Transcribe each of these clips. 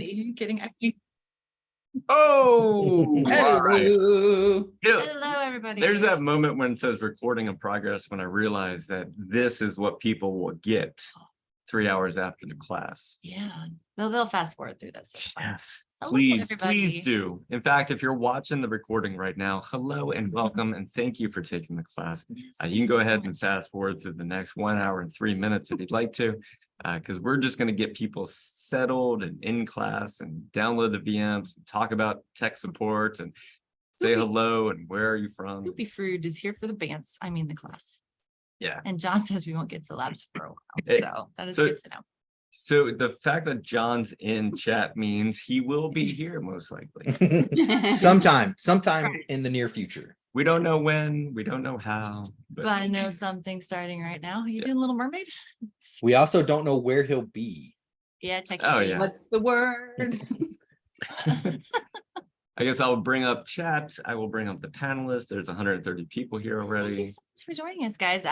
you kidding? Oh, all right. Hello. Hello, everybody. There's that moment when it says recording in progress when I realize that this is what people will get 3 hours after the class. Yeah, they'll fast forward through this. It's fine. Yes, Hello, please everybody. do. In fact, if you're watching the recording right now, hello and welcome and thank you for taking the class. Yes, You can go thank you ahead so and much. fast forward through the next 1 hour and 3 minutes if you'd like to, because we're just going to get people settled and in class and download the VMs, and talk about tech support and say hello and where are you from? Poopy Fruit is here for the bands. I mean the class. Yeah. And John says we won't get to labs for a while. It- So that is so- good to know. So the fact that John's in chat means he will be here most likely. Sometime Right. in the near future. We don't know Yes. when, we don't know how, But I know something starting right now. You Yeah. doing Little Mermaid? We also don't know where he'll be. Yeah, technically. yeah. What's the word? I guess I'll bring up chat. I will bring up the panelists. There's 130 people here Thank you already. so much for joining us, guys.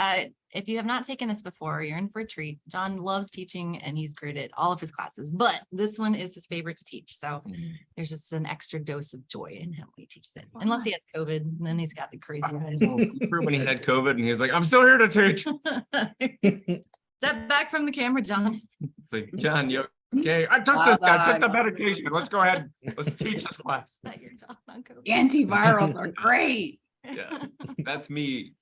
If you have not taken this before, you're in for a treat. John loves teaching and he's great at all of his classes, but this one is his favorite to teach. So there's just an extra dose of joy in him when he teaches it. Unless he has COVID, and then he's got the crazy eyes. Remember when he had COVID and he was like, I'm still here to teach. Step back from the camera, John. It's like, John, you okay? I took the medication. Let's go ahead. Let's teach this class. Is that your John on COVID? Antivirals are great. Yeah, that's me,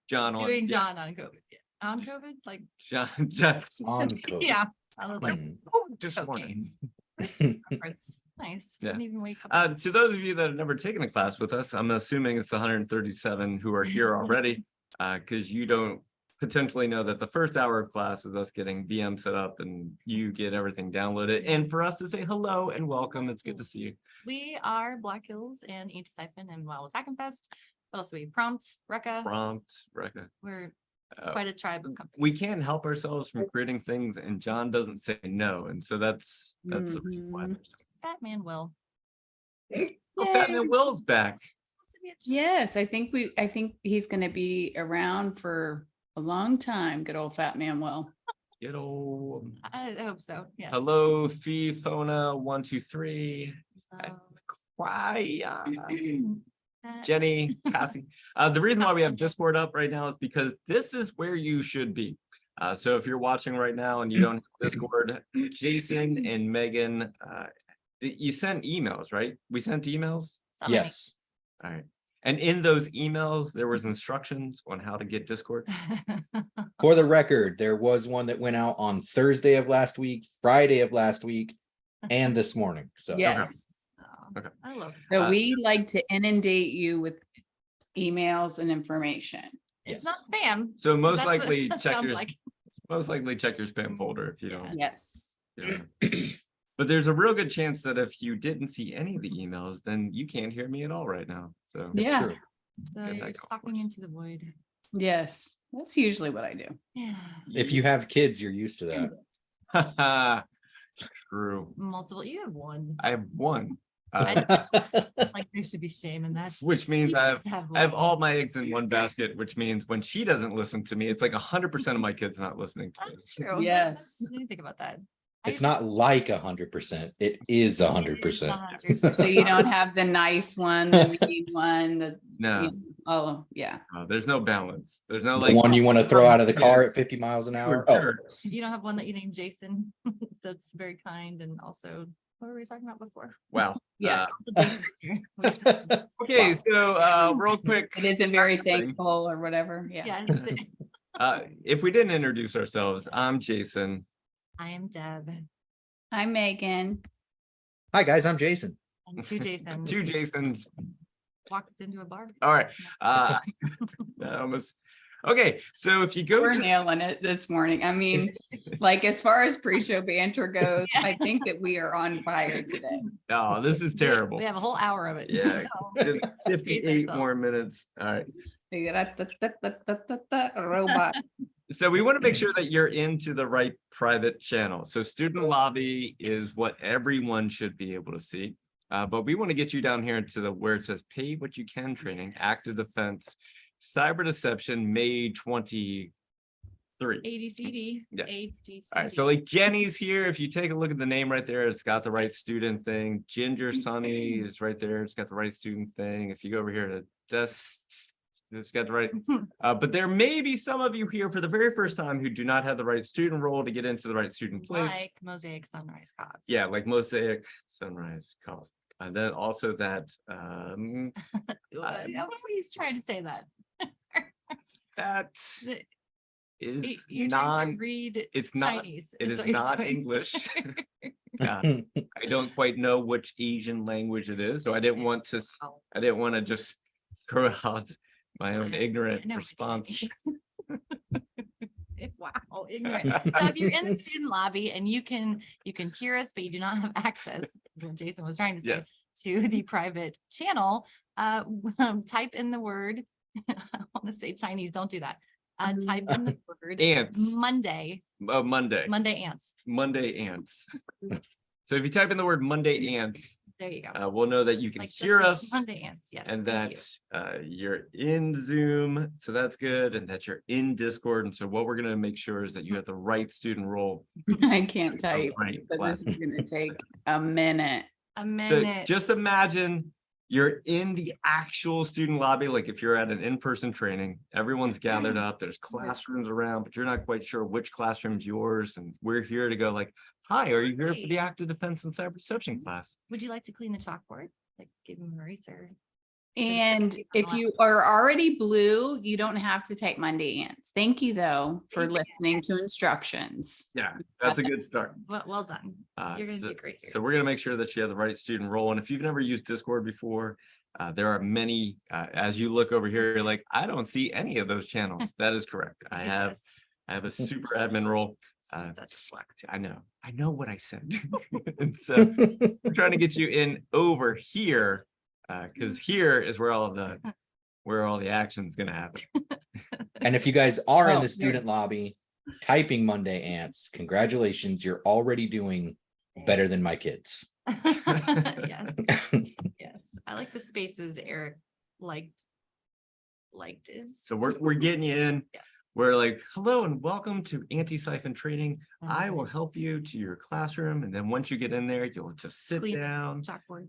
John. Doing yeah, John on COVID. Yeah. On COVID? Like, John, just On code. yeah. Sounded like Hmm. just Okay. morning. it's nice. Yeah. Didn't even wake up. To those of you that have never taken a class with us, I'm assuming it's 137 who are here already, because you don't potentially know that the first hour of class is us getting VM set up and you get everything downloaded. And for us to say hello and welcome, it's good to see you. We are Black Hills and Anti-Siphon and Wild Hackenfest. What else do we Prompt, Rekka? Prompt, Rekka. We're Uh, quite a tribe of companies. we can't help ourselves from creating things, and John doesn't say no, and so that's the reason why. Fat Man Will. Oh, Fat Man Will's back. It's supposed to be a Yes, I think he's gonna be around for a long time. Good old fat man Will. Get old. I hope so. Yes. Hello, Fee Fona 123. So, Why? uh, Jenny, Cassie. The reason why we have Discord up right now is because this is where you should be. So if you're watching right now and you don't have Discord, Jason and Megan, you sent emails, right? We sent emails. something. Yes. All right. And in those emails, there was instructions on how to get Discord. For the record, there was one that went out on Thursday of last week, Friday of last week, and this morning. So Yes. Oh, Okay. I love it. So we like to inundate you with emails and information. It's yes. not spam. So most That's what likely that check sounds your like. spam folder if you Yeah. don't. Yes. you don't. But there's a real good chance that if you didn't see any of the emails, then you can't hear me at all right now. So It's Yeah. true. So Get you're that just talking into the void. Yes. That's usually what I do. Yeah. If you have kids, you're used to that. True. Multiple. You have one. I have one. Like there should be shame in that. Which means You I just have one. all my eggs in one basket, which means when she doesn't listen to me, it's like 100% of my kids not listening to me. That's true. Yes. I didn't think about that. I It's just- not like 100%. It is it is 100%. 100%. So you don't have the nice one, the mean one, the, No, oh, yeah. there's no balance. There's no The like one you want to throw out of the car at 50 miles an hour. Oh, Sure. You don't have one that you named Jason. That's very kind and also what were we talking about before? Wow. Yeah. The Jason here. We should talk about- Okay, so real quick. It isn't very Everybody. thankful or whatever. Yeah. Yes. If we didn't introduce ourselves, I'm Jason. I am Deb Hi, Megan. hi guys, I'm Jason. and two Jasons. Two Jasons. Walked into a bar. All right. That almost. Okay, so if you go We're to nailing it this morning. I mean, like as far as pre-show banter goes, Yeah. I think that we are on fire today. oh, this is terrible. We have a whole hour of it. Yeah. so- 58 ourselves. more minutes. All right. Robot. So we want to make sure that you're into the right private channel. So student lobby is what everyone should be able to see. But we want to get you down here into the where it says pay what you can training, active defense, cyber deception, May 20 3. ADCD. Yeah. ADCD. All right, so like Jenny's here. If you take a look at the name right there, it's got the right student thing. Ginger Sunny is right there. It's got the right student thing. If you go over here to this, it's got the right. But there may be some of you here for the very first time who do not have the right student role to get into the right student place. Like Mosaic Sunrise Cause. Yeah, like Mosaic Sunrise College. And then also that Nobody's trying to say that. that is You're trying to non, read it's not, Chinese. it is what you're not doing. English. I don't quite know which Asian language it is, so I didn't want to, Oh, I didn't want to just throw out my own I ignorant know it's response. Chinese. Wow, ignorant. So if you're in the student lobby and you can hear us, but you do not have access, what Jason was trying to say, Yes. to the private channel, type in the word, I want to say Chinese, don't do that. Type in the word Ants, Monday, Monday, Monday ants. Monday ants. So if you type in the word Monday ants, There you go. we'll know that you can Like just hear like us. Monday ants, yes. And thank that you. you're in Zoom, so that's good, and that you're in Discord. And so what we're gonna make sure is that you have the right student role. I can't type, Right, but class. this is gonna take a minute. A So minute. just imagine you're in the actual student lobby, like if you're at an in-person training, everyone's gathered up, there's classrooms around, but you're not quite sure which classroom's yours. And we're here to go like, hi, are you here for the Right. active defense and cyber perception class? Would you like to clean the chalkboard? Like give them a eraser? And There's if you are already blue, you don't have to type Monday ants. Thank you though for Thank you. listening to instructions. Yeah, that's a good start. Well done. You're gonna So- do great here. So we're gonna make sure that you have the right student role. And if you've never used Discord before, there are many, as you look over here, you're like, I don't see any of those channels. That is correct. I have a super admin role. Such a slack. I know what I said. And so we're trying to get you in over here, because here is where all the action's gonna happen. And if you guys are in Oh, the student lobby typing Monday ants, congratulations, you're already doing better than my kids. Yes, yes. I like the spaces Eric liked is. So we're getting you in. Yes. We're like, hello and welcome to anti-siphon training. I will help Nice. you to your classroom. And then once you get in there, you'll just sit Clean the down. Chalkboard.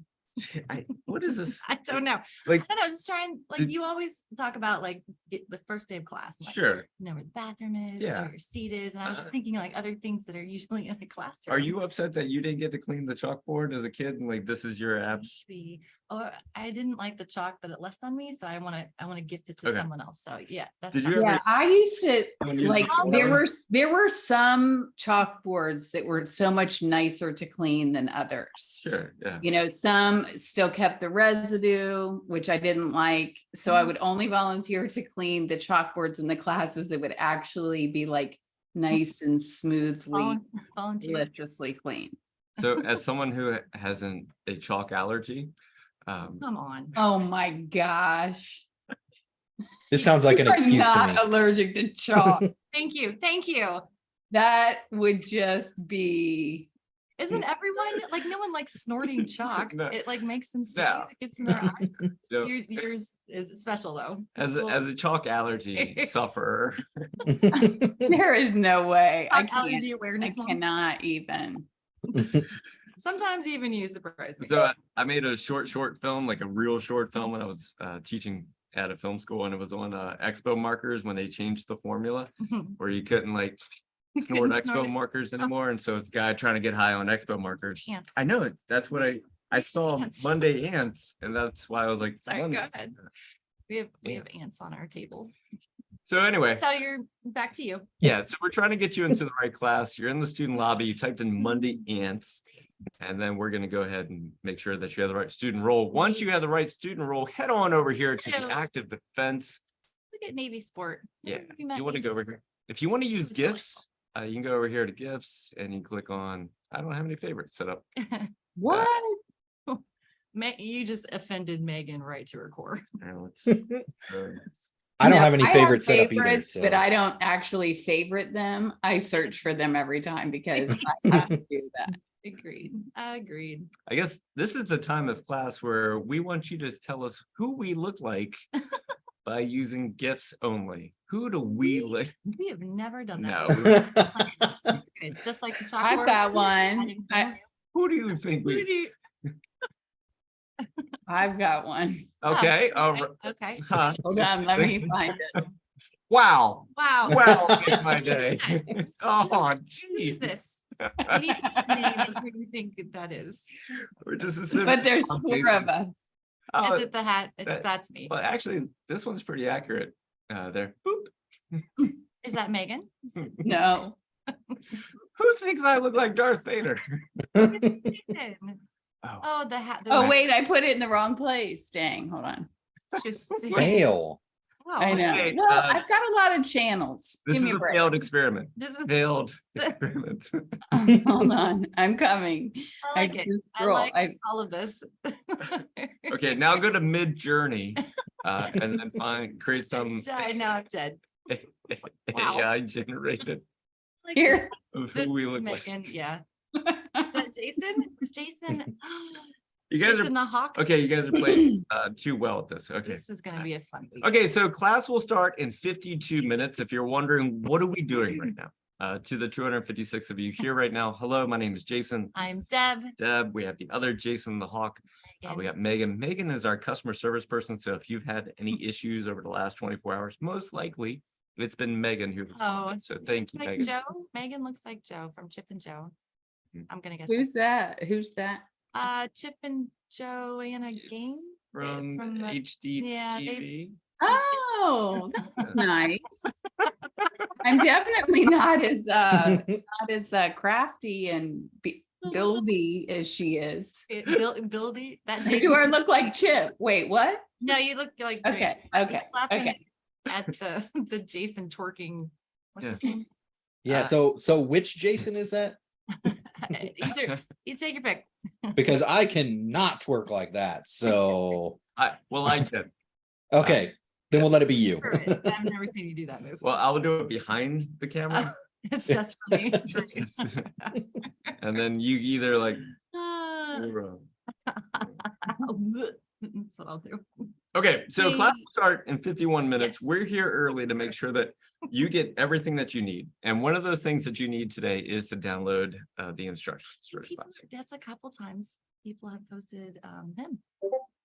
What is this? I don't know. Like, I don't know, just trying, like Did- you always talk about like the first day of class. like, sure. You know where the bathroom is, you know Yeah. where your seat is. And I was just Uh, thinking like other things that are usually in a classroom. Are you upset that you didn't get to clean the chalkboard as a kid and like this is your abs? Maybe. Or I didn't like the chalk that it left on me, so I want to gift it to Okay. someone else. So yeah, that's Did fine. you ever- Yeah, I used to Someone use like, the there color? were some chalkboards that were so much nicer to clean than others. Sure, yeah. You know, some still kept the residue, which I didn't like. So I would only volunteer to clean the chalkboards in the classes that would actually be like nice and smoothly, Volunteer. deliciously clean. So as someone who has a chalk allergy, Come on. Oh my gosh. This sounds like an You are excuse to not me. allergic to chalk. Thank you. Thank you. That would just be, Isn't everyone like no one likes snorting chalk? No. It like makes them sneeze. No. It gets in their eyes. you know, Yours is special though. as Well, a chalk allergy sufferer, there is no way. I chalk can't, allergy I awareness month. cannot even. Sometimes even you surprise me. so I made a short film, like a real short film when I was teaching at a film school, and it was on expo markers when they changed the formula where you couldn't like snort Couldn't snort expo it. markers anymore. And so it's a guy trying to get high on expo markers. Ants. I know it. That's what I saw Ants. Monday ants, and that's why I was like, Sorry, Monday. go ahead. We have Ants. ants on our table. So anyway, So you're back to you. yeah, so we're trying to get you into the right class. You're in the student lobby, you typed in Monday ants. And then we're gonna go ahead and make sure that you have the right student role. Once you have the right student role, head on over here to the Hello. active defense. Look at Navy sport. Yeah, We met you want to Navy go over sport. here. If you want to use It's delightful. GIFs, you can go over here to GIFs and you click on, I don't have any favorites set up. What? You just offended Megan right to her core. Now let's, I don't No, have any favorites set up either. favorites, So. But I don't actually favorite them. I search for them every time because I have to do that. Agreed. Agreed. I guess this is the time of class where we want you to tell us who we look like by using GIFs only. Who do we like? We have never done No. that. That's good. Just like the chalkboard. I've got one. adding Who do you think Who we? do you- I've got one. Okay, all okay, right. okay. Huh. Hold on, let me find it. Wow. Wow. Well, it's my day. Oh, What is geez. this? What do you think that is? We're just assuming. But there's I'm 4 Jason. of us. Oh, Is it the hat? that- That's me. well, actually, this one's pretty accurate. There. Boop. Is that Megan? Is it No. Who thinks I look like Darth Vader? Jason? Oh, Oh, the hat. the Oh, hat. wait, I put it in the wrong place. Dang, hold on. It's just. Fail. Wow. I know. Okay, Well, I've got a lot of channels. this Give is me a a break. failed experiment. This is. Failed experiment. Hold on, I'm coming. I like it. just I scroll. like all of this. Okay, now go to Mid Journey, and then create some Now I'm dead. Wow. AI generated Like Here. of this who we look like. Megan, yeah. Is that Jason? Is Jason? You guys Jason are the Hawk? okay. You guys are playing too well at this. Okay. This is gonna be a fun week. Okay, so class will start in 52 minutes. If you're wondering, what are we doing right now? To the 256 of you here right now, hello, my name is Jason. I'm Deb. Deb. We have the other Jason the Hawk. We Megan. got Megan. Megan is our customer service person. So if you've had any issues over the last 24 hours, most likely it's been Megan who. Oh, So thank you, Like Megan. Joe. Megan looks like Joe from Chip and Joe. Mhm. I'm gonna guess. Who's that? Who's that? Chip and Joanna Gaines? From from the- HD yeah, they- TV. Oh, that's nice. I'm definitely not as crafty and buildy as she is. Bildy. That Do Jason. I look like Chip? Wait, what? No, you look like. Okay, okay, Laughing okay. At the Jason twerking. What's Yeah. his name? Yeah, so which Jason is that? Either you take your pick. Because I cannot twerk like that. So I can. okay, then we'll let it be you. For it. I've never seen you do that move. Well, I'll do it behind the camera. It's just for me. And then you either like. Ah, That's what I'll do. Okay, so class Yay. will start in 51 minutes. Yes. We're here early to make sure that you get everything that you need. And one of those things that you need today is to download the instructions for the People, class. that's a couple times people have posted him.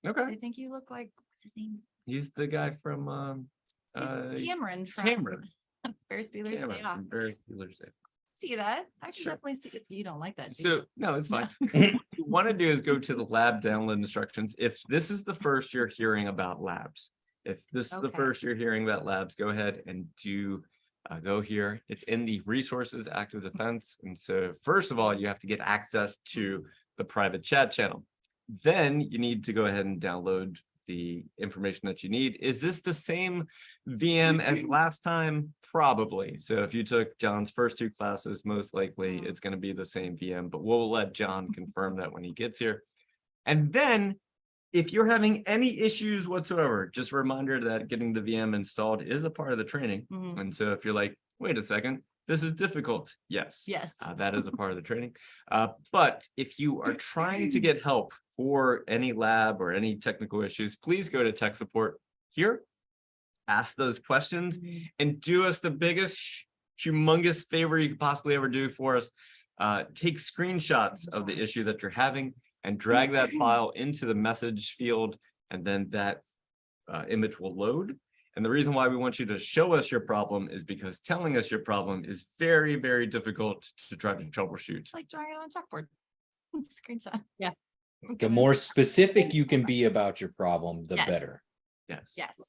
Okay, They think you look like, what's his name? he's the guy from He's Cameron from Cameron. Ferris Bueller's Day Cameron Off. from Ferris Bueller's Day. See that? I can Sure. definitely see it. You don't like that. do So you? no, it's fine. What you want to do is go to the lab download instructions. If this is the first you're hearing about labs, if this is the Okay. first you're hearing about labs, go ahead and do go here. It's in the resources active defense. And so first of all, you have to get access to the private chat channel. Then you need to go ahead and download the information that you need. Is this the same VM as last time? Probably. So if you took John's first 2 classes, most likely Mhm. it's going to be the same VM, but we'll let John confirm that when he gets here. And then if you're having any issues whatsoever, just a reminder that getting the VM installed is a part of the training. Mhm. And so if you're like, wait a second, this is difficult. Yes. Yes. That is a part of the training. But if you are trying to get help for any lab or any technical issues, please go to tech support here, ask those questions, and do us the biggest, humongous favor you could possibly ever do for us. Take screenshots of the issue that you're having and drag that file into the message field, and then that image will load. And the reason why we want you to show us your problem is because telling us your problem is very, very difficult to try to troubleshoot. It's like drawing it on a chalkboard. Screenshot. Yeah. The more specific you can be about your problem, the Yes. better. Yes. Yes.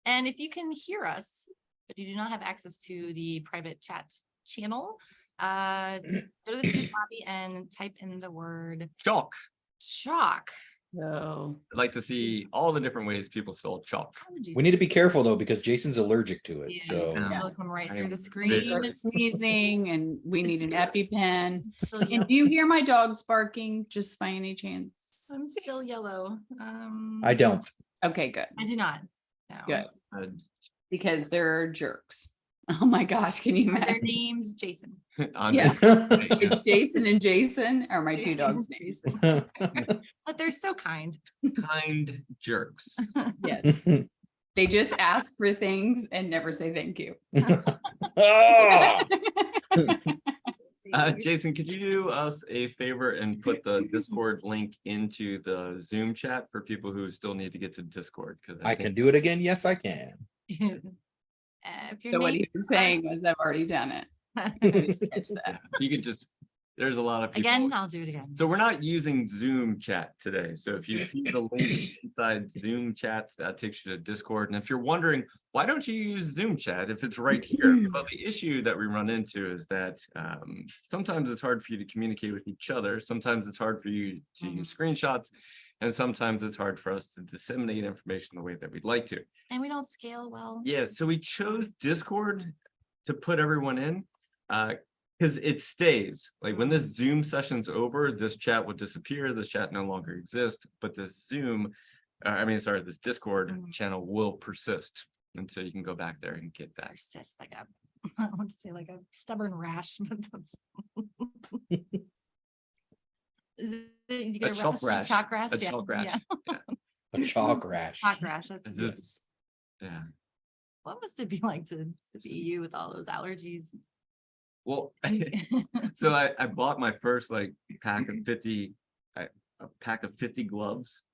And if you can hear us, but you do not have access to the private chat channel, go to the student lobby and type in the word Chalk. chalk. So I'd like to see all the different ways people spell chalk. How would you We need to be careful though, because Jason's allergic to it. Yeah, So Yeah. it'll come right I through am the we screen. start sneezing and we need an EpiPen. Still And yellow. do you hear my dogs barking just by any chance? I'm still yellow. I don't. Okay, good. I do not. No. Good. Uh, Because they're jerks. Oh my gosh, can you Are their imagine? names Jason? on Yeah. this- It's Jason and Jason are my 2 Jason dogs' and names. Jason. But they're so kind. Kind jerks. Yes. They just ask for things and never say thank you. Ah, Jason, could you do us a favor and put the Discord link into the Zoom chat for people who still need to get to Discord? Because I can do it again. Yes, I can. If your So what name he was saying was, I've already done it. It's, you could just, there's a lot of people. again, I'll do it again. So we're not using Zoom chat today. So if you see the link inside Zoom chat, that takes you to Discord. And if you're wondering, why don't you use Zoom chat if it's right here? Well, the issue that we run into is that sometimes it's hard for you to communicate with each other. Sometimes it's hard for you to use screenshots. And sometimes it's hard for us to disseminate information the way that we'd like to. And we don't scale well. Yeah, so we chose Discord to put everyone in. Because it stays, like when this Zoom session's over, this chat would disappear, this chat no longer exists, but this Zoom, this Discord channel will persist. And so you can go back there and get that. Persist like a, I want to say like a stubborn rash, but that's. Is it, you get a chalk rash, rash. chalk rash? A Yeah, chalk rash. yeah. A chalk rash. Chalk rash. That's It's good. just- Yeah, What must it be like to be you with all those allergies? well, so I bought my first like pack of 50, a pack of 50 gloves.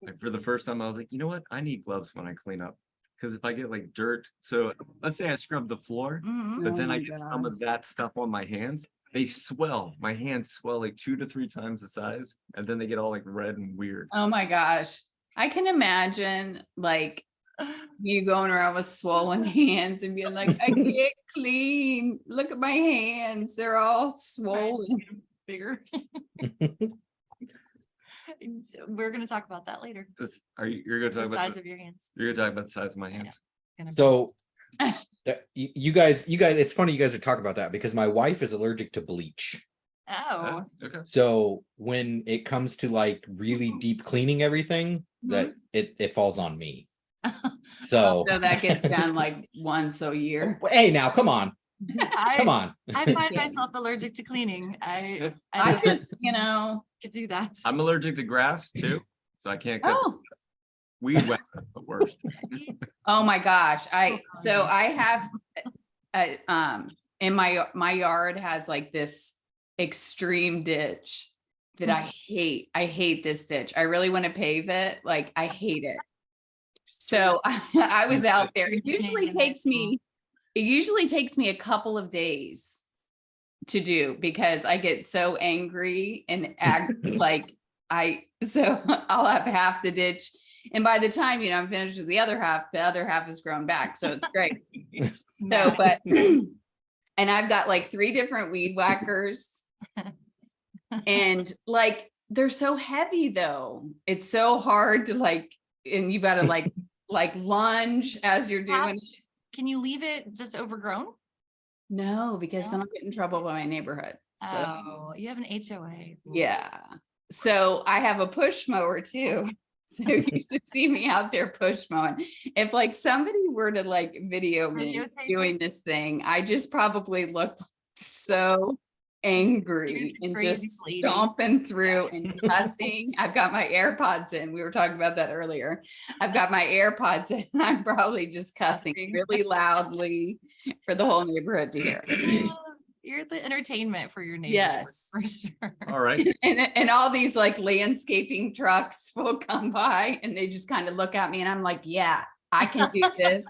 Like for the first time, I was like, you know what? I need gloves when I clean up. Because if I get like dirt, so let's say I scrub the floor, Mhm. but Oh then I my get some God. of that stuff on my hands. They swell. My hands swell like 2 to 3 times the size, and then they get all like red and weird. Oh my gosh. I can imagine like you going around with swollen hands and being like, I can't clean. Look at my hands. They're all swollen. Bigger. So we're gonna talk about that later. This, you're gonna The talk about size of your hands. you're gonna talk about the size of my Yeah. hands. Gonna be- So you guys, it's funny you guys are talking about that because my wife is allergic to bleach. Oh. Okay. So when it comes to like really deep cleaning everything, that it falls on me. So So that gets done like once a year. hey, now come on, come on. I Just find kidding. myself allergic to cleaning. I I don't just, you know, could do that. I'm allergic to grass too, so I can't cut oh, weed whack the worst. oh my gosh. I Oh, have in my yard has like this extreme ditch that I hate. I hate this ditch. I really want to pave it. Like I hate it. So I was out there. It usually takes me a couple of days to do because I get so angry and act like so I'll have half the ditch. And by the time, I'm finished with the other half has grown back. So it's great. So, but, and I've got like 3 different weed whackers and like, they're so heavy though. It's so hard to like, and you gotta like lunge as you're doing it. Can you leave it just overgrown? No, because No? then I'll get in trouble by my neighborhood. So, Oh, you have an HOA. yeah. So I have a push mower too. So you should see me out there push mowing. If like somebody were to like video me Videotape it? doing this thing, I just probably looked so angry You're and crazy just lady. stomping through and cussing. I've got my AirPods in. We were talking about that earlier. I've got my AirPods in. I'm probably just cussing Cussing. really loudly for the whole neighborhood to hear. You're the entertainment for your neighbors. Yes. For sure. All right. And all these like landscaping trucks will come by and they just kind of look at me and I'm like, yeah, I can do this.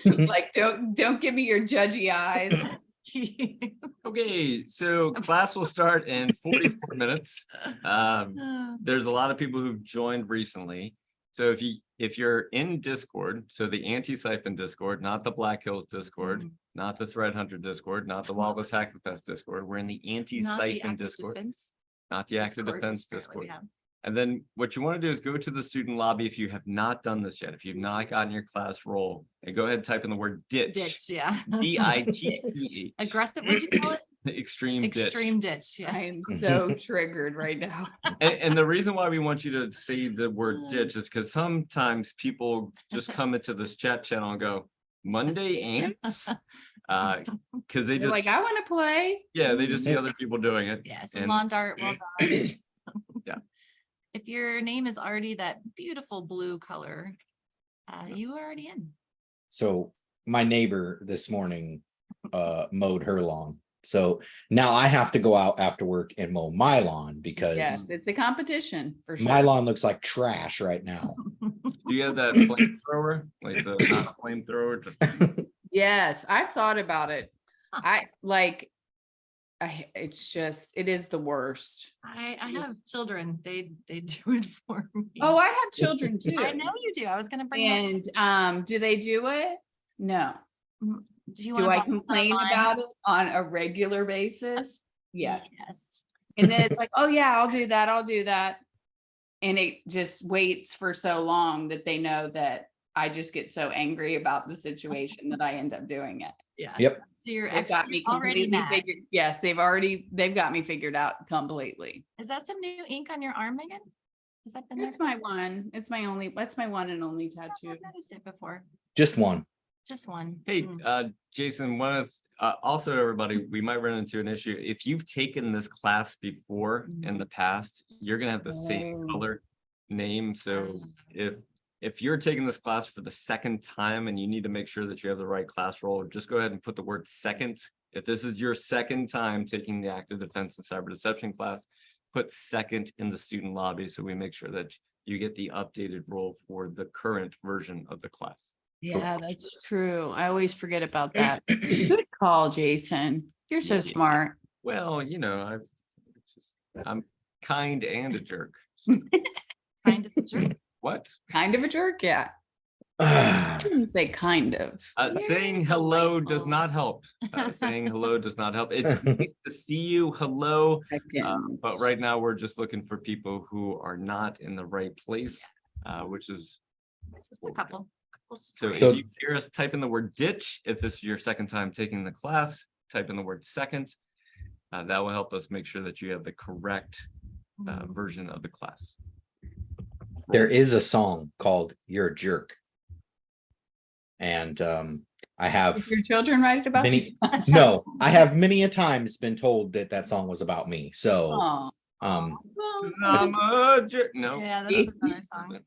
Like, don't give me your judgy eyes. Okay, so class will start in 44 minutes. There's a lot of people who've joined recently. So if you're in Discord, so the anti-siphon Discord, not the Black Hills Discord, not the Thread Hunter Discord, not the Wildest Hackfest Discord, we're in the Not the anti-siphon active Discord, defense not the active Discord, defense apparently we Discord. have. And then what you want to do is go to the student lobby if you have not done this yet. If you've not gotten your class roll, and go ahead and type in the word ditch. Ditch, yeah. DITCH. Aggressive, what'd you call it? Extreme ditch. Extreme ditch, I yes. am so triggered right now. And the reason why we want you to say the word ditch is because sometimes people just come into this chat channel and go, Monday ants? Because they They're just, like, I want to play. yeah, they just see other people doing it. Yes, And- lawn dart, well done. Yeah. If your name is already that beautiful blue color, You were already in. So my neighbor this morning mowed her lawn. So now I have to go out after work and mow my lawn because Yes, it's a competition for sure. my lawn looks like trash right now. Do you have that flamethrower, like the not flamethrower? Just- Yes, I've thought about it. It is the worst. I Yes. have children. They do it for me. Oh, I have children too. I know you do. I was gonna bring that. And do they do it? No. Do you Do want I complain about it on a regular basis? Yes. Yes. And then it's like, oh yeah, I'll do that. I'll do that. And it just waits for so long that they know that I just get so angry about the situation that I end up doing it. Yeah. Yep. So you're They've got actually me already completely mad. figured. Yes, they've got me figured out completely. Is that some new ink on your arm, Megan? Has that been there? That's my one. That's my one and only tattoo. I've noticed it before. Just one. Just one. Hey, Mm. Jason, also everybody, we might run into an issue. If you've taken this class before in the past, you're gonna have the same Oh. color name. So if you're taking this class for the second time and you need to make sure that you have the right class role, just go ahead and put the word second. If this is your second time taking the active defense and cyber deception class, put second in the student lobby so we make sure that you get the updated role for the current version of the class. Yeah, that's true. I always forget about that. Good call, Jason. You're so Yeah. smart. Well, I'm kind and a jerk. Kind of a jerk. What? Kind of a jerk, yeah. I didn't say kind of. Saying You're hello does delightful. not help. Saying hello does not help. It's nice to see you. Hello. Second. But right now we're just looking for people who are not in the right place, which is It's just a couple. so. So- If you hear us type in the word ditch, if this is your second time taking the class, type in the word second. That will help us make sure that you have the correct version of the class. There is a song called You're a Jerk. And I have Did your children write it about you? many, no, I have many a times been told that that song was about me. So Aw. um Well, I'm a jerk. No. Yeah, that's another song.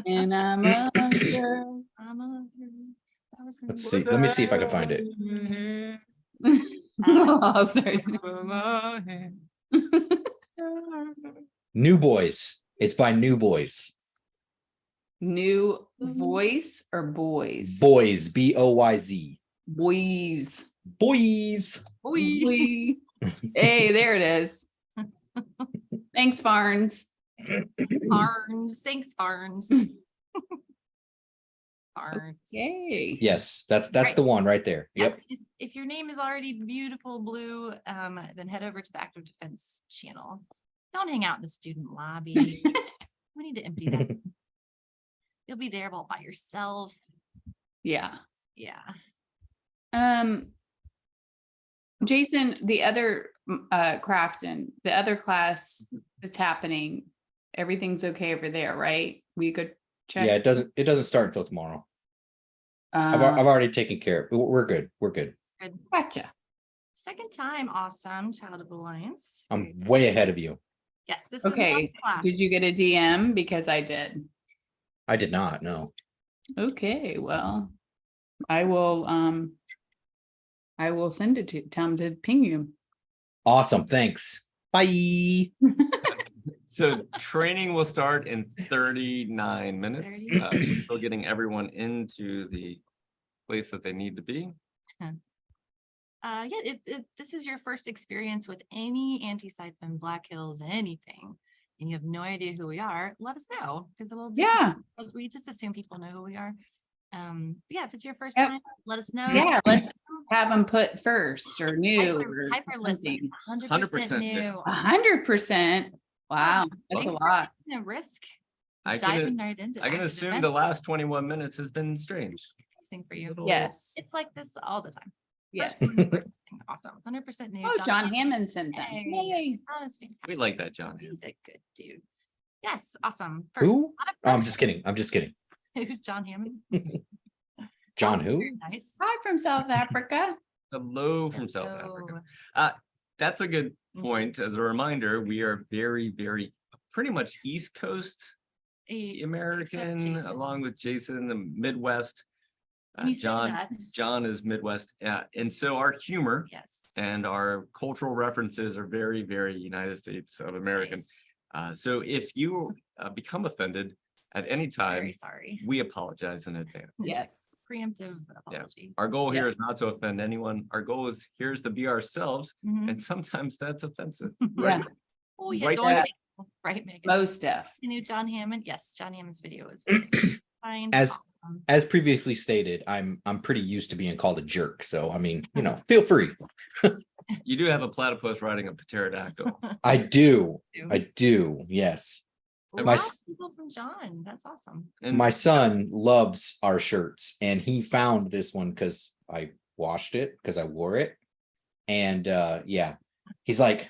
and I'm a girl. I'm a- that was gonna let's be- see. Let me see if I can find it. Oh, sorry. New Boys. It's by New Boys. New voice or boys? Boys, BOYZ. Boys. Boys. Boy. Hey, there it is. Thanks, Barnes. Barnes, thanks Barnes. Barnes. Yay. Yes, that's Right. the one right there. Yes, Yep. if your name is already beautiful blue, then head over to the Active Defense channel. Don't hang out in the student lobby. We need to empty that. You'll be there all by yourself. Yeah. Yeah. Jason, the other Crafton, the other class that's happening, everything's okay over there, right? We could check. Yeah, it doesn't start until tomorrow. I've already taken care of it. We're good. We're good. Good. Gotcha. Second time, awesome. Child of Alliance. I'm way ahead of you. Yes, this is Okay. one class. Did you get a DM? Because I did. I did not know. Okay, well, I will send it to Tom to ping you. Awesome. Thanks. Bye. So training will start in 39 minutes. We're still getting everyone into the place that they need to be. Yeah, this is your first experience with any anti-siphon, Black Hills, anything, and you have no idea who we are, let us know, because we'll we just assume people know who we are. Yeah, if it's your first Yep. time, let us know. Yeah, let's have them put first or new. or Hyper listen, something. 100% new. new. 100%. Wow, that's a Thanks for lot. taking a risk. I Diving can, right into I can active assume the defense. last 21 minutes has been strange. Thing for you. Yes, It's like this all the time. yes. Awesome. 100% new. Oh, John Hammond sent them. Hey. Yay. John is fantastic. We like that, John. He's a good dude. Yes, awesome. First, Who? not a Oh, I'm person. just kidding. I'm just kidding. Who's John Hammond? John Oh, who? very Nice. Hi from South Africa. Hello from South Africa. Hello. That's a good Mhm. point. As a reminder, we are very, very pretty much East Coast the except American, Jason. along with Jason, the Midwest. You say John, that. John is Midwest. Yeah, and so our humor Yes. and our cultural references are very, very United States of America. Nice. So if you become offended at any Very time, sorry. we apologize in advance. Yes. Preemptive apology. Our goal here Yeah. is not to offend anyone. Our goal is here's to be ourselves, Mhm. and sometimes that's offensive. Yeah, Oh, yeah, Right don't there. say- right, Megan. most deaf. You knew John Hammond? Yes, John Hammond's video is very kind. As- awesome. As previously stated, I'm pretty used to being called a jerk. So I mean, feel free. You do have a platypus riding a pterodactyl. I do. Too. I do. Yes. A my lot s- of people from John. That's awesome. And My son loves our shirts, and he found this one because I washed it because I wore it. And yeah, he's like,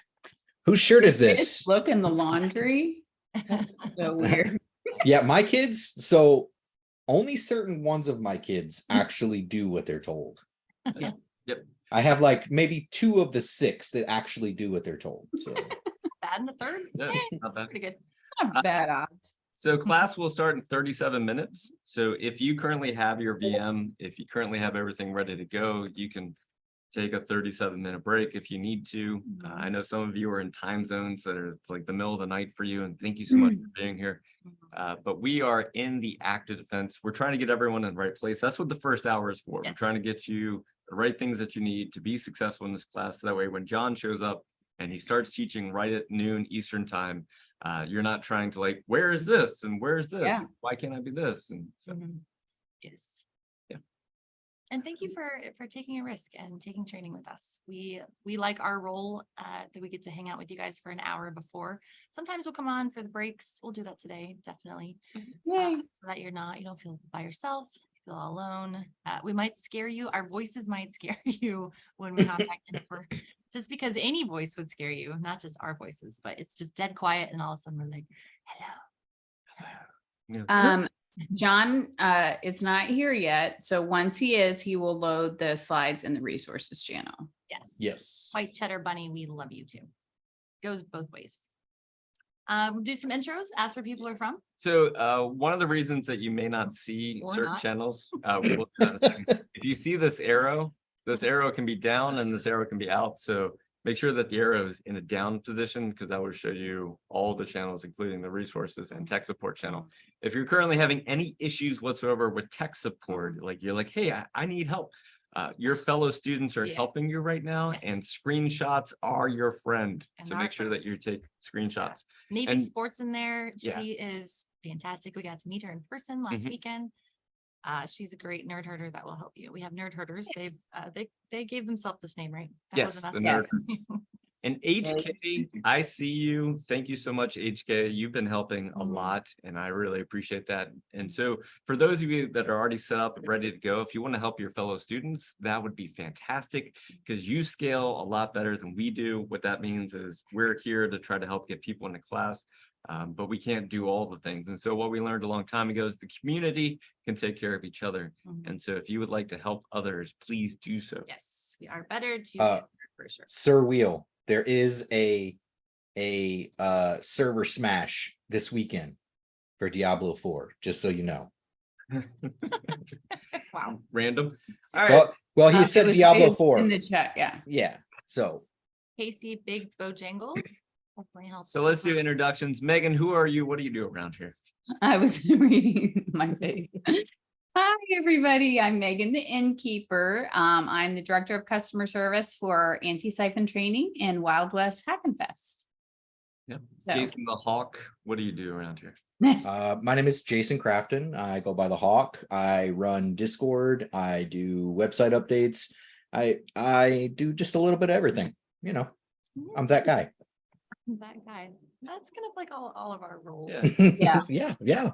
whose shirt is this? Look in the laundry. That's so weird. Yeah, my kids. So only certain ones of my kids actually do what they're told. Yep. I have like maybe 2 of the 6 that actually do what they're told. So Bad in the third. Yeah, not That's bad. pretty good. Not bad odds. So class will start in 37 minutes. So if you currently have your VM, if you currently have everything ready to go, you can take a 37-minute break if you need to. I know some of you are in time zones that are it's like the middle of the night for you, and thank you so much for being here. But we are in the active defense. We're trying to get everyone in the right place. That's what the first hour is for. We're trying to get you the right things that you need to be successful in this class. So that way, when John shows up and he starts teaching right at noon Eastern time, you're not trying to like, where is this? And where's this? Yeah. Why can't I be this? And so, Mhm. Yes. Yeah. And thank you for taking a risk and taking training with us. We like our role that we get to hang out with you guys for an hour before. Sometimes we'll come on for the breaks. We'll do that today, definitely. Yay. So that you don't feel by yourself, you feel all alone. We might scare you. Our voices might scare you when we hop back in for just because any voice would scare you, not just our voices, but it's just dead quiet and all of a sudden we're like, hello. you know, John is not here yet. So once he is, he will load the slides in the resources channel. Yes. yes. White cheddar bunny, we love you too. Goes both ways. We'll do some intros, ask where people are from. So one of the reasons that you may not see Or certain not. channels, we'll do that in a second. If you see this arrow can be down and this arrow can be out. So make sure that the arrow is in a down position because that will show you all the channels, including the resources and tech support channel. If you're currently having any issues whatsoever with tech support, like you're like, hey, I need help. Your fellow students are Yeah. helping you right now, Yes. and screenshots are your friend. And So our make sure that you friends. take screenshots. Navy And- Sports in there. Yeah. She is fantastic. We got to meet her in person last Mhm. weekend. She's a great nerd herder that will help you. We have nerd herders. Yes. They gave themselves this name, right? That Yes, wasn't the us. nerd And HK, I see you. Thank you so much, HK. You've been helping a Mhm. lot, and I really appreciate that. And so for those of you that are already set up and ready to go, if you want to help your fellow students, that would be fantastic because you scale a lot better than we do. What that means is we're here to try to help get people into class, but we can't do all the things. And so what we learned a long time ago is the community can take care of each other. Mhm. And so if you would like to help others, please do so. Yes, we are better to Uh, for sure. Sir Wheel, there is a server smash this weekend for Diablo 4, just so you know. Wow. Random. All right. Well, he It said was- Diablo it was 4. in the chat. Yeah. Yeah. So Casey Big Bojangles. Hopefully helps. So let's do introductions. Megan, who are you? What do you do around here? I was reading my face. Hi, everybody. I'm Megan, the innkeeper. I'm the director of customer service for anti-siphon training and Wild West Hackenfest. Yep. So, Jason the Hawk, what do you do around here? my name is Jason Crafton. I go by the Hawk. I run Discord. I do website updates. I do just a little bit of everything. I'm that guy. That guy. That's kind of like all of our roles. Yeah. Yeah. Yeah.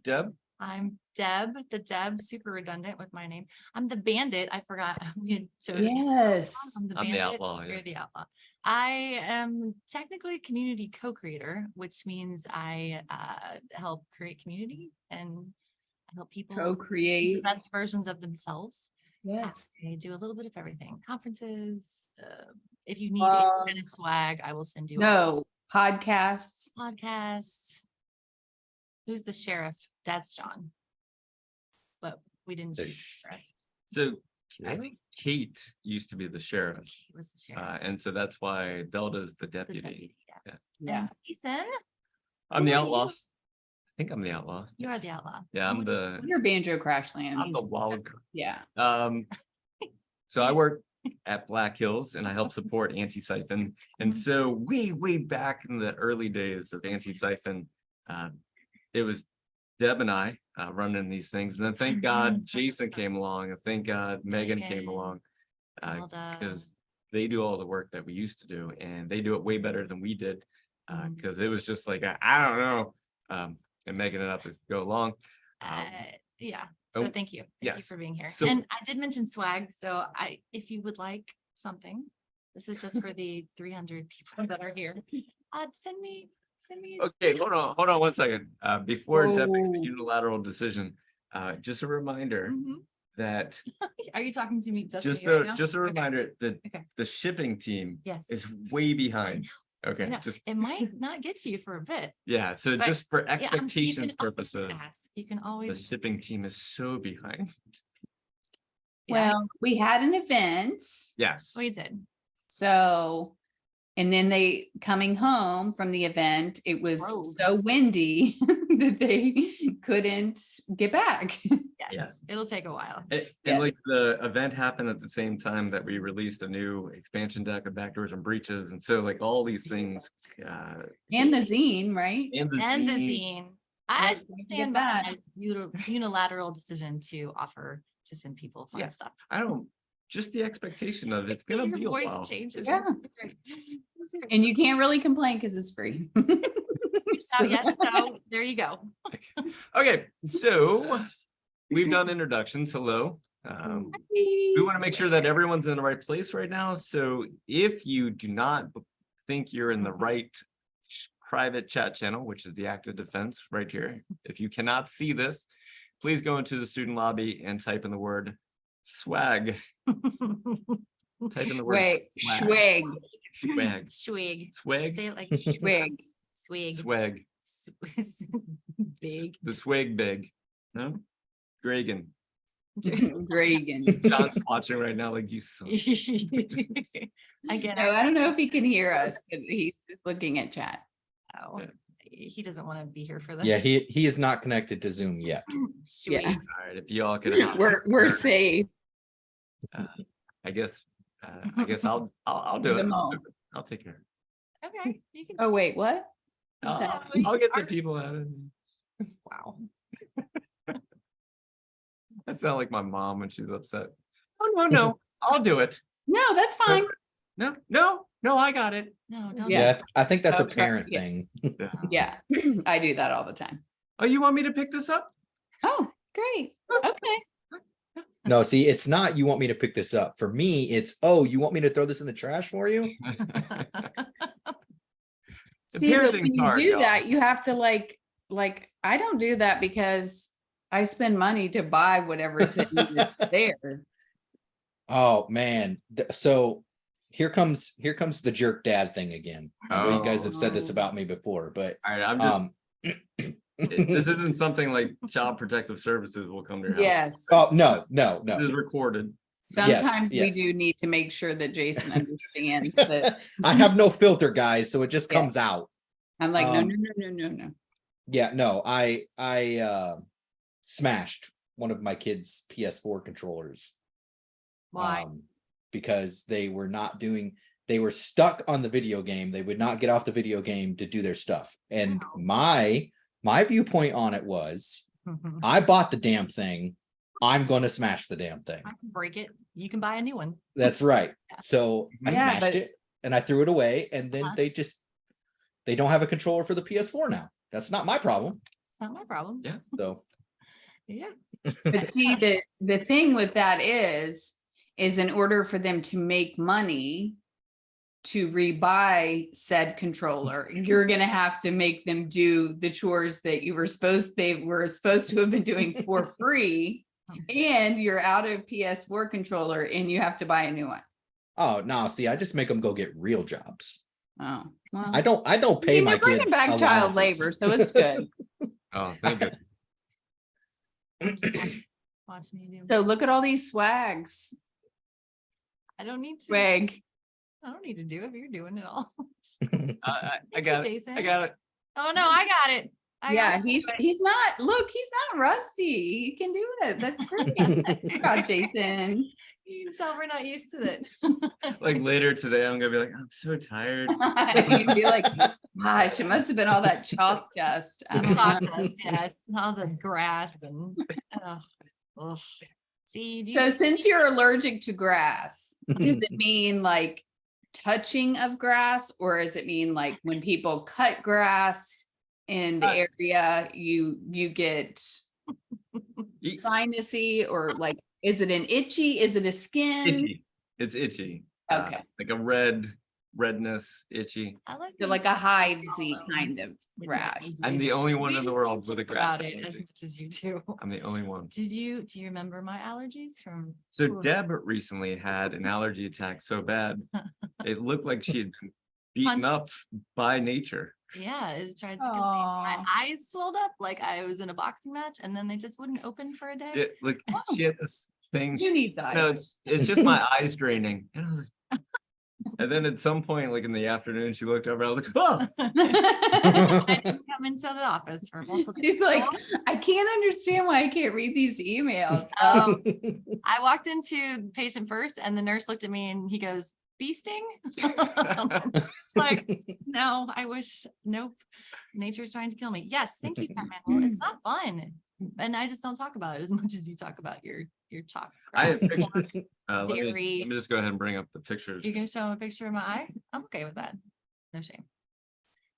Deb? I'm Deb, the Deb, super redundant with my name. I'm the bandit. I forgot we had chosen. yes. I'm the I'm the bandit. outlaw, yeah. You're the outlaw. I am technically a community co-creator, which means I help create community and help people be the Co-create. best versions of themselves. Yes. I do a little bit of everything. Conferences. If you need any kind of swag, I will send you. No podcasts. Podcasts. Who's the sheriff? That's John. But we didn't The choose the sheriff. So I think Kate used to be the sheriff. He was the sheriff. And so that's why Delta's the The deputy. deputy, yeah. Yeah. And Ethan, I'm the Who are outlaw. you? I think I'm the outlaw. you are the outlaw. Yeah, I'm You're Banjo Crash I'm Land. the wild card. Yeah. So I work at Black Hills and I help support Anti-Siphon. And so way back in the early days of Anti-Siphon, it was Deb and I running these things. And then thank God Jason came along, and thank God Megan came Megan. along. Zelda. Because they do all the work that we used to do, and they do it way better than we did. Mhm. Because it was just like, I don't know, and making it up as we go along. Yeah, so oh, thank you. Thank you yes. for being here. So- And I did mention swag, so if you would like something, this is just for the 300 people that are here. Send me. Okay, hold on 1 second. Before Deb makes a Whoa. unilateral decision, just a reminder Mhm. that Are you talking to me just? just me right now? a Okay. reminder that Okay. the shipping team Yes. is way behind. I Okay, know. just It might not get to you for a bit. yeah, so But, just for Yeah, you expectations can always purposes, ask. You can the always. shipping ask. team is so behind. Yeah, Well, we had an event. Yes. we did. So, and then they coming home from the event, it was Rogue. so windy that they couldn't get back. Yes, it'll take a while. And Yes. like the event happened at the same time that we released a new expansion deck of backdoors and breaches. And so like all these things, And the zine, right? and the And the zine, zine. I Yes, still don't stand forget by that. my unilateral decision to offer to send people fun Yeah. stuff. I don't, just the expectation of it's gonna Your be a voice while. changes. Yeah. It's right. It's right. And you can't really complain because it's free. Reached out yet, so there you go. Okay, so we've done introductions. Hello. We want to make sure that everyone's in the right place right now. So if you do not think you're in the right private chat channel, which is the Active Defense right here, if you cannot see this, please go into the student lobby and type in the word swag. Type in the word Wait, swag. swag, Swag. Swig. Swag. Say it like swag. swig. Swag. Big. The swag big. No? Gregan. Reagan. John's watching right now like you so Again, No, I don't know if he can hear us, but he's just looking at chat. oh, Yeah. he doesn't want to be here for this. Yeah, he is not connected to Zoom yet. Swig. Yeah. All right, if y'all could We're safe. I guess I'll do Them it. all. I'll take care. Okay, you can. Oh, wait, what? I'll, that? I'll get the Are- people out of it. Wow. I sound like my mom when she's upset. Oh, no, I'll do it. No, that's fine. No, I got it. No, don't. Yeah. Yeah, I think that's a Okay, parent yeah. thing. Yeah, I do that all the time. Oh, you want me to pick this up? Oh, great. Okay. No, see, it's not you want me to pick this up. For me, it's oh, you want me to throw this in the trash for you? The See, but parenting's when you hard, do y'all. that, you have to like, I don't do that because I spend money to buy whatever thing is there. Oh man. So here comes the jerk dad thing again. I know you guys have said this Oh. about me before, but All right, I'm just, this oh isn't something like Child Protective Services will come to your house. Yes. no. This is recorded. Sometimes we yes. do need to make sure that Jason understands that. I have no filter, guys, so it just comes Yes. out. I'm like, no, Um, no. Yeah, no, I smashed one of my kids' PS4 controllers. Why? Because they were stuck on the video game. They would not get off the video game to do their stuff. And Wow. my viewpoint on it was, I bought the damn thing. I'm going to smash the damn thing. I can break it. You can buy a new one. That's right. So I Yeah, smashed but- it and I threw it away. And then Uh-huh. they don't have a controller for the PS4 now. That's not my problem. It's not my problem. Yeah. So Yeah. But see, the thing with that is in order for them to make money to rebuy said controller, you're gonna have to make them do the chores that they were supposed to have been doing for free. And you're out of PS4 controller and you have to buy a new one. oh no, see, I just make them go get real jobs. Oh, well. I don't pay mean, my you're bringing kids back child allowances. labor, so it's good. Oh, thank you. Watching you do. So look at all these swags. I don't need to. Swag. I don't need to do it. You're doing it all. I Thank got you, it. Jason. I got it. Oh no, I got it. I Yeah, got it. he's not, look, he's not rusty. He can do it. That's great. Good job, Jason. You can tell we're not used to it. Like later today, I'm gonna be like, I'm so tired. You'd be like, gosh, it must have been all that chalk dust. The chocolates, yes, all the grass and. Ugh. See, do you So see- since you're allergic to grass, does it mean like touching of grass, or does it mean like when people cut grass in the area, you get Ye- sinusy, or like, is it an itchy? Is it a skin? Itchy. It's itchy. Okay. Like a redness, itchy. I like So that like you a talk hivesy about kind of the rash. allergies. I'm the only one We in the just world don't with a talk grass about it as allergy. much as you do. I'm the only one. Do you remember my allergies from? So Ooh. Deb recently had an allergy attack so bad, it looked like she had been beaten up Punched. by nature. Yeah, it tried to contain. My Aw. eyes swelled up like I was in a boxing match, and then they just wouldn't open for a day. It like she had this thing. You need that. No, it's just my eyes draining. And I was like, and then at some point, like in the afternoon, she looked over. I was like, oh, I didn't come into the office for multiple. She's like, calls. I can't understand why I can't read these emails. Um, I walked into the patient first, and the nurse looked at me and he goes, "Bee sting?" Like, no, I wish. Nope. Nature's trying to kill me. Yes, thank you, Pat Manuel. It's not fun, and I just don't talk about it as much as you talk about your chalk. I have grass. pictures. Let Dairy. me just go ahead and bring up the pictures. You're gonna show him a picture of my eye? I'm okay with that. No shame.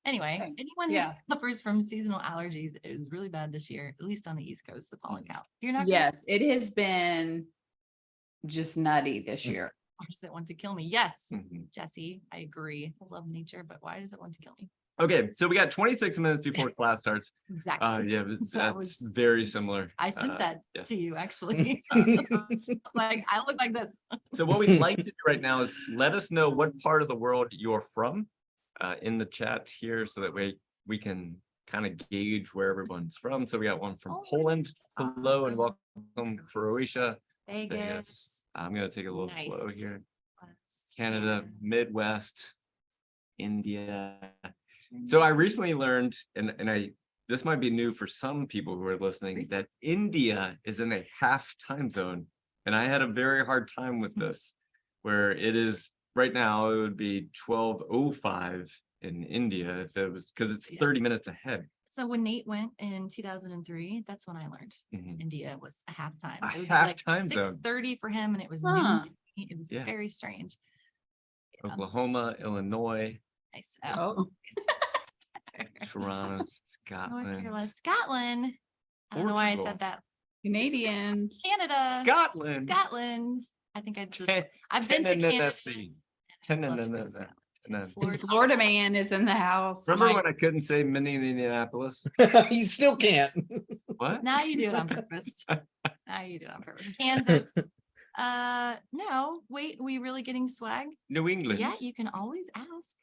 Anyway, Okay. anyone who Yeah. suffers from seasonal allergies, it was really bad this year, at least on the East Coast, the pollen count. You're not. gonna- Yes, it has been just nutty this year. Why does it want to kill me? Yes, Mhm. Jesse, I agree. I love nature, but why does it want to kill me? Okay, so we got 26 minutes before class starts. Exactly. Yeah, it's, That that's was- very similar. I sent that yeah. to you, actually. I was like, I look like this. So what we'd like to do right now is let us know what part of the world you're from in the chat here, so that we can kind of gauge where everyone's from. So we got one from Oh, Poland. Hello and awesome. welcome, Croatia. Vegas. I'm gonna take a little Nice. flow here. West, Canada, yeah. Midwest, India. So I recently learned, and this might be new for some people who are listening, that India is in a half time zone. And I had a very hard time with this, where it is right now, it would be 12:05 in India if it was, because it's Yeah. 30 minutes ahead. So when Nate went in 2003, that's when I learned Mhm. India was a halftime. A It would be half like time zone. 6:30 for him, and it was Huh. noon. It was Yeah. very strange. Yeah, Oklahoma, Illinois, nice. Oh, Toronto, North Scotland. Carolina, Scotland. I don't know why I Portugal. said that. Canadians. Canada, Scotland. Scotland. I think I just, Ten- I've been to Canada. Tennessee. I'd love to go to Tennessee. Scotland. No. Florida. Florida man is in the house. Remember My- when I couldn't say Minneapolis? You still can't. What? Now you do it on purpose. Now you do it on purpose. Kansas. No, wait, we really getting swag? New England. Yeah, you can always ask.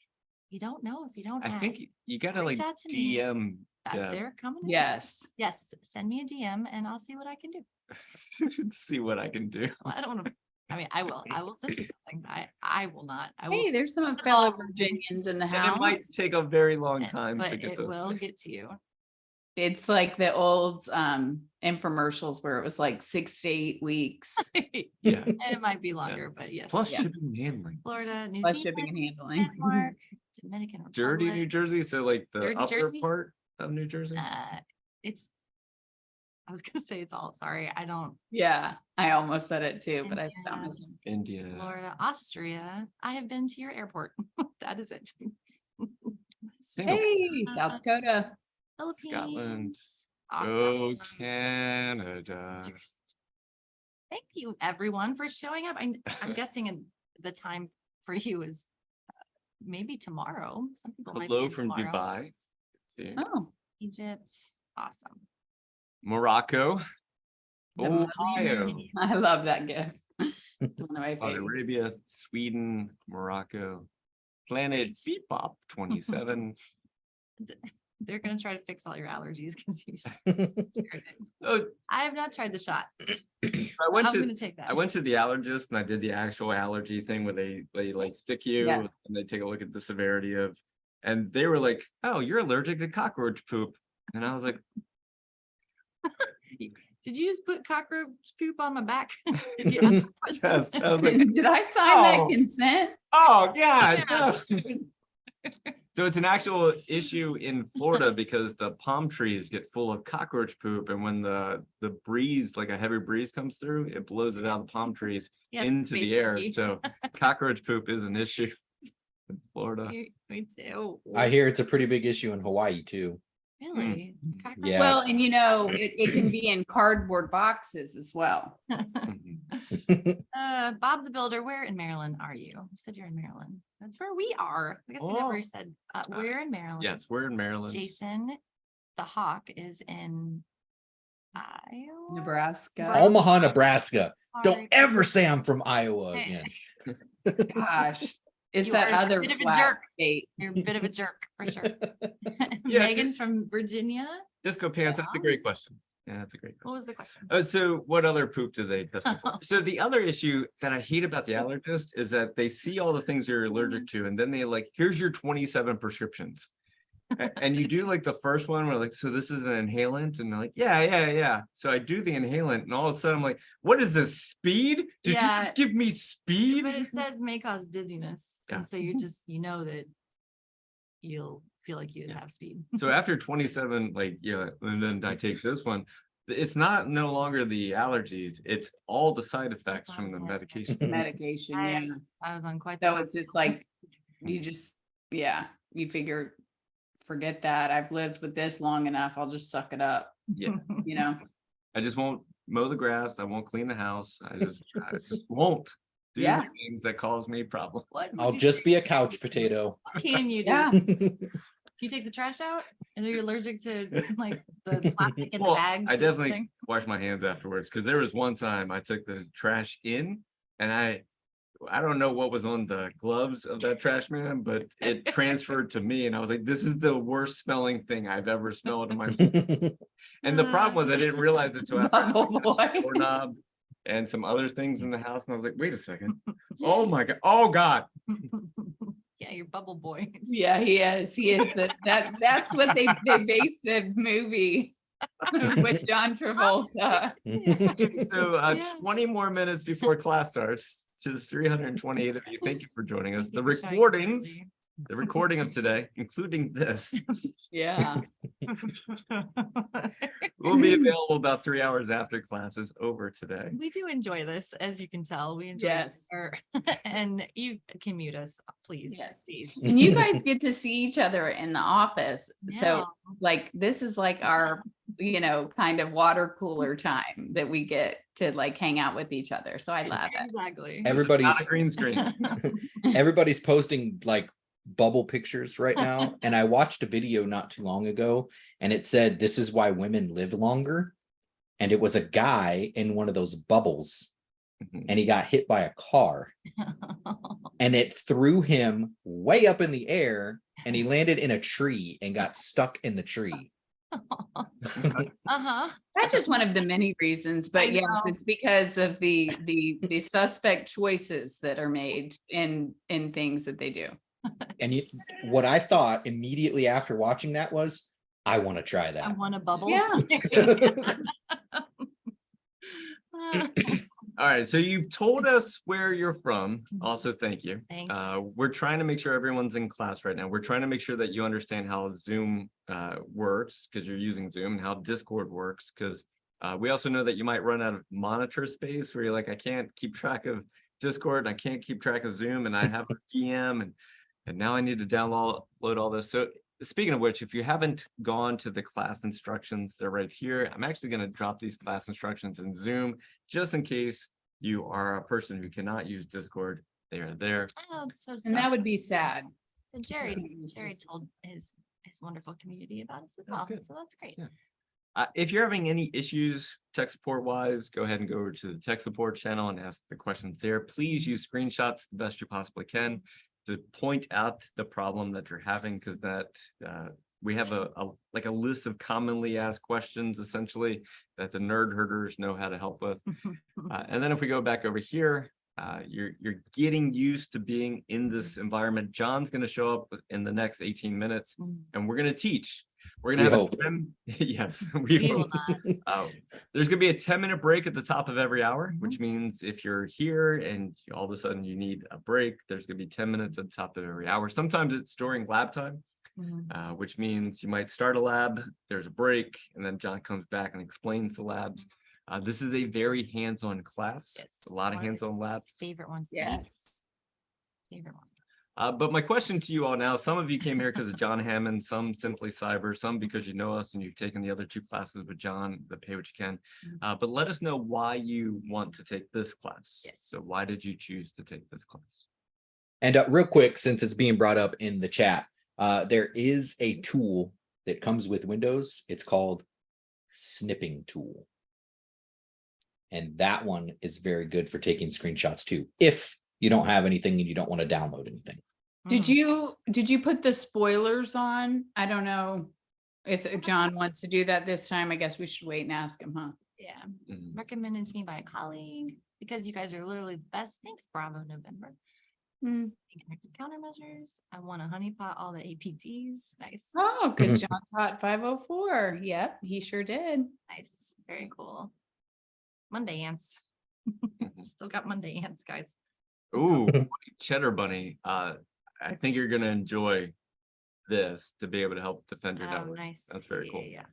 You don't know if you don't I ask. think you gotta Reach like out to me. DM. Deb. They're coming. in. Yes. Yes, send me a DM and I'll see what I can do. See what I can do. Well, I don't want to, I mean, I will send you something. I will not. I will. Hey, there's some Put it fellow all- Virginians in the And it house. might take a very long eh, time to But get it those. will things. get to you. It's like the old infomercials where it was like 6 to 8 weeks. Yeah. And it might be longer, but yes. Plus Yeah. shipping and handling. Florida, New Plus shipping Zealand, and handling. Denmark, Dominican Dirty New Republic. Jersey. So like the Dirty upper Jersey? part of New Jersey. It's, I was gonna say it's all, sorry, I don't, Yeah, I almost said it too, but I stopped Yeah. myself. India. Florida, Austria. I have been to your airport. That is it. Singapore. Hey, South Dakota. Scotland. Philippines. Go Awesome. Canada. Thank you, everyone, for showing up. I'm guessing the time for you is maybe tomorrow. Some people might be Hello in from tomorrow. Dubai. See. Oh, Egypt. Awesome. Morocco. the Ohio. money. I love that gift. It's one of my Saudi favorites. Arabia, Sweden, Morocco, Planet great. Bebop 27. they're gonna try to fix all your allergies because you shared it. Oh, I have not tried the shot. I went I'm to gonna take that. I went to the allergist and I did the actual allergy thing where they like stick you Yeah. and they take a look at the severity of, and they were like, "Oh, you're allergic to cockroach poop," and I was like, Did you just put cockroach poop on my back? Did you ask the question? "Yes." I was like, Did I sign that Oh. consent? "Oh God." Yeah. no." So it's an actual issue in Florida because the palm trees get full of cockroach poop, and when the breeze, like a heavy breeze comes through, it blows it out of the palm trees Yes, into the air. basically. So cockroach poop is an issue in Florida. We do. I hear it's a pretty big issue in Hawaii too. Really? Cockroach Yeah. Well, and it can be in cardboard boxes as well. Mhm. Bob the Builder, where in Maryland are you? You said you're in Maryland. That's where we are. I guess we never Oh. said, where in Maryland? Yes, we're in Maryland. Jason, the Hawk is in Iowa. Nebraska. Omaha, Nebraska. Don't Sorry. ever say I'm from Iowa again. Gosh, it's You that are a other bit of a flat jerk. state. You're a bit of a jerk for sure. Yeah, Megan's from Virginia. Disco pants, that's a Yeah. great question. Yeah, that's a great question. What was the question? So what other poop do they test for? So the other issue that I hate about the allergist is that they see all the things you're allergic to, and then they like, here's your 27 prescriptions. And you do like the first one where like, so this is an inhalant, and they're like, yeah. So I do the inhalant, and all of a sudden I'm like, what is this, speed? Did you Yeah. just give me speed? But it says may cause dizziness. Yeah. And so you just, that you'll feel like you Yeah. have speed. So after 27, like, yeah, and then I take this one, it's not no longer the allergies, it's all the side effects all from the the side medication. It's medication, yeah. I was on quite the. So it's just like, you figure, forget that. I've lived with this long enough. I'll just suck it up, Yeah. I just won't mow the grass, I won't clean the house, I just won't do Yeah. the things that cause me problems. What would I'll you just do? be a couch potato. What can you do? Yeah. You take the trash out and are you allergic to like the plastic in the Well, bags? I or definitely something? wash my hands afterwards, because there was one time I took the trash in and I don't know what was on the gloves of that trash man, but it transferred to me, and I was like, this is the worst smelling thing I've ever smelled in my life. And the problem was I didn't realize it till after I Bubble took that boy. doorknob and some other things in the house, and I was like, wait a second. Oh my God. Oh God. Yeah, your bubble boy. Yeah, he is. That's what they based the movie with John Travolta. So Yeah. 20 more minutes before class starts. To the 328 of you, thank you for joining us. The Thank you for showing recordings, empathy. the recording of today, including this, Yeah. will be available about 3 hours after class is over today. We do enjoy this, as you can tell. We enjoy Yes. and you can mute us, please. Yes. Please. And you guys get to see each other in the office. So Yeah. like, this is like our, kind of water cooler time that we get to like hang out with each other. So I love it. Exactly. Everybody's Not a green screen. everybody's posting like bubble pictures right now. And I watched a video not too long ago, and it said, this is why women live longer. And it was a guy in one of those bubbles, Mhm. and he got hit by a car, and it threw him way up in the air, and he landed in a tree and got stuck in the tree. Uh-huh. That's just one of the many reasons, I but yes, know. it's because of the suspect choices that are made in things that they do. And what I thought immediately after watching that was, I want to try I that. want a bubble. Yeah. All right, so you've told us where you're from. Also, thank you. Thank you. We're trying to make sure everyone's in class right now. We're trying to make sure that you understand how Zoom works, because you're using Zoom, and how Discord works, because we also know that you might run out of monitor space where you're like, I can't keep track of Discord, and I can't keep track of Zoom, and I have a DM, and now I need to download all this. So speaking of which, if you haven't gone to the class instructions, they're right here. I'm actually going to drop these class instructions in Zoom just in case you are a person who cannot use Discord. They are there. Oh, so And that would be sad. So Jerry it's just- told his wonderful community about us as Oh, well. good. So that's great. Yeah. If you're having any issues tech support wise, go ahead and go over to the tech support channel and ask the questions there. Please use screenshots the best you possibly can to point out the problem that you're having, because that we have like a list of commonly asked questions essentially that the nerd herders know how to help with. And then if we go back over here, you're getting used to being in this environment. John's going to show up in the next 18 minutes and we're going to teach. We're going to have hope. a 10, yes, We will hope. not. There's going to be a 10-minute break at the top of every hour, which means if you're here and all of a sudden you need a break, there's going to be 10 minutes at the top of every hour. Sometimes it's during lab time, which means you might start a lab, there's a break, and then John comes back and explains the labs. This is a very hands-on class. Yes. A lot of one his hands-on labs. Favorite ones. to Yes. teach. Favorite one. But my question to you all now, some of you came here because of John Hammond, some simply cyber, some because you know us and you've taken the other 2 classes with John, the Pay What You Can. But let us know why you want to take this class. Yes. So why did you choose to take this class? And real quick, since it's being brought up in the chat, there is a tool that comes with Windows. It's called Snipping Tool. And that one is very good for taking screenshots too, if you don't have anything and you don't want to download anything. Did Mhm. you put the spoilers on? I don't know if John wants to do that this time. I guess we should wait and ask him, huh? Yeah. Mhm. Recommended to me by a colleague because you guys are literally the best. Thanks, Bravo November. Hmm. Countermeasures. I want a honeypot, all the APTs. Nice. Oh, because John taught 504. Yep, he sure did. Nice. Very cool. Monday ants. Mhm. Still got Monday ants, guys. Ooh, Cheddar Bunny. I think you're gonna enjoy this to be able to help defend your Oh, network. nice. That's very Yeah, cool. yeah,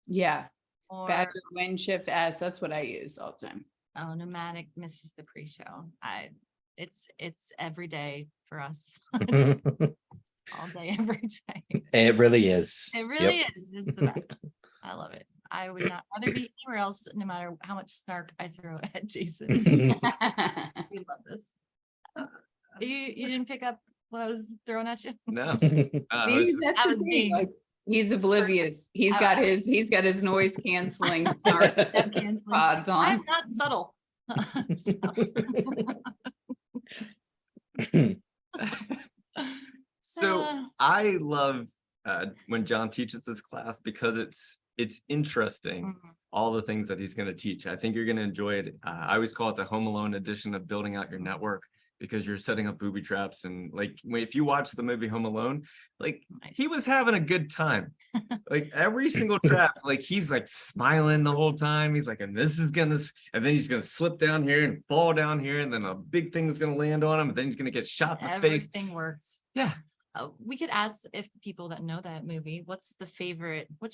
Yeah, Or Badger Wind Shift S. That's what I use all the time. oh, Nomadic misses the pre-show. It's every day for us. All day, every day. It really is. It really Yep. is. It's the best. I love it. I would not rather be anywhere else, no matter how much snark I throw at Jason. We love this. You didn't pick up what I was throwing at you? No. See, was- that's I the was thing, being- like, he's oblivious. He's I- got his noise canceling smart Step canceling. pods I'm on. not subtle. So- So Uh, I love when John teaches this class because it's interesting, mhm. all the things that he's going to teach. I think you're going to enjoy it. I always call it the Home Alone edition of building out your network because you're setting up booby traps. And like, if you watch the movie Home Alone, like he Nice. was having a good time. Like every single trap, like he's like smiling the whole time. He's like, and this is gonna, and then he's gonna slip down here and fall down here, and then a big thing is gonna land on him, and then he's gonna get shot in the face. Everything works. Yeah. We could ask if people that know that movie, what's your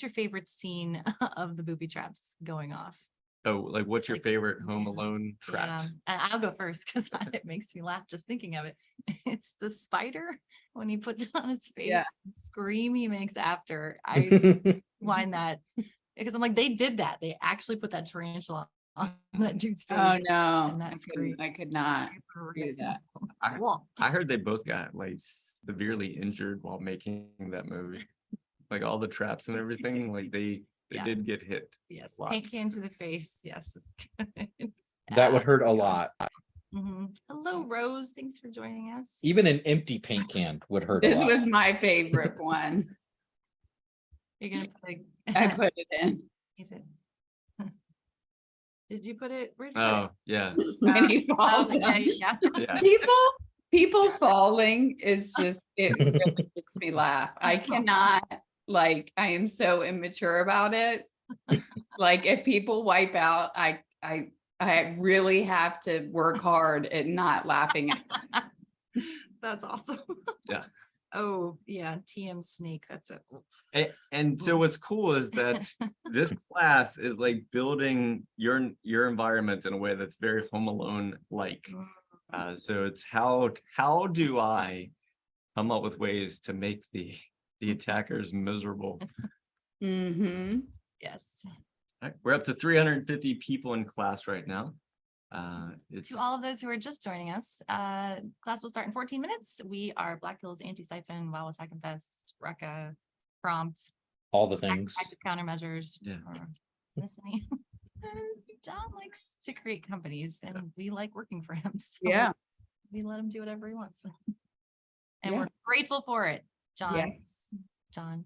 favorite scene of the booby traps going off? Oh, like what's your Like, favorite Home yeah, Alone trap? Yeah, and I'll go first because it makes me laugh just thinking of it. It's the spider when he puts it on his face, Yeah. the scream he makes after. I find that because I'm like, they did that. They actually put that tarantula on that dude's face. Oh, no, And that scream. I could not Super do that. I- Whoa. I heard they both got like severely injured while making that movie. Like all the traps and everything, like they Yeah. did get hit. Yes, Lot. paint can to the face. Yes, it's good. That would hurt a let's go. lot. Hello, Rose. Thanks for joining us. Even an empty paint can would hurt a This lot. was my favorite one. You're gonna put I put it in. You did. Did you put it? Where'd you put Oh, yeah. When he it? falls Oh, down. yeah. Yeah. People falling is just, it really makes me laugh. I cannot, like, I am so immature about it. Like, if people wipe out, I really have to work hard at not laughing at them. That's awesome. Yeah. Oh, yeah. TM Snake. That's it. And so what's cool is that this class is like building your environment in a way that's very Home Alone like. So it's how do I come up with ways to make the attackers miserable? Mm-hmm. Yes. All right, we're up to 350 people in class right now. It's To all of those who are just joining us, class will start in 14 minutes. We are Black Hills Anti-Siphon, Wawa Second Fest, RECA, Prompt, All the things. active countermeasures. Yeah. Or listening. John likes to create companies and we like working for him. So Yeah. we let him do whatever he wants. And Yeah. we're grateful for it, John. Yes. John,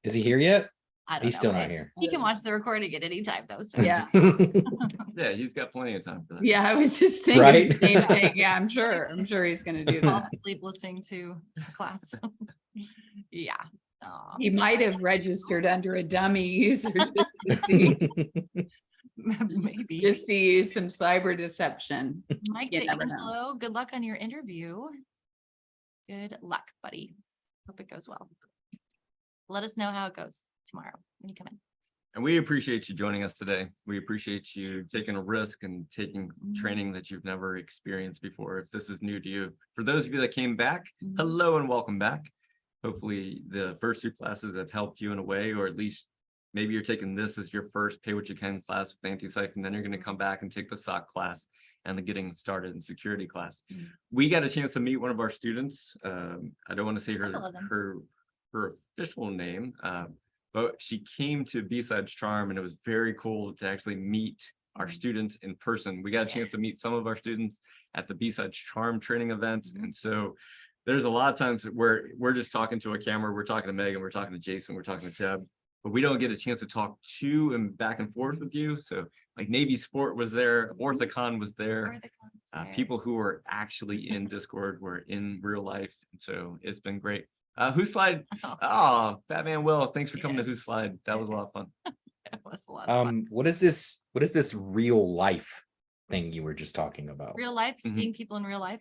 Is he here yet? I don't He's know. still not here. He can watch the recording at any time though. So Yeah. Yeah, he's got plenty of time for that. Yeah, I was just thinking Right? the same thing. Yeah, I'm sure. I'm sure he's gonna do Fall that. asleep listening to class. Yeah. Aw. He might have registered under a dummy user just to see- Maybe. just to use some cyber deception. Mike you the never know. Angelo, good luck on your interview. Good luck, buddy. Hope it goes well. Let us know how it goes tomorrow when you come in. And we appreciate you joining us today. We appreciate you taking a risk and taking Mhm. training that you've never experienced before. If this is new to you, for those of you that came back, Mhm. hello and welcome back. Hopefully the first two classes have helped you in a way, or at least maybe you're taking this as your first pay what you can class with anti-psych, and then you're going to come back and take the SOC class and the getting started in security class. Mhm. We got a chance to meet one of our students. I don't want to say Couple of them. her official name, but she came to B-Sides Charm, and it was very cool to actually meet our Mhm. students in person. We got a Yeah. chance to meet some of our students at the B-Sides Charm training event. Mhm. And so there's a lot of times where we're just talking to a camera, we're talking to Megan, we're talking to Jason, we're talking to Jeb, but we don't get a chance to talk to and back and forth with you. So like Navy Sport was there, Orthicon was there. Or the cons there. People who were actually in Discord were in real life. And so it's been great. Who's Slide? Oh, Oh, Batman Will, thanks for coming to Yes. Who's Slide. That was a lot of fun. it was a lot of fun. What is this real life thing you were just talking about? Real life, Mhm. seeing people in real life.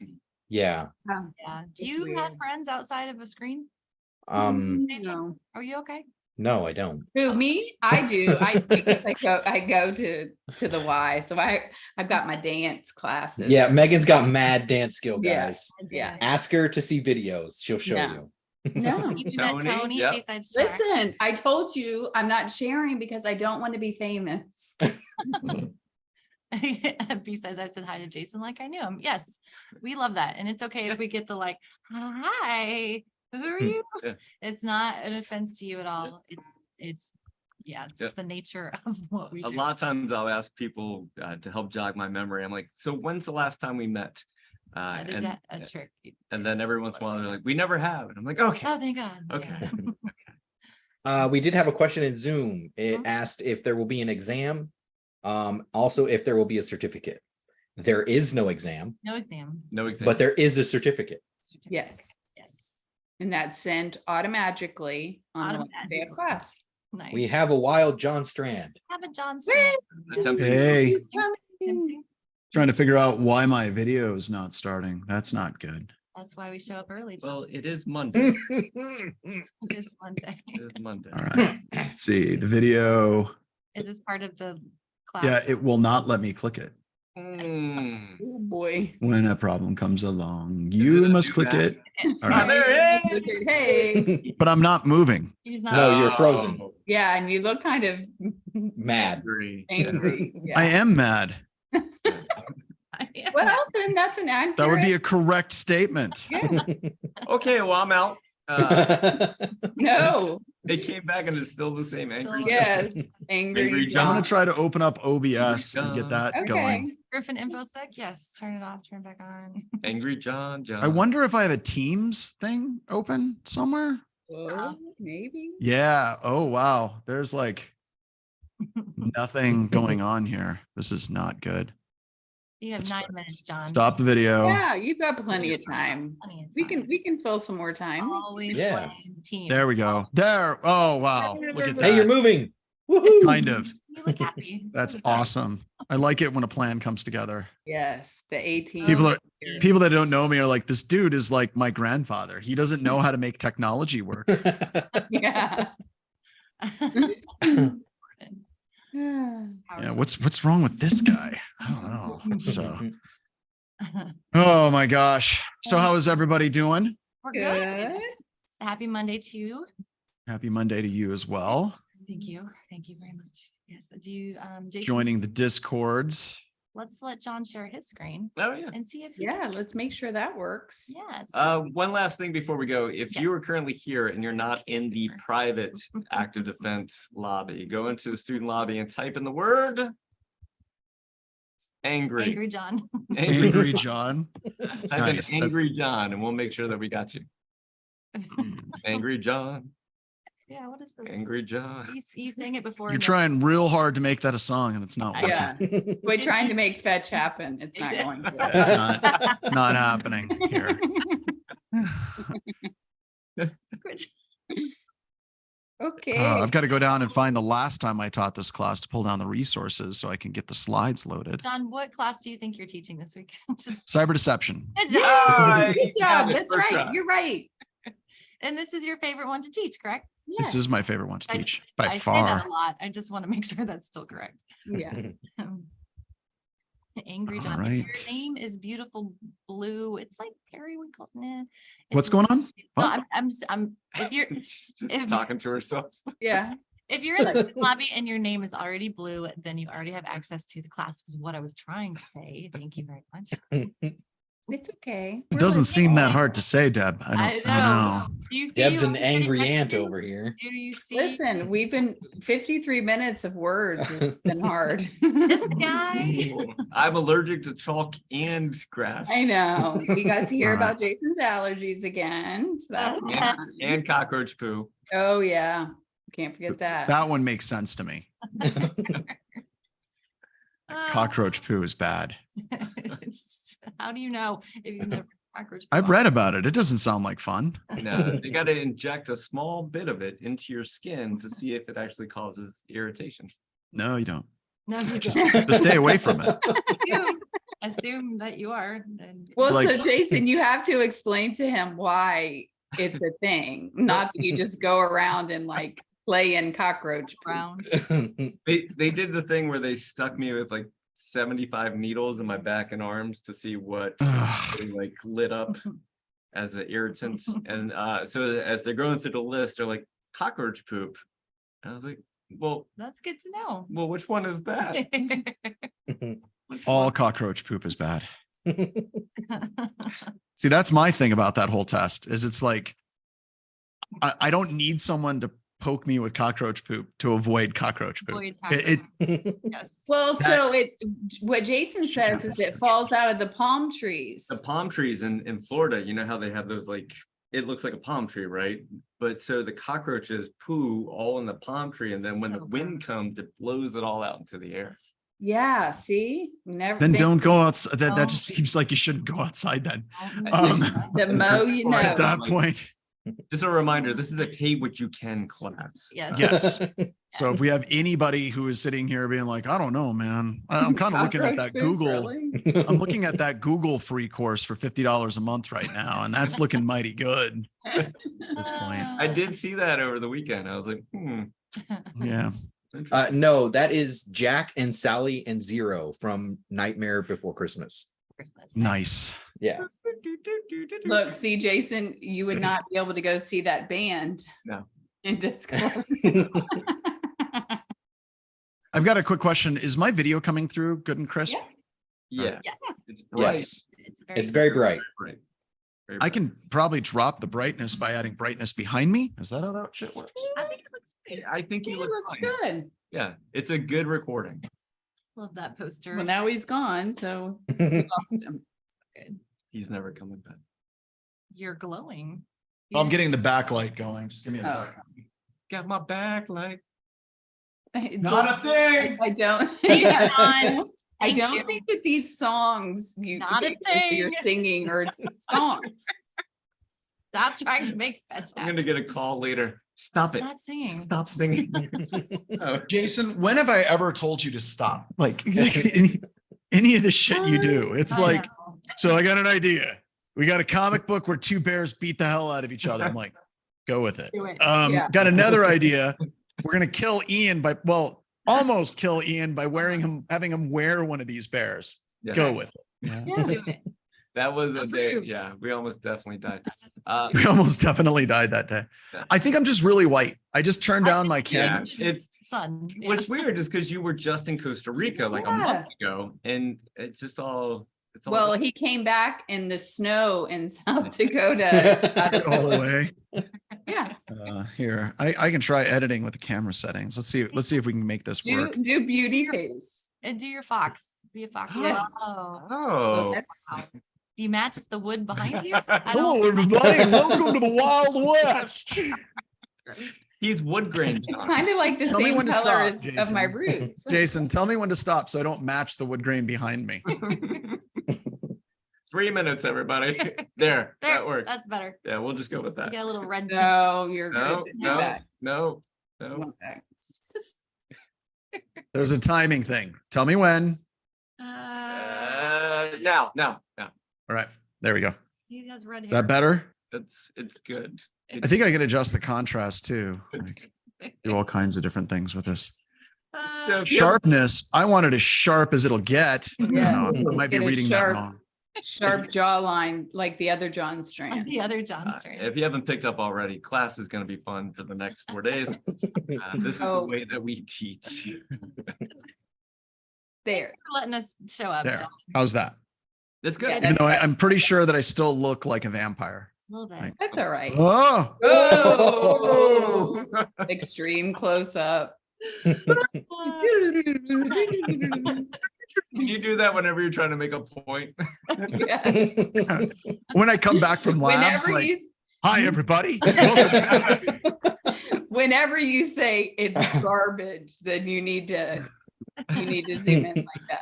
Yeah. Yeah. Do It's you have weird. friends outside of a screen? No. Are you okay? No, I don't. Who, me? I do. Because I go to the Y. So I've got my dance classes. Yeah, Megan's got mad dance skill, Yeah. guys. Yeah. Ask her to see videos. She'll show No. you. No. You met Tony, Tony, yep. B-Sides Charm. Listen, I told you I'm not sharing because I don't want to be famous. B-Sides, I said hi to Jason like I knew him. Yes, we love that. And it's okay if we get the like, hi, who are you? Yeah. It's not an offense to you at all. It's yeah, it's just the nature of what we A do. lot of times I'll ask people to help jog my memory. I'm like, so when's the last time we met? That is And, a trick. and then every once in a while they're like, we never have. And I'm like, okay, Oh, thank God. okay. Yeah. We did have a question in Zoom. It Mhm. asked if there will be an exam. Also if there will be a certificate. There is no exam, No exam. No exam. but there is a certificate. Certificate. Yes. Yes. And that's sent automatically on the last day of Automatically. class. Nice. We have a wild John Strand. have a John Strand. Attempting- Hey, Tempting. trying to figure out why my video is not starting. That's not good. That's why we show up early. John. Well, it is Monday. This Monday. It is Monday. All right. Let's see the video. Is this part of the class? Yeah, it will not let me click it Mm. Oh, boy. when a problem comes along. it You a must new click map? it. All Ah, right. there it is. Hey, But I'm not moving. He's not. No, you're frozen. Oh, yeah, and you look kind of Mad. agree. angry. I Yeah. am mad. Yeah. Well, then that's an accurate. That would be a correct statement. Yeah. Okay, well, I'm out. No, They came back and it's still the same angry. Still- yes, angry Angry I'm John. gonna John. try to open up OBS and get that Okay. going. Griffin InfoSec, yes, turn it off, turn it back on. Angry John. I wonder if I have a Teams thing open somewhere. Oh, maybe. Yeah. Oh, wow. There's like nothing going on here. This is not good. You have Let's 9 minutes, John. Stop the video. Yeah, you've got plenty of time. Plenty of We time. can fill some more time. Always Yeah. blame Teams. There we go. There. Oh, wow. Look at Hey, you're that. moving. Woohoo. Kind of. You look happy. That's awesome. I like it when a plan comes together. Yes, the 18. People are people that don't know me are like, this dude is like my grandfather. He doesn't know how to make technology work. Yeah. Yeah, what's wrong with this guy? I don't know. So, oh my gosh. So how is everybody doing? We're good. Good. Happy Monday to you. Happy Monday to you as well. Thank you. Thank you very much. Yes. Do you, Jason, Joining the Discords. let's let John share his screen Oh, yeah. and see if he Yeah, can- let's make sure that works. Yes. One last thing before we go. If you are currently here and you're not in the private active defense lobby, go into the student lobby and type in the word angry. Angry John. Angry John. Type Nice, in that's- angry John and we'll make sure that we got you. Angry John. Yeah, what is this? Angry Joe. You sang it before. You're and trying real hard to make that a song and it's not working. Yeah, we're trying to make fetch happen. It's It not did. going It's to. not, it's not happening here. Okay. I've got to go down and find the last time I taught this class to pull down the resources so I can get the slides loaded. John, what class do you think you're teaching this week? Just- Cyber deception. Good Yeah, job. Ah, good you got job. it That's first right. try. You're right. And this is your favorite one to teach, correct? This Yeah. is my favorite one to I- teach by I say that far. a lot. I just want to make sure that's still correct. Yeah. Angry All John. If your right. name is beautiful blue. It's like periwinkle. Nah. What's It's- going on? No, What? I'm, if you're, Just If- talking to herself. Yeah. if you're in the student lobby and your name is already blue, then you already have access to the class was what I was trying to say. Thank you very much. It's okay. It We're doesn't seem that listening. hard to say, Deb. I don't know. Do you see Deb's who an I'm sitting angry next aunt to? over here. Do you see Listen, we've been 53 minutes of words. It's been hard. this guy? I'm allergic to chalk and grass. I know. We got to hear All right. about Jason's allergies again. So that was Yeah. fun. And cockroach poo. Oh, yeah. Can't forget that. That one makes sense to me. Cockroach poo is bad. How do you know if you've never cockroach? I've poo? read about it. It doesn't sound like fun. No, you got to inject a small bit of it into your skin to see if it actually causes irritation. No, you don't. No, you Just, don't. just stay away from it. Assume that you are. And Well, like- so Jason, you have to explain to him why it's a thing, not that you just go around and like play in cockroach. poop. brown. They did the thing where they stuck me with like 75 needles in my back and arms to see what really, like lit up as an irritant. And so as they're going through the list, they're like cockroach poop. And I was like, well, That's good to know. which one is that? Which All one? cockroach poop is bad. See, that's my thing about that whole test is it's like, I don't need someone to poke me with cockroach poop to avoid cockroach poop. Avoid It- cockroach. Yes. Well, That- so what Jason says is it falls out of the palm trees. The palm trees in Florida, you know how they have those like, it looks like a palm tree, right? But so the cockroaches poo all in the palm tree, and then when the So wind gross. comes, it blows it all out into the air. Yeah, see? Never. Then they- don't go outside. That Don't. just seems like you shouldn't go outside then. Don't- The mo you know. At that point, Just a reminder, this is a pay what you can class. Yes. yes. So if we have anybody who is sitting here being like, I don't know, man, I'm kind of looking at Cockroach that poop, Google. really? I'm looking at that Google free course for $50 a month right now, and that's looking mighty good at this point. I did see that over the weekend. I was like, Yeah. interesting. No, that is Jack and Sally and Zero from Nightmare Before Christmas. Christmas. Nice. Yeah. Look, see, Jason, you would not be able to go see that band. No. In Discord. I've got a quick question. Is my video coming through good and crisp? Yeah. Yeah, Yes. it's bright. Yes, It's it's very bright. Bright. Very I bright. can probably drop the brightness by adding brightness behind me. Is that how that shit works? I think it looks great. I think It you look looks fine. good. Yeah, it's a good recording. Love that poster. Well, now he's gone, so we lost him. Good. He's never coming back. You're glowing. I'm getting the backlight going. Just give me a Oh. second. Got my back like Not a thing. I don't. Thank you, yeah, Dawn. I Thank don't you. think that these songs Not a you're thing. singing are songs. Stop trying to make fetch I'm gonna get a call later. Stop it. Stop singing. Stop singing. Oh, Jason, when have I ever told you to stop? Like any of the shit you do. It's I like, know. so I got an idea. We got a comic book where two bears beat the hell out of each other. I'm like, go with it. Do it. Yeah. Got another idea. We're gonna kill Ian by almost kill Ian by having him wear one of these bears. yeah. Go with it. Yeah. Do it. That was a day. Approved. Yeah, we almost definitely died. We almost definitely died that day. Yeah. I think I'm just really white. I just turned down my Yeah, camera. it's Sun. Yeah. what's weird is because you were just in Costa Rica like a month ago, and it's just all. It's all. Well, he came back in the snow in South Dakota. All the way. Yeah, Here, I can try editing with the camera settings. Let's see if we can make this work. do beauty face. And do your fox. Be a fox. Yes. Oh. oh. That's Do you match the wood behind you? I Hello, don't- everybody. Welcome to the Wild West. He's wood grain. It's John. kind of like the Tell me same when to color stop, of my Jason. roots. Jason, tell me when to stop so I don't match the wood grain behind me. 3 minutes, everybody. There, that There, works. that's better. Yeah, we'll just go with You that. got a little red tint. No, you're No, good. no, Back. no, You no. want back. There's a timing thing. Tell me when. Now. All right, there we go. He has red hair. That better? It's good. I think I can adjust the contrast too. Like, do all kinds of different things with this. So if you have- Sharpness, I want it as sharp as it'll get. I don't know, Yes. I might be Get a reading that sharp- wrong. Sharp jawline like the other John Strand. The other John Stern. if you haven't picked up already, class is going to be fun for the next 4 days. This is the Oh. way that we teach. There. For letting us show up, There. John. How's that? That's good. Yeah, Even though That's I'm pretty sure that I still look like a vampire. A little bit. Like- That's all right. Oh, Oh, extreme close up. Can you do that whenever you're trying to make a point? when I come back from labs, Whenever like, you, hi, everybody. Welcome back." whenever you say it's garbage, then you need to zoom in like that.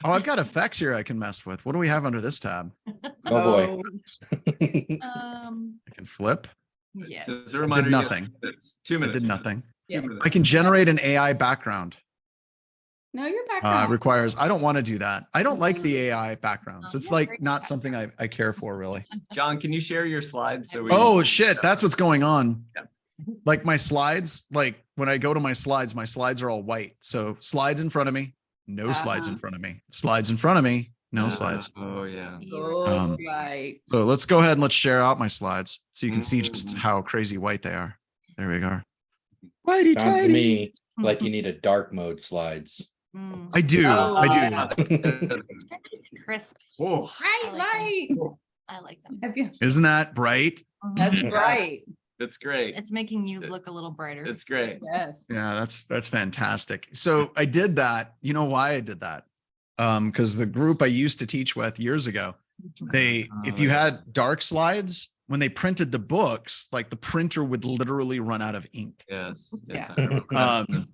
Oh, I've got effects here I can mess with. What do we have under this tab? Oh boy. I can flip. Yes. Just a reminder. Did you have nothing. 2 minutes. 2 I minutes. did nothing. Yes. I can generate an AI background. No, you're back. Requires, I don't want to do that. I don't like Mhm. the AI backgrounds. It's Yeah, like great not something I care for really. John, can you share your slides? So we Oh shit, that's what's going on. Yeah. Like my slides, like when I go to my slides are all white. So slides in front of me, no slides in Uh-huh. front of me. Slides in front of me, no slides. Oh yeah. Oh, Um, right. So let's go ahead and let's share out my slides so you can see just Mm. how crazy white they are. There we go. Whitey Sounds to tighty. me like you need a dark mode slides. Mm. I do. Oh, I do. yeah. They're nice and crisp. Oh, Right, like right. I like them. Have you- Isn't that bright? That's Mhm. right. it's great. It's making you look a little brighter. It's great. Yes. Yeah, that's fantastic. So I did that. You know why I did that? Because the group I used to teach with years ago, if you had dark slides, when they printed the books, like the printer would literally run out of ink. Yes. Yeah. I remember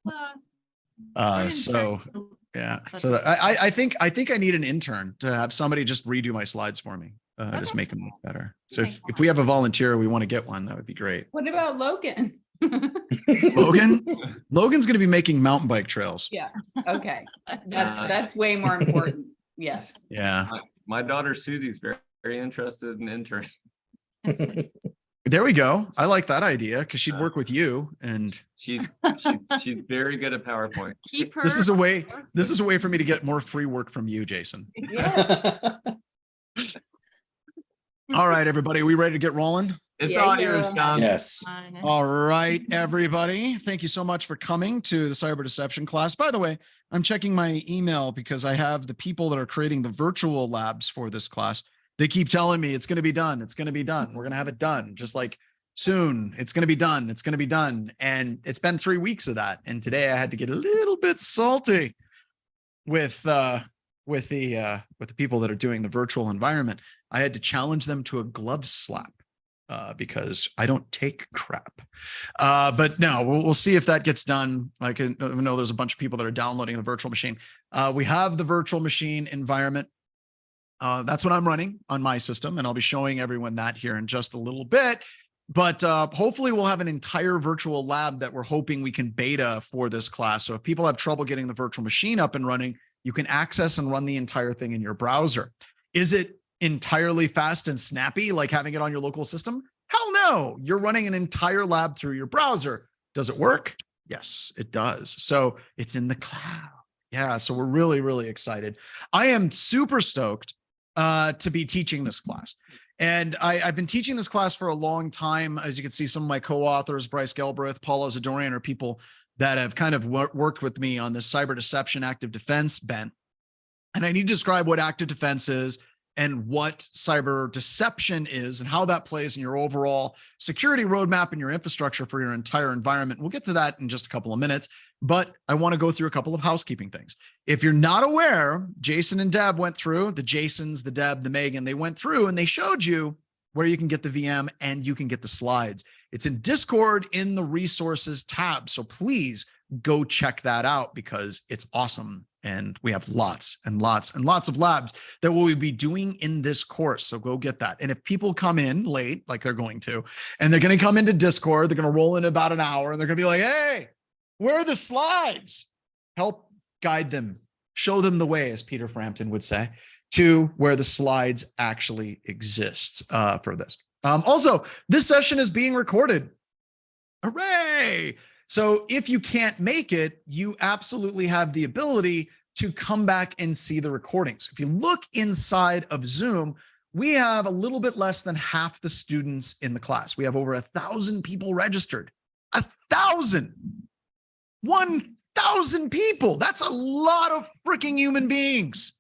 that. So yeah. Such So a- that, I think I need an intern to have somebody just redo my slides for me. Just Okay. make them look better. So Okay. if we have a volunteer, we want to get one, that would be great. What about Logan? Logan, Logan's going to be making mountain bike trails. Okay, Uh, that's way more important. Yes. Yeah. My daughter Susie's very interested in interning. There we go. I like that idea because she'd work with you. And She's very good at PowerPoint. Keep her. this is a way for me to get more free work from you, Jason. All right, everybody. Are we ready to get rolling? It's Yeah, all you're yours, on. John. Yes. Fine. All right, everybody. Thank you so much for coming to the cyber deception class. By the way, I'm checking my email because I have the people that are creating the virtual labs for this class. They keep telling me it's going to be done. It's going to be done. We're going to have it done. Just like soon. It's going to be done. It's going to be done. And it's been 3 weeks of that. And today I had to get a little bit salty with the people that are doing the virtual environment. I had to challenge them to a glove slap. Because I don't take crap. But no, we'll see if that gets done. I know there's a bunch of people that are downloading the virtual machine. We have the virtual machine environment. That's what I'm running on my system, and I'll be showing everyone that here in just a little bit. But hopefully we'll have an entire virtual lab that we're hoping we can beta for this class. So if people have trouble getting the virtual machine up and running, you can access and run the entire thing in your browser. Is it entirely fast and snappy like having it on your local system? Hell no. You're running an entire lab through your browser. Does it work? Yes, it does. So it's in the cloud. Yeah, so we're really, really excited. I am super stoked to be teaching this class. And I've been teaching this class for a long time. As you can see, some of my co-authors, Bryce Gelbreth, Paula Zadorian, are people that have kind of worked with me on this cyber deception active defense bent. And I need to describe what active defense is and what cyber deception is and how that plays in your overall security roadmap and your infrastructure for your entire environment. We'll get to that in just a couple of minutes, but I want to go through a couple of housekeeping things. If you're not aware, Jason and Deb went through, the Jasons, the Deb, the Megan, they went through and they showed you where you can get the VM and you can get the slides. It's in Discord in the resources tab. So please go check that out because it's awesome. And we have lots and lots and lots of labs that we'll be doing in this course. So go get that. And if people come in late, like they're going to, and they're going to come into Discord, they're going to roll in about an hour and they're going to be like, hey, where are the slides? Help guide them, show them the way, as Peter Frampton would say, to where the slides actually exist for this. Also, this session is being recorded. Hooray! So if you can't make it, you absolutely have the ability to come back and see the recordings. If you look inside of Zoom, we have a little bit less than half the students in the class. We have over 1,000 people registered. 1,000! 1,000 people. That's a lot of freaking human beings.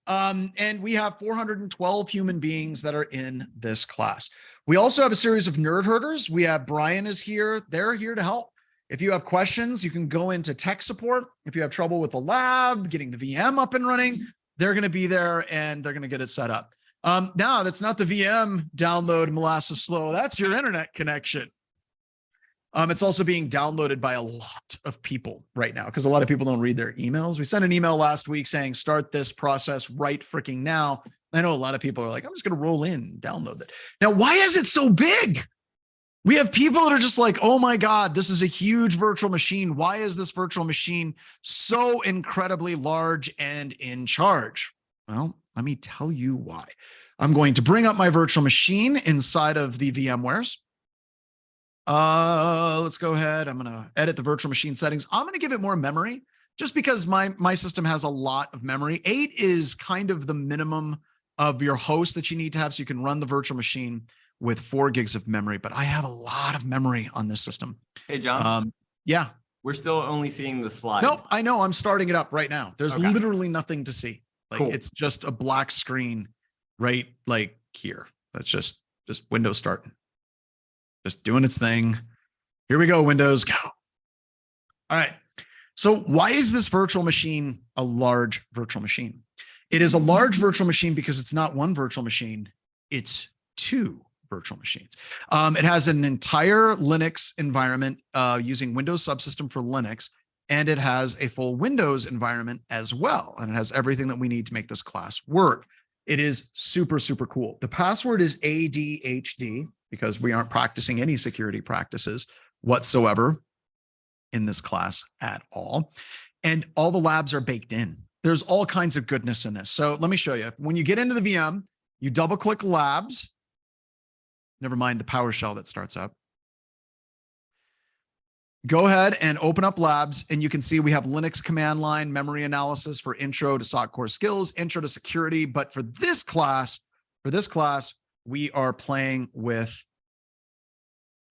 And we have 412 human beings that are in this class. We also have a series of nerd herders. We have Brian is here. They're here to help. If you have questions, you can go into tech support. If you have trouble with the lab, getting the VM up and running, they're going to be there and they're going to get it set up. Now, that's not the VM download molasses slow. That's your internet connection. It's also being downloaded by a lot of people right now because a lot of people don't read their emails. We sent an email last week saying, start this process right freaking now. I know a lot of people are like, I'm just going to roll in and download it. Now, why is it so big? We have people that are just like, oh my God, this is a huge virtual machine. Why is this virtual machine so incredibly large and in charge? Well, let me tell you why. I'm going to bring up my virtual machine inside of the VMwares. Let's go ahead. I'm going to edit the virtual machine settings. I'm going to give it more memory just because my system has a lot of memory. 8 is kind of the minimum of your host that you need to have so you can run the virtual machine with 4 gigs of memory, but I have a lot of memory on this system. Hey, John. Yeah. We're still only seeing the slides. Nope. I know. I'm starting it up right now. There's Okay. literally nothing to see. Like Cool. It's just a black screen right like here. That's just Windows starting. Just doing its thing. Here we go, Windows, go. All right. So why is this virtual machine a large virtual machine? It is a large virtual machine because it's not one virtual machine. It's 2 virtual machines. It has an entire Linux environment using Windows subsystem for Linux, and it has a full Windows environment as well. And it has everything that we need to make this class work. It is super, super cool. The password is ADHD because we aren't practicing any security practices whatsoever in this class at all. And all the labs are baked in. There's all kinds of goodness in this. So let me show you. When you get into the VM, you double click labs. Never mind the PowerShell that starts up. Go ahead and open up labs and you can see we have Linux command line, memory analysis for intro to SOC core skills, intro to security. But for this class, we are playing with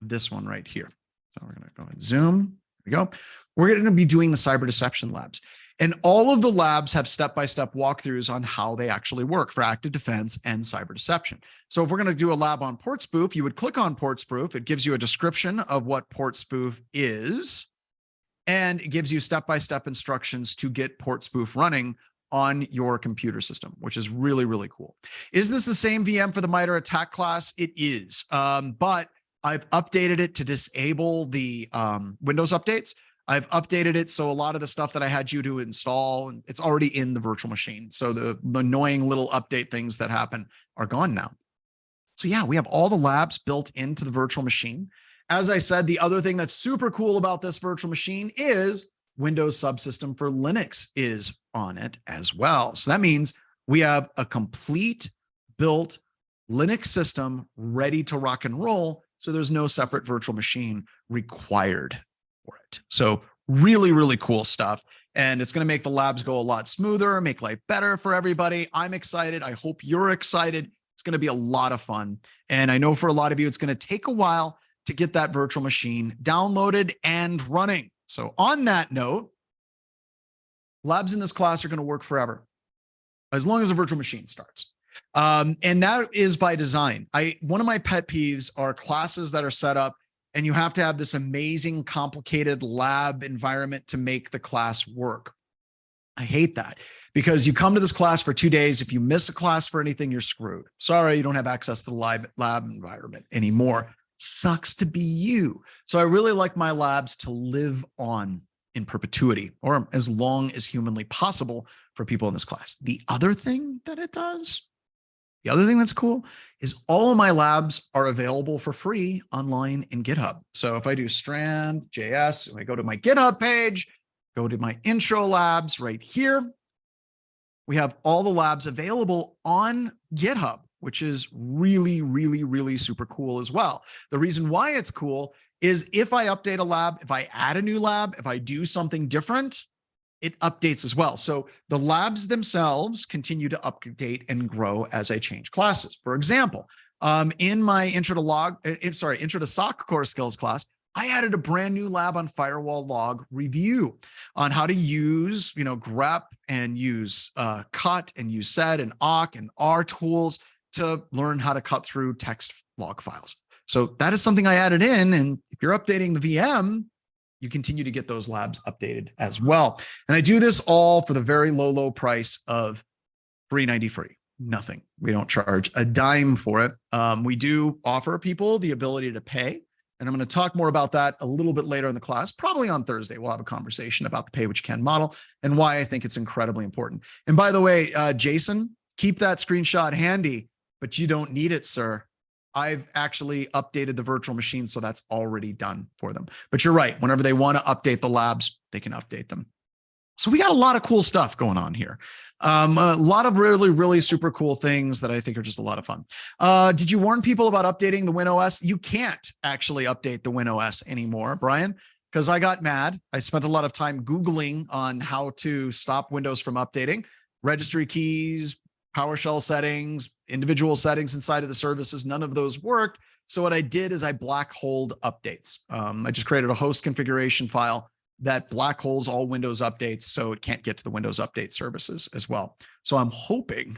this one right here. So we're going to go ahead and zoom. There we go. We're going to be doing the cyber deception labs. And all of the labs have step-by-step walkthroughs on how they actually work for active defense and cyber deception. So if we're going to do a lab on port spoof, you would click on port spoof. It gives you a description of what port spoof is, and it gives you step-by-step instructions to get port spoof running on your computer system, which is really, really cool. Is this the same VM for the MITRE ATT&CK class? It is, but I've updated it to disable the Windows updates. I've updated it so a lot of the stuff that I had you to install, and it's already in the virtual machine. So the annoying little update things that happen are gone now. So yeah, we have all the labs built into the virtual machine. As I said, the other thing that's super cool about this virtual machine is Windows subsystem for Linux is on it as well. So that means we have a complete built Linux system ready to rock and roll. So there's no separate virtual machine required for it. So really, really cool stuff. And it's going to make the labs go a lot smoother, make life better for everybody. I'm excited. I hope you're excited. It's going to be a lot of fun. And I know for a lot of you, it's going to take a while to get that virtual machine downloaded and running. So on that note, labs in this class are going to work forever, as long as the virtual machine starts. And that is by design. One of my pet peeves are classes that are set up and you have to have this amazing, complicated lab environment to make the class work. I hate that because you come to this class for 2 days. If you miss a class for anything, you're screwed. Sorry, you don't have access to the lab environment anymore. sucks to be you. So I really like my labs to live on in perpetuity, or as long as humanly possible for people in this class. The other thing that it does, the other thing that's cool, is all of my labs are available for free online in GitHub. So if I do Strand.js, and I go to my GitHub page, go to my intro labs right here, we have all the labs available on GitHub, which is really, really, really super cool as well. The reason why it's cool is if I update a lab, if I add a new lab, if I do something different, it updates as well. So the labs themselves continue to update and grow as I change classes. For example, in my intro to SOC core skills class, I added a brand new lab on firewall log review on how to use, grep and use cut and use sed and awk and R tools to learn how to cut through text log files. So that is something I added in. And if you're updating the VM, you continue to get those labs updated as well. And I do this all for the very low price of $3.90 free. Nothing. We don't charge a dime for it. We do offer people the ability to pay. And I'm going to talk more about that a little bit later in the class. Probably on Thursday, we'll have a conversation about the pay what you can model and why I think it's incredibly important. And by the way, Jason, keep that screenshot handy, but you don't need it, sir. I've actually updated the virtual machine, so that's already done for them. But you're right. Whenever they want to update the labs, they can update them. So we got a lot of cool stuff going on here. A lot of really, really super cool things that I think are just a lot of fun. Did you warn people about updating the WinOS? You can't actually update the WinOS anymore, Brian, because I got mad. I spent a lot of time Googling on how to stop Windows from updating. Registry keys, PowerShell settings, individual settings inside of the services, none of those worked. So what I did is I black holed updates. I just created a host configuration file that black holes all Windows updates so it can't get to the Windows update services as well. So I'm hoping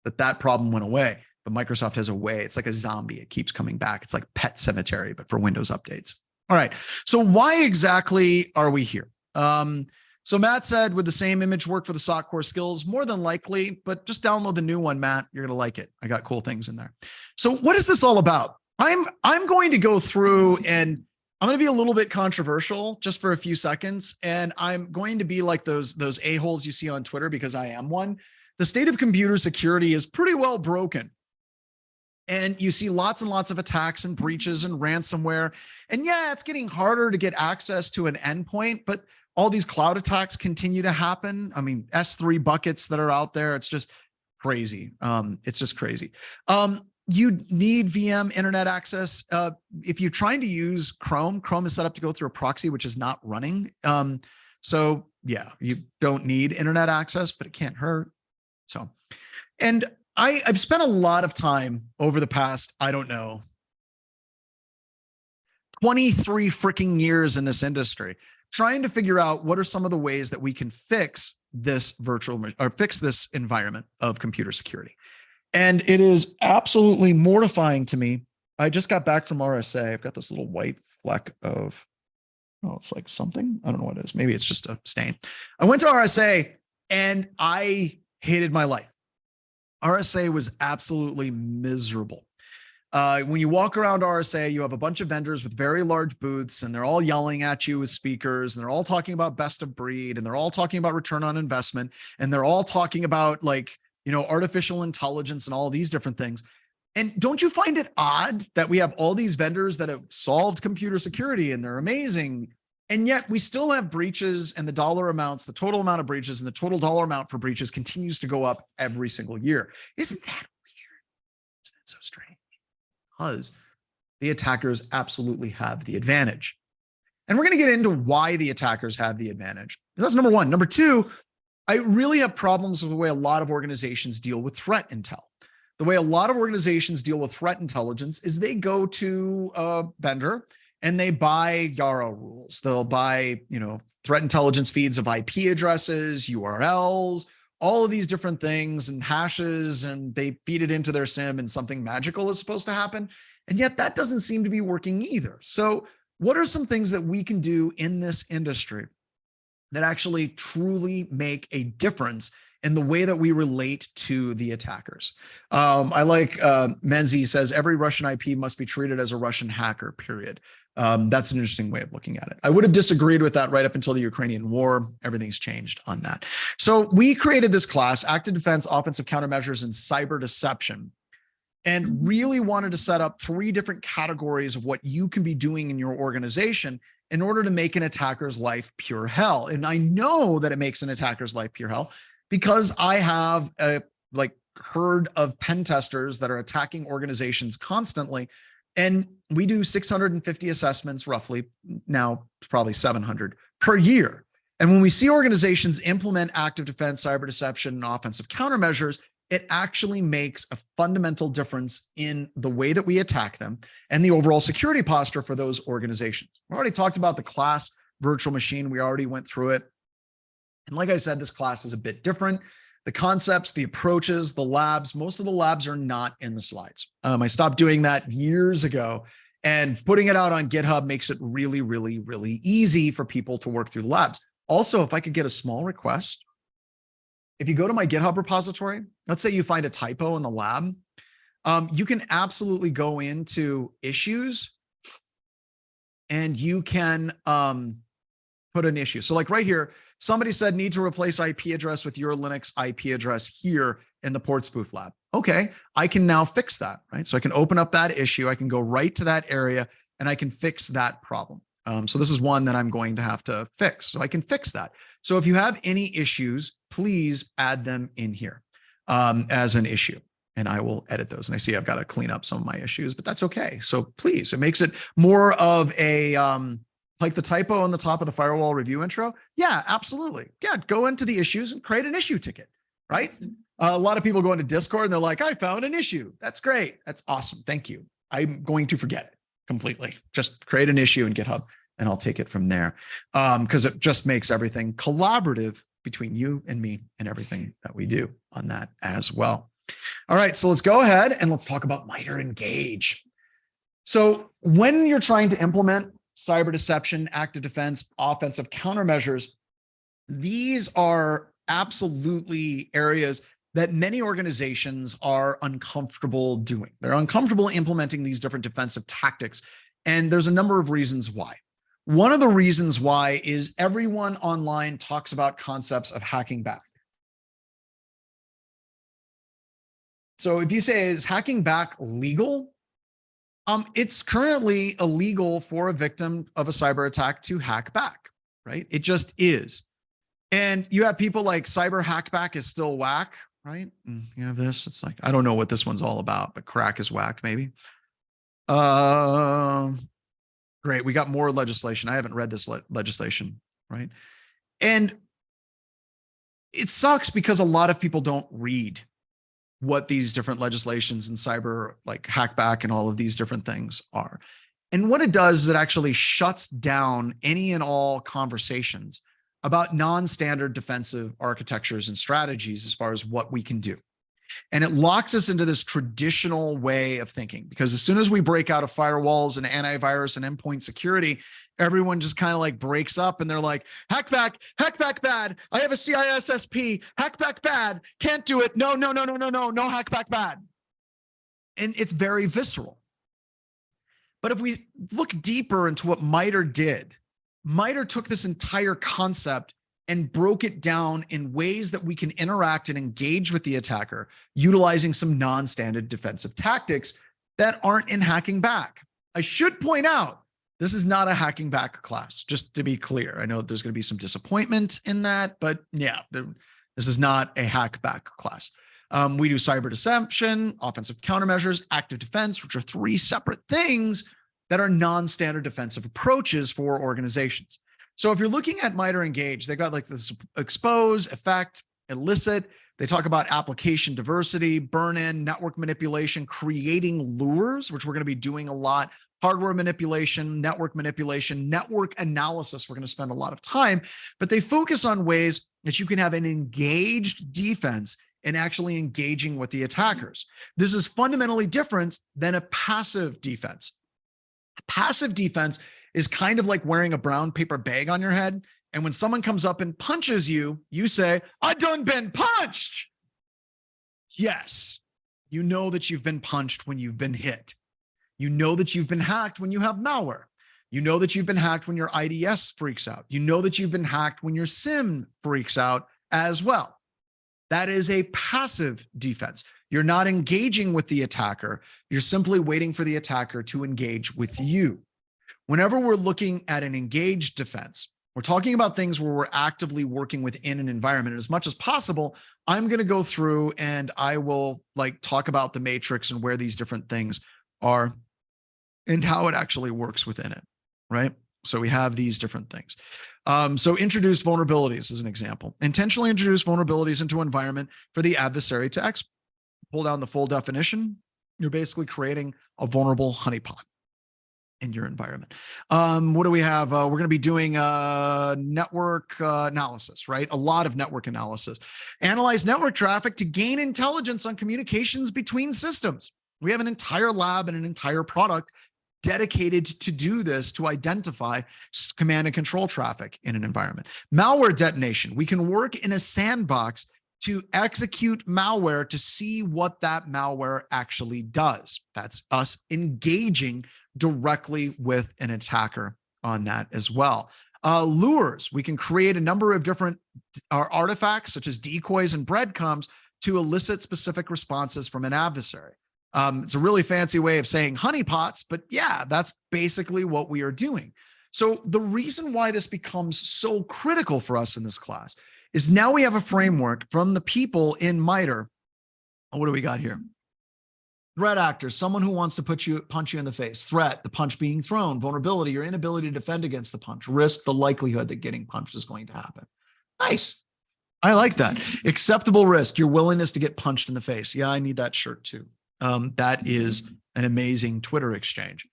that that problem went away, but Microsoft has a way. It's like a zombie. It keeps coming back. It's like Pet Cemetery, but for Windows updates. All right. So why exactly are we here? So Matt said, would the same image work for the SOC core skills? More than likely, but just download the new one, Matt. You're going to like it. I got cool things in there. So what is this all about? I'm going to go through and I'm going to be a little bit controversial just for a few seconds. And I'm going to be like those a-holes you see on Twitter because I am one. The state of computer security is pretty well broken. And you see lots and lots of attacks and breaches and ransomware. And yeah, it's getting harder to get access to an endpoint, but all these cloud attacks continue to happen. I mean, S3 buckets that are out there. It's just crazy. It's just crazy. You need VM internet access. If you're trying to use Chrome is set up to go through a proxy, which is not running. So yeah, you don't need internet access, but it can't hurt. So, and I've spent a lot of time over the past, I don't know, 23 freaking years in this industry, trying to figure out what are some of the ways that we can fix this fix this environment of computer security. And it is absolutely mortifying to me. I just got back from RSA. I've got this little white fleck of, oh, it's like something. I don't know what it is. Maybe it's just a stain. I went to RSA and I hated my life. RSA was absolutely miserable. When you walk around RSA, you have a bunch of vendors with very large booths and they're all yelling at you with speakers and they're all talking about best of breed and they're all talking about return on investment and they're all talking about artificial intelligence and all these different things. And don't you find it odd that we have all these vendors that have solved computer security and they're amazing, and yet we still have breaches and the dollar amounts, the total amount of breaches and the total dollar amount for breaches continues to go up every single year? Isn't that weird? Isn't that so strange? Because the attackers absolutely have the advantage. And we're going to get into why the attackers have the advantage. That's number one. Number two, I really have problems with the way a lot of organizations deal with threat intel. The way a lot of organizations deal with threat intelligence is they go to a vendor and they buy Yara rules. They'll buy, threat intelligence feeds of IP addresses, URLs, all of these different things and hashes, and they feed it into their SIEM and something magical is supposed to happen. And yet that doesn't seem to be working either. So what are some things that we can do in this industry that actually truly make a difference and the way that we relate to the attackers. I like Menzi says every Russian IP must be treated as a Russian hacker, period. That's an interesting way of looking at it. I would have disagreed with that right up until the Ukrainian war. Everything's changed on that. So we created this class, Active Defense, Offensive Countermeasures, and Cyber Deception, and really wanted to set up 3 different categories of what you can be doing in your organization in order to make an attacker's life pure hell. And I know that it makes an attacker's life pure hell because I have a herd of pen testers that are attacking organizations constantly. And we do 650 assessments, roughly, now probably 700 per year. And when we see organizations implement active defense, cyber deception, and offensive countermeasures, it actually makes a fundamental difference in the way that we attack them and the overall security posture for those organizations. We already talked about the class virtual machine. We already went through it. And like I said, this class is a bit different. The concepts, the approaches, the labs, most of the labs are not in the slides. I stopped doing that years ago, and putting it out on GitHub makes it really, really, really easy for people to work through the labs. Also, if I could get a small request, if you go to my GitHub repository, let's say you find a typo in the lab, you can absolutely go into issues and you can put an issue. So like right here, somebody said need to replace IP address with your Linux IP address here in the port spoof lab. Okay, I can now fix that, right? So I can open up that issue. I can go right to that area and I can fix that problem. So this is one that I'm going to have to fix. So I can fix that. So if you have any issues, please add them in here as an issue, and I will edit those. And I see I've got to clean up some of my issues, but that's okay. So please, it makes it more of a, like the typo on the top of the firewall review intro. Yeah, absolutely. Yeah, go into the issues and create an issue ticket, right? A lot of people go into Discord and they're like, I found an issue. That's great. That's awesome. Thank you. I'm going to forget it completely. Just create an issue in GitHub and I'll take it from there. Because it just makes everything collaborative between you and me and everything that we do on that as well. All right, so let's go ahead and let's talk about MITRE Engage. So when you're trying to implement cyber deception, active defense, offensive countermeasures, these are absolutely areas that many organizations are uncomfortable doing. They're uncomfortable implementing these different defensive tactics. And there's a number of reasons why. One of the reasons why is everyone online talks about concepts of hacking back. So if you say, is hacking back legal? It's currently illegal for a victim of a cyber attack to hack back, right? It just is. And you have people like cyber hackback is still whack, right? And you have this, it's like, I don't know what this one's all about, but crack is whack maybe. Great, we got more legislation. I haven't read this legislation, right? And it sucks because a lot of people don't read what these different legislations and cyber like hackback and all of these different things are. And what it does is it actually shuts down any and all conversations about non-standard defensive architectures and strategies as far as what we can do. And it locks us into this traditional way of thinking, because as soon as we break out of firewalls and antivirus and endpoint security, everyone just kind of like breaks up and they're like, hack back bad. I have a CISSP, hack back bad. Can't do it. No, hack back bad. And it's very visceral. But if we look deeper into what MITRE did, MITRE took this entire concept and broke it down in ways that we can interact and engage with the attacker, utilizing some non-standard defensive tactics that aren't in hacking back. I should point out, this is not a hacking back class, just to be clear. I know there's going to be some disappointment in that, but yeah, this is not a hack back class. We do cyber deception, offensive countermeasures, active defense, which are 3 separate things that are non-standard defensive approaches for organizations. So if you're looking at MITRE Engage, they got like this expose, effect, elicit. They talk about application diversity, burn-in, network manipulation, creating lures, which we're going to be doing a lot, hardware manipulation, network analysis. We're going to spend a lot of time, but they focus on ways that you can have an engaged defense and actually engaging with the attackers. This is fundamentally different than a passive defense. A passive defense is kind of like wearing a brown paper bag on your head And when someone comes up and punches you, you say, I done been punched. Yes, you know that you've been punched when you've been hit. You know that you've been hacked when you have malware. You know that you've been hacked when your IDS freaks out. You know that you've been hacked when your SIM freaks out as well. That is a passive defense. You're not engaging with the attacker. You're simply waiting for the attacker to engage with you. Whenever we're looking at an engaged defense, we're talking about things where we're actively working within an environment. And as much as possible, I'm going to go through and I will talk about the matrix and where these different things are and how it actually works within it, right? So we have these different things. So introduce vulnerabilities as an example. Intentionally introduce vulnerabilities into an environment for the adversary to pull down the full definition. You're basically creating a vulnerable honeypot in your environment. What do we have? We're going to be doing network analysis, right? A lot of network analysis. Analyze network traffic to gain intelligence on communications between systems. We have an entire lab and an entire product dedicated to do this, to identify command and control traffic in an environment. Malware detonation. We can work in a sandbox to execute malware to see what that malware actually does. That's us engaging directly with an attacker on that as well. Lures. We can create a number of different artifacts such as decoys and breadcrumbs to elicit specific responses from an adversary. It's a really fancy way of saying honeypots, but yeah, that's basically what we are doing. So the reason why this becomes so critical for us in this class is now we have a framework from the people in MITRE. What do we got here? Threat actor, someone who wants to punch you in the face. Threat, the punch being thrown. Vulnerability, your inability to defend against the punch. Risk, the likelihood that getting punched is going to happen. Nice. I like that. Acceptable risk, your willingness to get punched in the face. Yeah, I need that shirt too. That is an amazing Twitter exchange.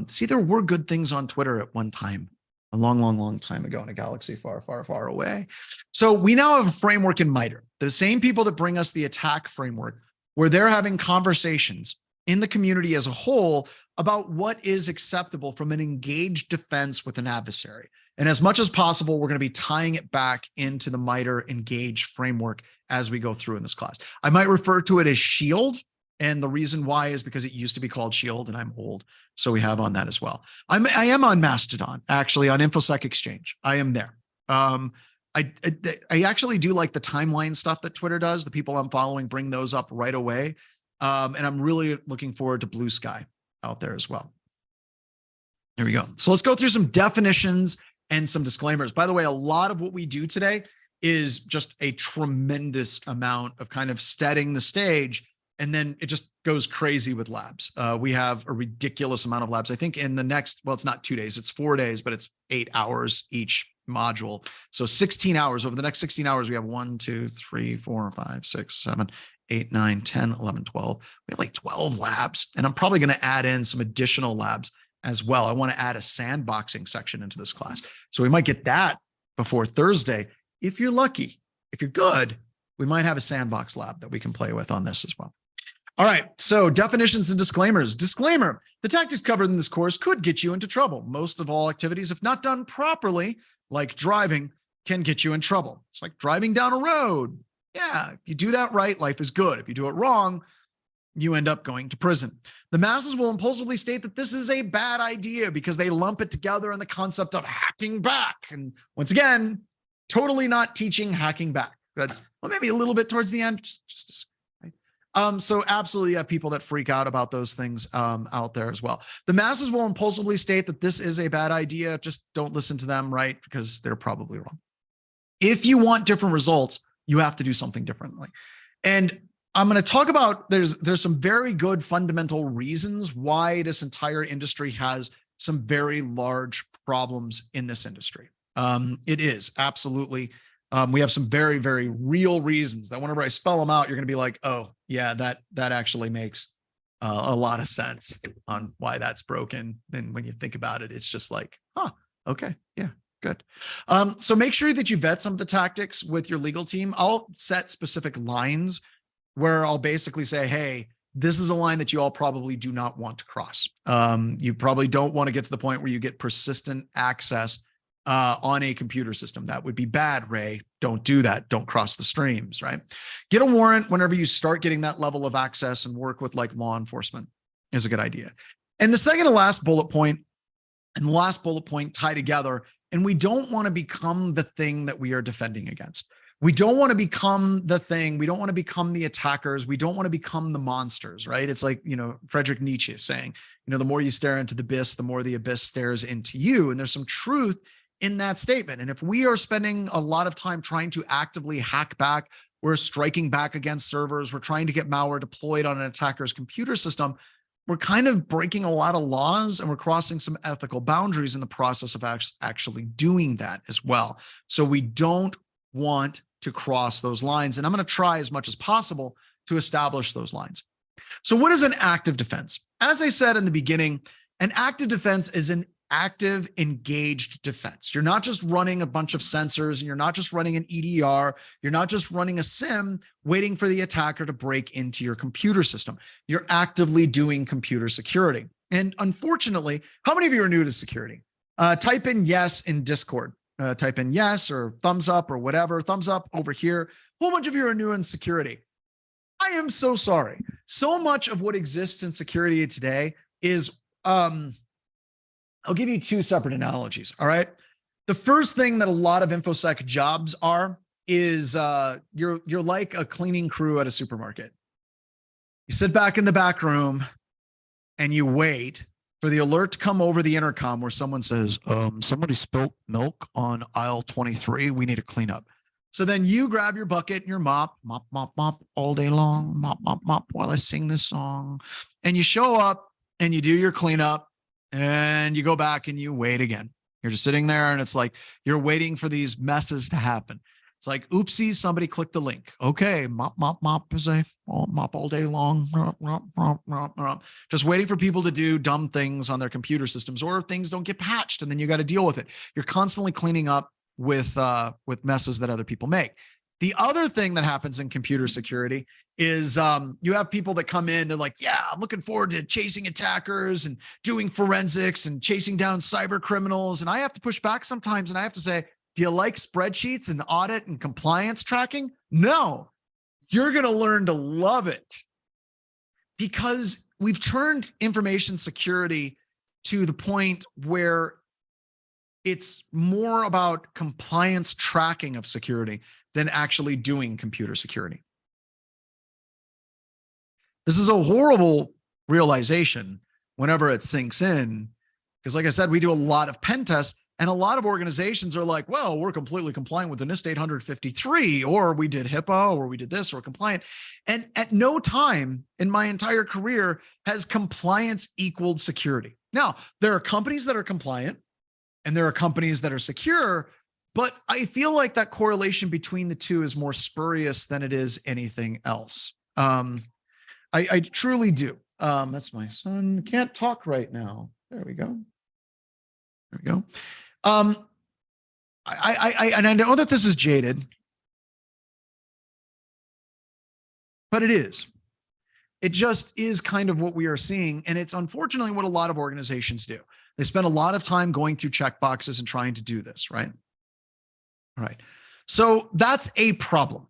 See, there were good things on Twitter at one time, a long, long, long time ago in a galaxy far, far, far away. So we now have a framework in MITRE. The same people that bring us the attack framework, where they're having conversations in the community as a whole about what is acceptable from an engaged defense with an adversary. And as much as possible, we're going to be tying it back into the MITRE engage framework as we go through in this class. I might refer to it as SHIELD. And the reason why is because it used to be called SHIELD and I'm old. So we have on that as well. I am on Mastodon, actually on InfoSec Exchange. I am there. I actually do like the timeline stuff that Twitter does. The people I'm following bring those up right away. And I'm really looking forward to Blue Sky out there as well. There we go. So let's go through some definitions and some disclaimers. By the way, a lot of what we do today is just a tremendous amount of kind of setting the stage. And then it just goes crazy with labs. We have a ridiculous amount of labs. I think in the next, well, it's not 2 days, it's 4 days, but it's 8 hours each module. So 16 hours. Over the next 16 hours, we have 1, 2, 3, 4, 5, 6, 7, 8, 9, 10, 11, 12. We have like 12 labs. And I'm probably going to add in some additional labs as well. I want to add a sandboxing section into this class. So we might get that before Thursday. If you're lucky, if you're good, we might have a sandbox lab that we can play with on this as well. All right, so definitions and disclaimers. Disclaimer, the tactics covered in this course could get you into trouble. Most of all activities, if not done properly, like driving, can get you in trouble. It's like driving down a road. Yeah, if you do that right, life is good. If you do it wrong, you end up going to prison. The masses will impulsively state that this is a bad idea because they lump it together in the concept of hacking back. And once again, totally not teaching hacking back. That's, well, maybe a little bit towards the end, just so absolutely have people that freak out about those things out there as well. The masses will impulsively state that this is a bad idea. Just don't listen to them, right? Because they're probably wrong. If you want different results, you have to do something differently. And I'm going to talk about, there's some very good fundamental reasons why this entire industry has some very large problems in this industry. It is absolutely. We have some very, very real reasons that whenever I spell them out, you're going to be like, oh, yeah, that actually makes a lot of sense on why that's broken. And when you think about it, it's just like, huh, okay, yeah, good. So make sure that you vet some of the tactics with your legal team. I'll set specific lines where I'll basically say, hey, this is a line that you all probably do not want to cross. You probably don't want to get to the point where you get persistent access on a computer system. That would be bad, Ray. Don't do that. Don't cross the streams, right? Get a warrant whenever you start getting that level of access and work with like law enforcement is a good idea. And the second to last bullet point and the last bullet point tie together. And we don't want to become the thing that we are defending against. We don't want to become the thing. We don't want to become the attackers. We don't want to become the monsters, right? It's like, Friedrich Nietzsche saying, the more you stare into the abyss, the more the abyss stares into you. And there's some truth in that statement. And if we are spending a lot of time trying to actively hack back, we're striking back against servers, we're trying to get malware deployed on an attacker's computer system, we're kind of breaking a lot of laws and we're crossing some ethical boundaries in the process of actually doing that as well. So we don't want to cross those lines. And I'm going to try as much as possible to establish those lines. So what is an active defense? As I said in the beginning, an active defense is an active, engaged defense. You're not just running a bunch of sensors and you're not just running an EDR. You're not just running a SIM waiting for the attacker to break into your computer system. You're actively doing computer security. And unfortunately, how many of you are new to security? Type in yes in Discord. Type in yes or thumbs up or whatever. Thumbs up over here. A whole bunch of you are new in security. I am so sorry. So much of what exists in security today is I'll give you two separate analogies. All right. The first thing that a lot of InfoSec jobs are is you're like a cleaning crew at a supermarket. You sit back in the back room and you wait for the alert to come over the intercom where someone says, somebody spilt milk on aisle 23. We need to clean up. So then you grab your bucket and your mop all day long, mop while I sing this song. And you show up and you do your cleanup. And you go back and you wait again. You're just sitting there and it's like, you're waiting for these messes to happen. It's like, oopsie, somebody clicked the link. Okay, mop as I mop all day long. Just waiting for people to do dumb things on their computer systems or things don't get patched and then you got to deal with it. You're constantly cleaning up with messes that other people make. The other thing that happens in computer security is you have people that come in, they're like, yeah, I'm looking forward to chasing attackers and doing forensics and chasing down cyber criminals. And I have to push back sometimes and I have to say, do you like spreadsheets and audit and compliance tracking? No, you're going to learn to love it because we've turned information security to the point where it's more about compliance tracking of security than actually doing computer security. This is a horrible realization whenever it sinks in, because like I said, we do a lot of pen tests and a lot of organizations are like, well, we're completely compliant with the NIST 853, or we did HIPAA, or we did this, or compliant. And at no time in my entire career has compliance equaled security. Now, there are companies that are compliant and there are companies that are secure, but I feel like that correlation between the two is more spurious than it is anything else. I truly do. That's my son. Can't talk right now. There we go. There we go. And I know that this is jaded, but it is. It just is kind of what we are seeing. And it's unfortunately what a lot of organizations do. They spend a lot of time going through checkboxes and trying to do this, right? All right. So that's a problem.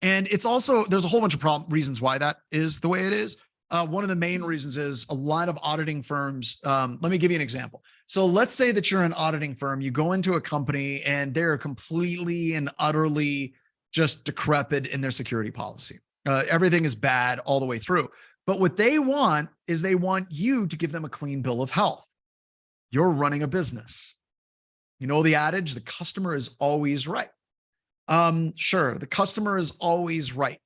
And it's also, there's a whole bunch of reasons why that is the way it is. One of the main reasons is a lot of auditing firms. Let me give you an example. So let's say that you're an auditing firm, you go into a company and they're completely and utterly just decrepit in their security policy. Everything is bad all the way through. But what they want is they want you to give them a clean bill of health. You're running a business. You know the adage, the customer is always right. Sure, the customer is always right.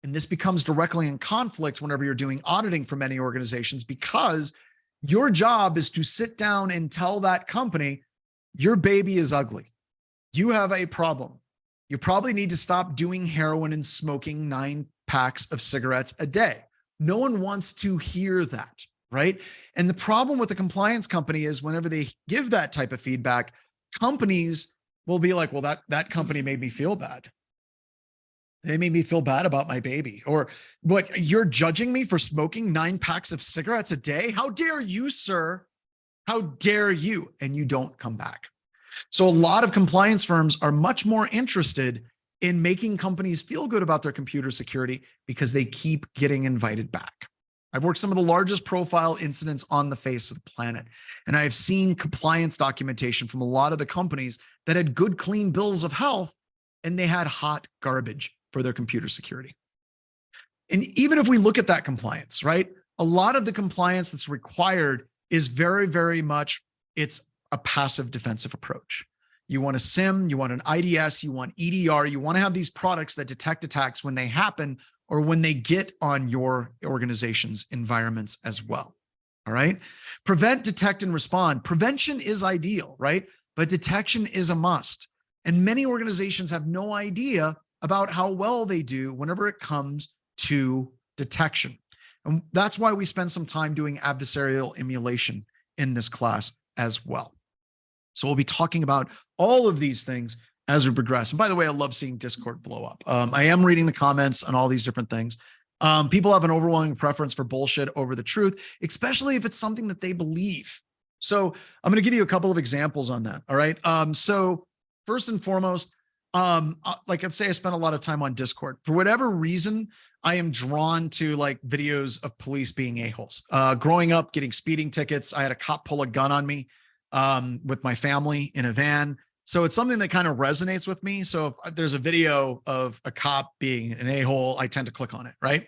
And this becomes directly in conflict whenever you're doing auditing for many organizations, because your job is to sit down and tell that company, your baby is ugly. You have a problem. You probably need to stop doing heroin and smoking 9 packs of cigarettes a day. No one wants to hear that, right? And the problem with the compliance company is whenever they give that type of feedback, companies will be like, well, that company made me feel bad. They made me feel bad about my baby. Or what, you're judging me for smoking 9 packs of cigarettes a day? How dare you, sir? How dare you? And you don't come back. So a lot of compliance firms are much more interested in making companies feel good about their computer security because they keep getting invited back. I've worked some of the largest profile incidents on the face of the planet, and I have seen compliance documentation from a lot of the companies that had good, clean bills of health, and they had hot garbage for their computer security. And even if we look at that compliance, right, a lot of the compliance that's required is very, very much, it's a passive defensive approach. You want a SIM, you want an IDS, you want EDR, you want to have these products that detect attacks when they happen or when they get on your organization's environments as well. All right. Prevent, detect, and respond. Prevention is ideal, right? But detection is a must. And many organizations have no idea about how well they do whenever it comes to detection. And that's why we spend some time doing adversarial emulation in this class as well. So we'll be talking about all of these things as we progress. And by the way, I love seeing Discord blow up. I am reading the comments on all these different things. People have an overwhelming preference for bullshit over the truth, especially if it's something that they believe. So I'm going to give you a couple of examples on that. All right. So first and foremost, like I'd say I spent a lot of time on Discord. For whatever reason, I am drawn to like videos of police being a-holes. Growing up, getting speeding tickets, I had a cop pull a gun on me with my family in a van. So it's something that kind of resonates with me. So if there's a video of a cop being an a-hole, I tend to click on it, right?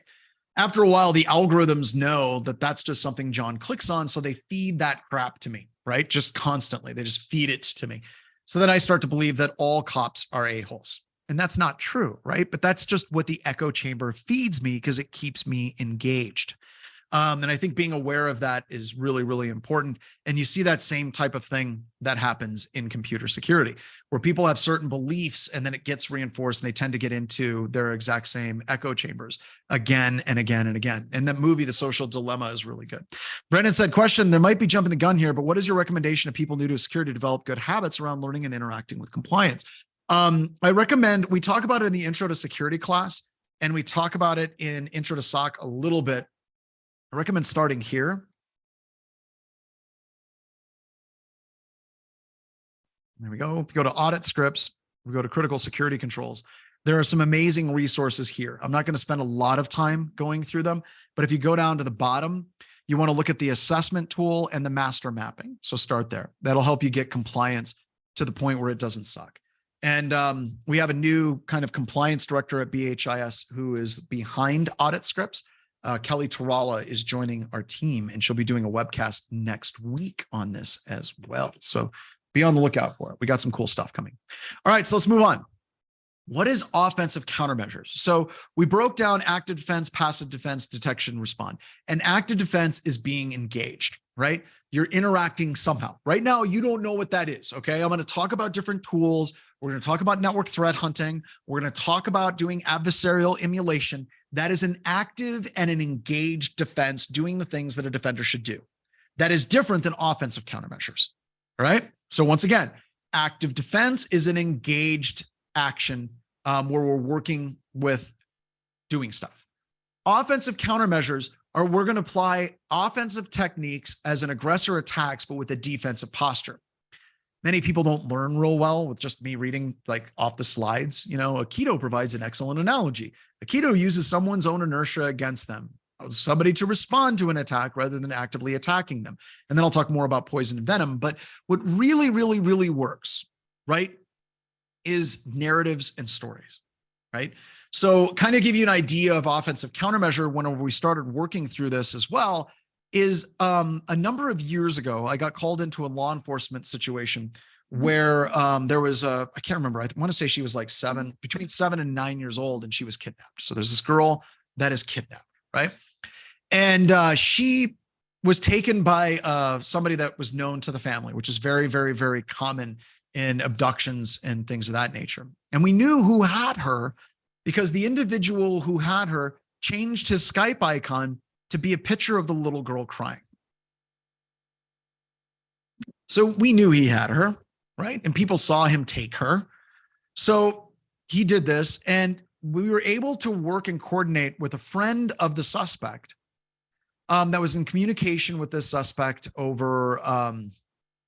After a while, the algorithms know that that's just something John clicks on. So they feed that crap to me, right? Just constantly. They just feed it to me. So then I start to believe that all cops are a-holes. And that's not true, right? But that's just what the echo chamber feeds me because it keeps me engaged. And I think being aware of that is really, really important. And you see that same type of thing that happens in computer security, where people have certain beliefs and then it gets reinforced and they tend to get into their exact same echo chambers again and again and again. And that movie, The Social Dilemma, is really good. Brendan said, question, there might be jumping the gun here, but what is your recommendation to people new to security to develop good habits around learning and interacting with compliance? I recommend, we talk about it in the Intro to Security class, and we talk about it in Intro to SOC a little bit. I recommend starting here. There we go. If you go to audit scripts, we go to critical security controls. There are some amazing resources here. I'm not going to spend a lot of time going through them, but if you go down to the bottom, you want to look at the assessment tool and the master mapping. So start there. That'll help you get compliance to the point where it doesn't suck. And we have a new kind of compliance director at BHIS who is behind audit scripts. Kelly Tarala is joining our team, and she'll be doing a webcast next week on this as well. So be on the lookout for it. We got some cool stuff coming. All right, so let's move on. What is offensive countermeasures? So we broke down active defense, passive defense, detection, respond. And active defense is being engaged, right? You're interacting somehow. Right now, you don't know what that is, okay? I'm going to talk about different tools. We're going to talk about network threat hunting. We're going to talk about doing adversarial emulation. That is an active and an engaged defense doing the things that a defender should do. That is different than offensive countermeasures, all right? So once again, active defense is an engaged action where we're working with doing stuff. Offensive countermeasures are we're going to apply offensive techniques as an aggressor attacks, but with a defensive posture. Many people don't learn real well with just me reading like off the slides. You know, Aikido provides an excellent analogy. Aikido uses someone's own inertia against them, somebody to respond to an attack rather than actively attacking them. And then I'll talk more about poison and venom. But what really, really, really works, right, is narratives and stories, right? So kind of give you an idea of offensive countermeasure whenever we started working through this as well is a number of years ago, I got called into a law enforcement situation where there was I can't remember, I want to say she was like between 7 and 9 years old, and she was kidnapped. So there's this girl that is kidnapped, right? And she was taken by somebody that was known to the family, which is very, very, very common in abductions and things of that nature. And we knew who had her because the individual who had her changed his Skype icon to be a picture of the little girl crying. So we knew he had her, right? And people saw him take her. So he did this, and we were able to work and coordinate with a friend of the suspect that was in communication with this suspect over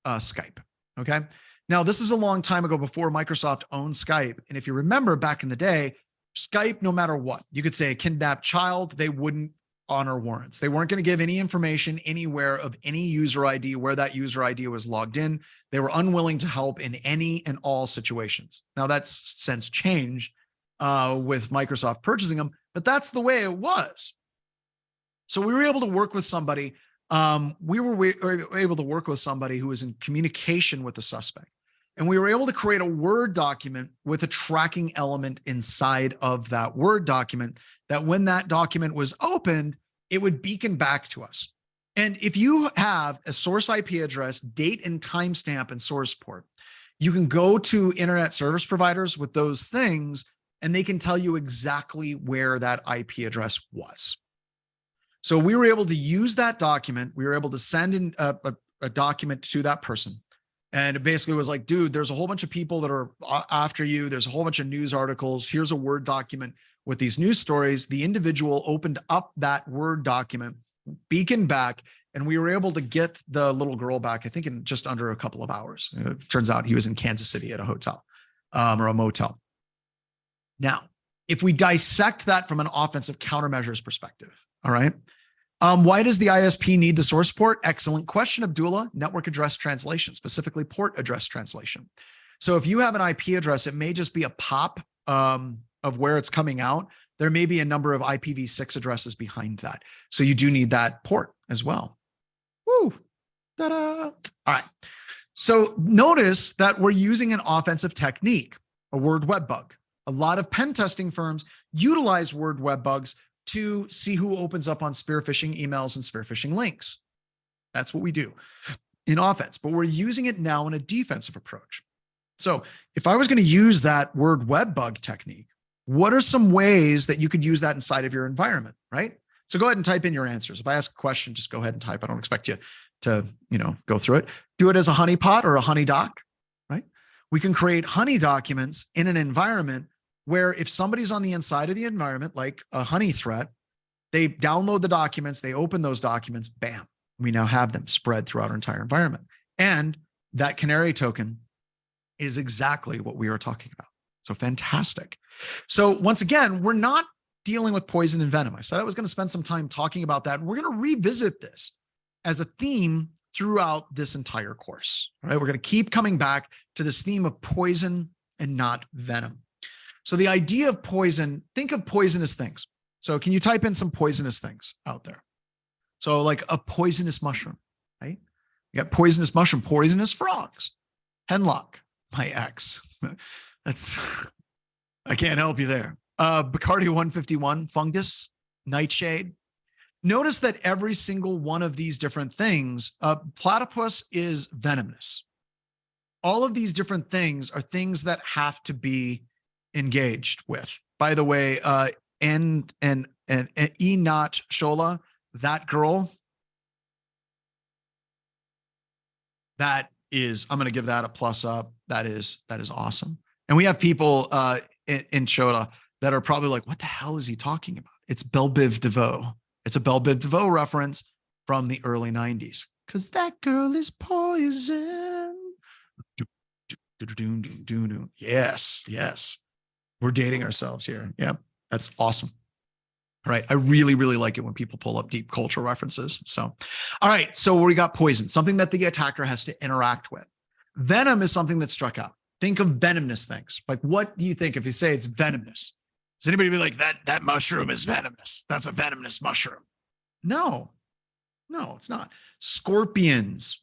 Skype, okay? Now, this is a long time ago before Microsoft owned Skype. And if you remember back in the day, Skype, no matter what, you could say a kidnapped child, they wouldn't honor warrants. They weren't going to give any information anywhere of any user ID, where that user ID was logged in. They were unwilling to help in any and all situations. Now that's since changed with Microsoft purchasing them, but that's the way it was. So we were able to work with somebody. We were able to work with somebody who was in communication with the suspect. And we were able to create a Word document with a tracking element inside of that Word document that when that document was opened, it would beacon back to us. And if you have a source IP address, date and timestamp and source port, you can go to internet service providers with those things, and they can tell you exactly where that IP address was. So we were able to use that document. We were able to send in a document to that person. And it basically was like, dude, there's a whole bunch of people that are after you. There's a whole bunch of news articles. Here's a Word document with these news stories. The individual opened up that Word document, beaconed back, and we were able to get the little girl back, I think in just under a couple of hours. It turns out he was in Kansas City at a hotel or a motel. Now, if we dissect that from an offensive countermeasures perspective, all right, why does the ISP need the source port? Excellent question, Abdullah. Network address translation, specifically port address translation. So if you have an IP address, it may just be a pop of where it's coming out. There may be a number of IPv6 addresses behind that. So you do need that port as well. Woo, ta-da. All right. So notice that we're using an offensive technique, a word web bug. A lot of pen testing firms utilize word web bugs to see who opens up on spear phishing emails and spear phishing links. That's what we do in offense, but we're using it now in a defensive approach. So if I was going to use that word web bug technique, what are some ways that you could use that inside of your environment, right? So go ahead and type in your answers. If I ask a question, just go ahead and type. I don't expect you to, go through it. Do it as a honeypot or a honey doc, right? We can create honey documents in an environment where if somebody's on the inside of the environment, like a honey threat, they download the documents, they open those documents, bam, we now have them spread throughout our entire environment. And that canary token is exactly what we are talking about. So fantastic. So once again, we're not dealing with poison and venom. I said I was going to spend some time talking about that. And we're going to revisit this as a theme throughout this entire course. All right. We're going to keep coming back to this theme of poison and not venom. So the idea of poison, think of poisonous things. So can you type in some poisonous things out there? So like a poisonous mushroom, right? You got poisonous mushroom, poisonous frogs, hemlock, my ex. I can't help you there. Bacardi 151, fungus, nightshade. Notice that every single one of these different things, platypus is venomous. All of these different things are things that have to be engaged with. By the way, and E. Not Shola, that girl, that is, I'm going to give that a plus up. That is awesome. And we have people in Shola that are probably like, what the hell is he talking about? It's Belle Biv DeVoe. It's a Belle Biv DeVoe reference from the early 90s. Because that girl is poison. Yes. We're dating ourselves here. Yeah, that's awesome. All right. I really, really like it when people pull up deep cultural references. So, all right. So we got poison, something that the attacker has to interact with. Venom is something that's struck out. Think of venomous things. Like, what do you think if you say it's venomous? Does anybody be like, that mushroom is venomous? That's a venomous mushroom. No, it's not. Scorpions,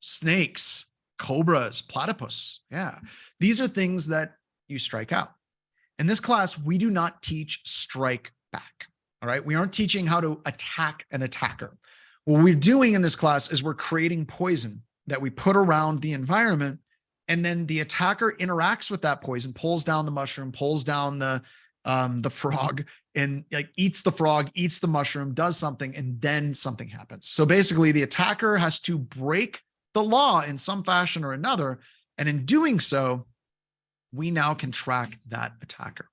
snakes, cobras, platypus. Yeah. These are things that you strike out. In this class, we do not teach strike back. All right. We aren't teaching how to attack an attacker. What we're doing in this class is we're creating poison that we put around the environment. And then the attacker interacts with that poison, pulls down the mushroom, pulls down the frog, and like eats the frog, eats the mushroom, does something, and then something happens. So basically, the attacker has to break the law in some fashion or another. And in doing so, we now can track that attacker.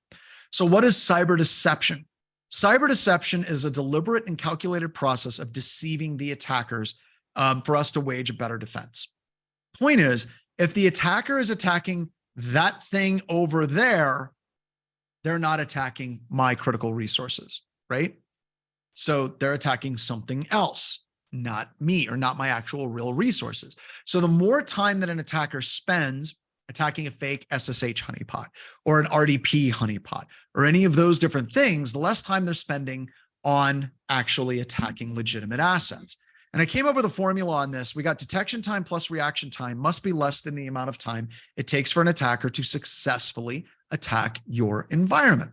So what is cyber deception? Cyber deception is a deliberate and calculated process of deceiving the attackers for us to wage a better defense. Point is, If the attacker is attacking that thing over there, they're not attacking my critical resources, right? So they're attacking something else, not me or not my actual real resources. So the more time that an attacker spends attacking a fake SSH honeypot or an RDP honeypot or any of those different things, the less time they're spending on actually attacking legitimate assets. And I came up with a formula on this. We got detection time plus reaction time must be less than the amount of time it takes for an attacker to successfully attack your environment.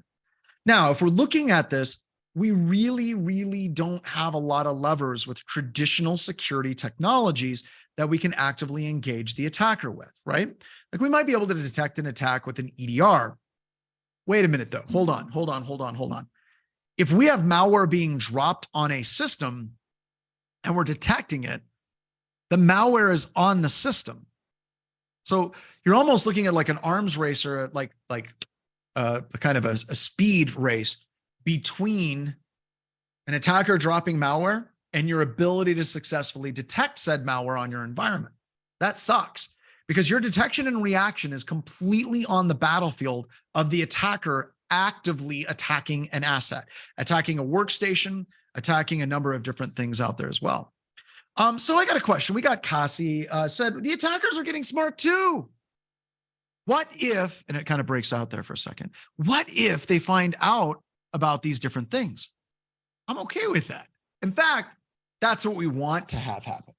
Now, if we're looking at this, we really don't have a lot of levers with traditional security technologies that we can actively engage the attacker with, right? Like we might be able to detect an attack with an EDR. Wait a minute though, hold on. If we have malware being dropped on a system and we're detecting it, the malware is on the system. So you're almost looking at like an arms race or like kind of a speed race between an attacker dropping malware and your ability to successfully detect said malware on your environment. That sucks because your detection and reaction is completely on the battlefield of the attacker actively attacking an asset, attacking a workstation, attacking a number of different things out there as well. So I got a question. We got Cassie said, the attackers are getting smart too. What if, and it kind of breaks out there for a second, what if they find out about these different things? I'm okay with that. In fact, that's what we want to have happen.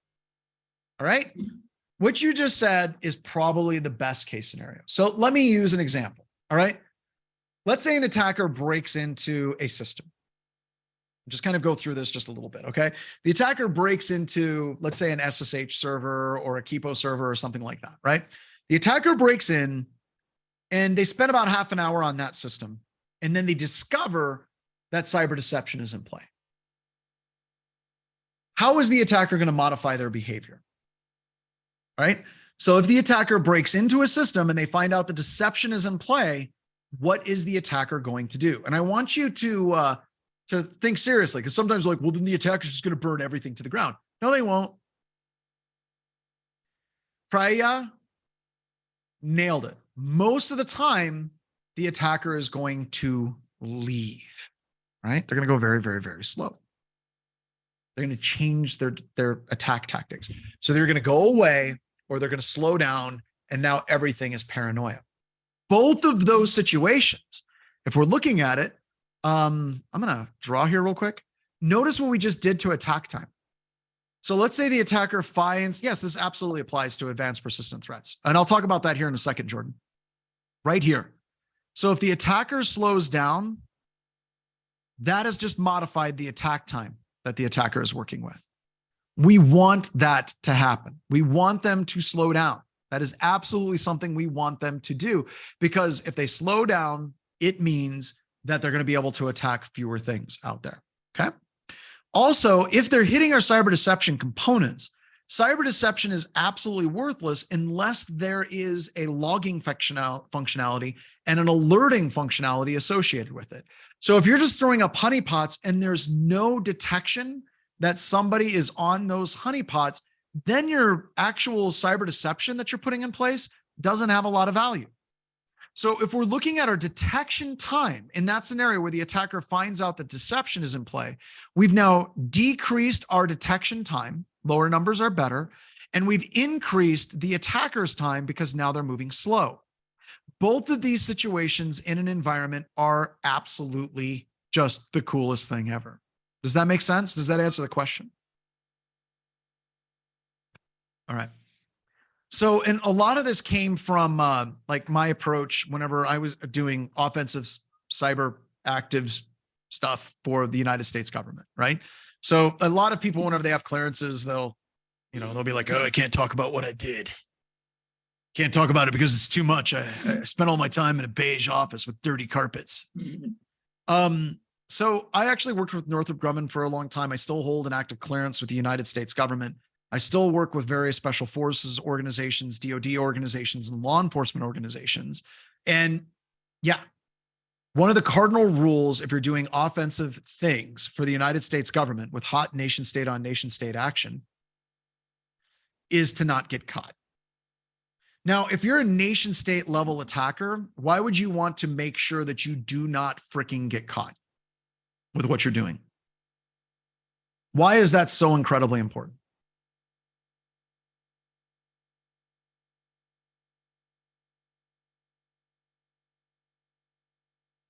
All right. What you just said is probably the best case scenario. So let me use an example. All right. Let's say an attacker breaks into a system. Just kind of go through this just a little bit. Okay. The attacker breaks into, let's say, an SSH server or a Keepo server or something like that. Right. The attacker breaks in and they spend about half an hour on that system. And then they discover that cyber deception is in play. How is the attacker going to modify their behavior? All right. So if the attacker breaks into a system and they find out the deception is in play, what is the attacker going to do? And I want you to think seriously, because sometimes like, well, then the attacker is just going to burn everything to the ground. No, they won't. Priya nailed it. Most of the time, the attacker is going to leave, right? They're going to go very slow. They're going to change their attack tactics. So they're going to go away or they're going to slow down. And now everything is paranoia. Both of those situations, if we're looking at it, I'm going to draw here real quick. Notice what we just did to attack time. So let's say the attacker finds, yes, this absolutely applies to advanced persistent threats. And I'll talk about that here in a second, Jordan. Right here. So if the attacker slows down, that has just modified the attack time that the attacker is working with. We want that to happen. We want them to slow down. That is absolutely something we want them to do, because if they slow down, it means that they're going to be able to attack fewer things out there. Okay. Also, if they're hitting our cyber deception components, cyber deception is absolutely worthless unless there is a logging functionality and an alerting functionality associated with it. So if you're just throwing up honeypots and there's no detection that somebody is on those honeypots, then your actual cyber deception that you're putting in place doesn't have a lot of value. So if we're looking at our detection time in that scenario where the attacker finds out that deception is in play, we've now decreased our detection time. Lower numbers are better. And we've increased the attacker's time because now they're moving slow. Both of these situations in an environment are absolutely just the coolest thing ever. Does that make sense? Does that answer the question? All right. So, and a lot of this came from like my approach whenever I was doing offensive cyber active stuff for the United States government, right? So a lot of people, whenever they have clearances, they'll be like, oh, I can't talk about what I did. Can't talk about it because it's too much. I spent all my time in a beige office with dirty carpets. So I actually worked with Northrop Grumman for a long time. I still hold an active clearance with the United States government. I still work with various special forces organizations, DoD organizations, and law enforcement organizations. And yeah, one of the cardinal rules, if you're doing offensive things for the United States government with hot nation state on nation state action, is to not get caught. Now, if you're a nation state level attacker, why would you want to make sure that you do not freaking get caught with what you're doing? Why is that so incredibly important?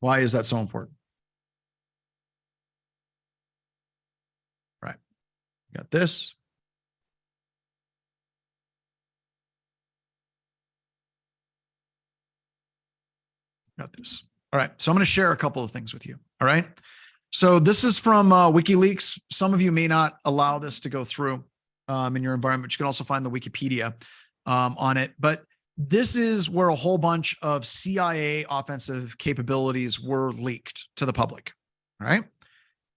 Why is that so important? Right. Got this. Got this. All right. So I'm going to share a couple of things with you. All right. So this is from WikiLeaks. Some of you may not allow this to go through in your environment. You can also find the Wikipedia on it. But this is where a whole bunch of CIA offensive capabilities were leaked to the public. All right.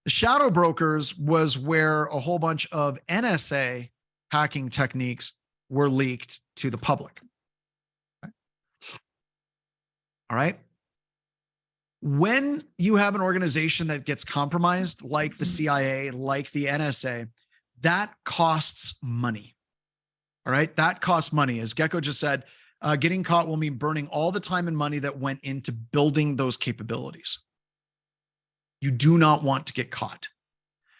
The shadow brokers was where a whole bunch of NSA hacking techniques were leaked to the public. Okay. All right. When you have an organization that gets compromised, like the CIA, like the NSA, that costs money. All right. That costs money. As Gecko just said, getting caught will mean burning all the time and money that went into building those capabilities. You do not want to get caught.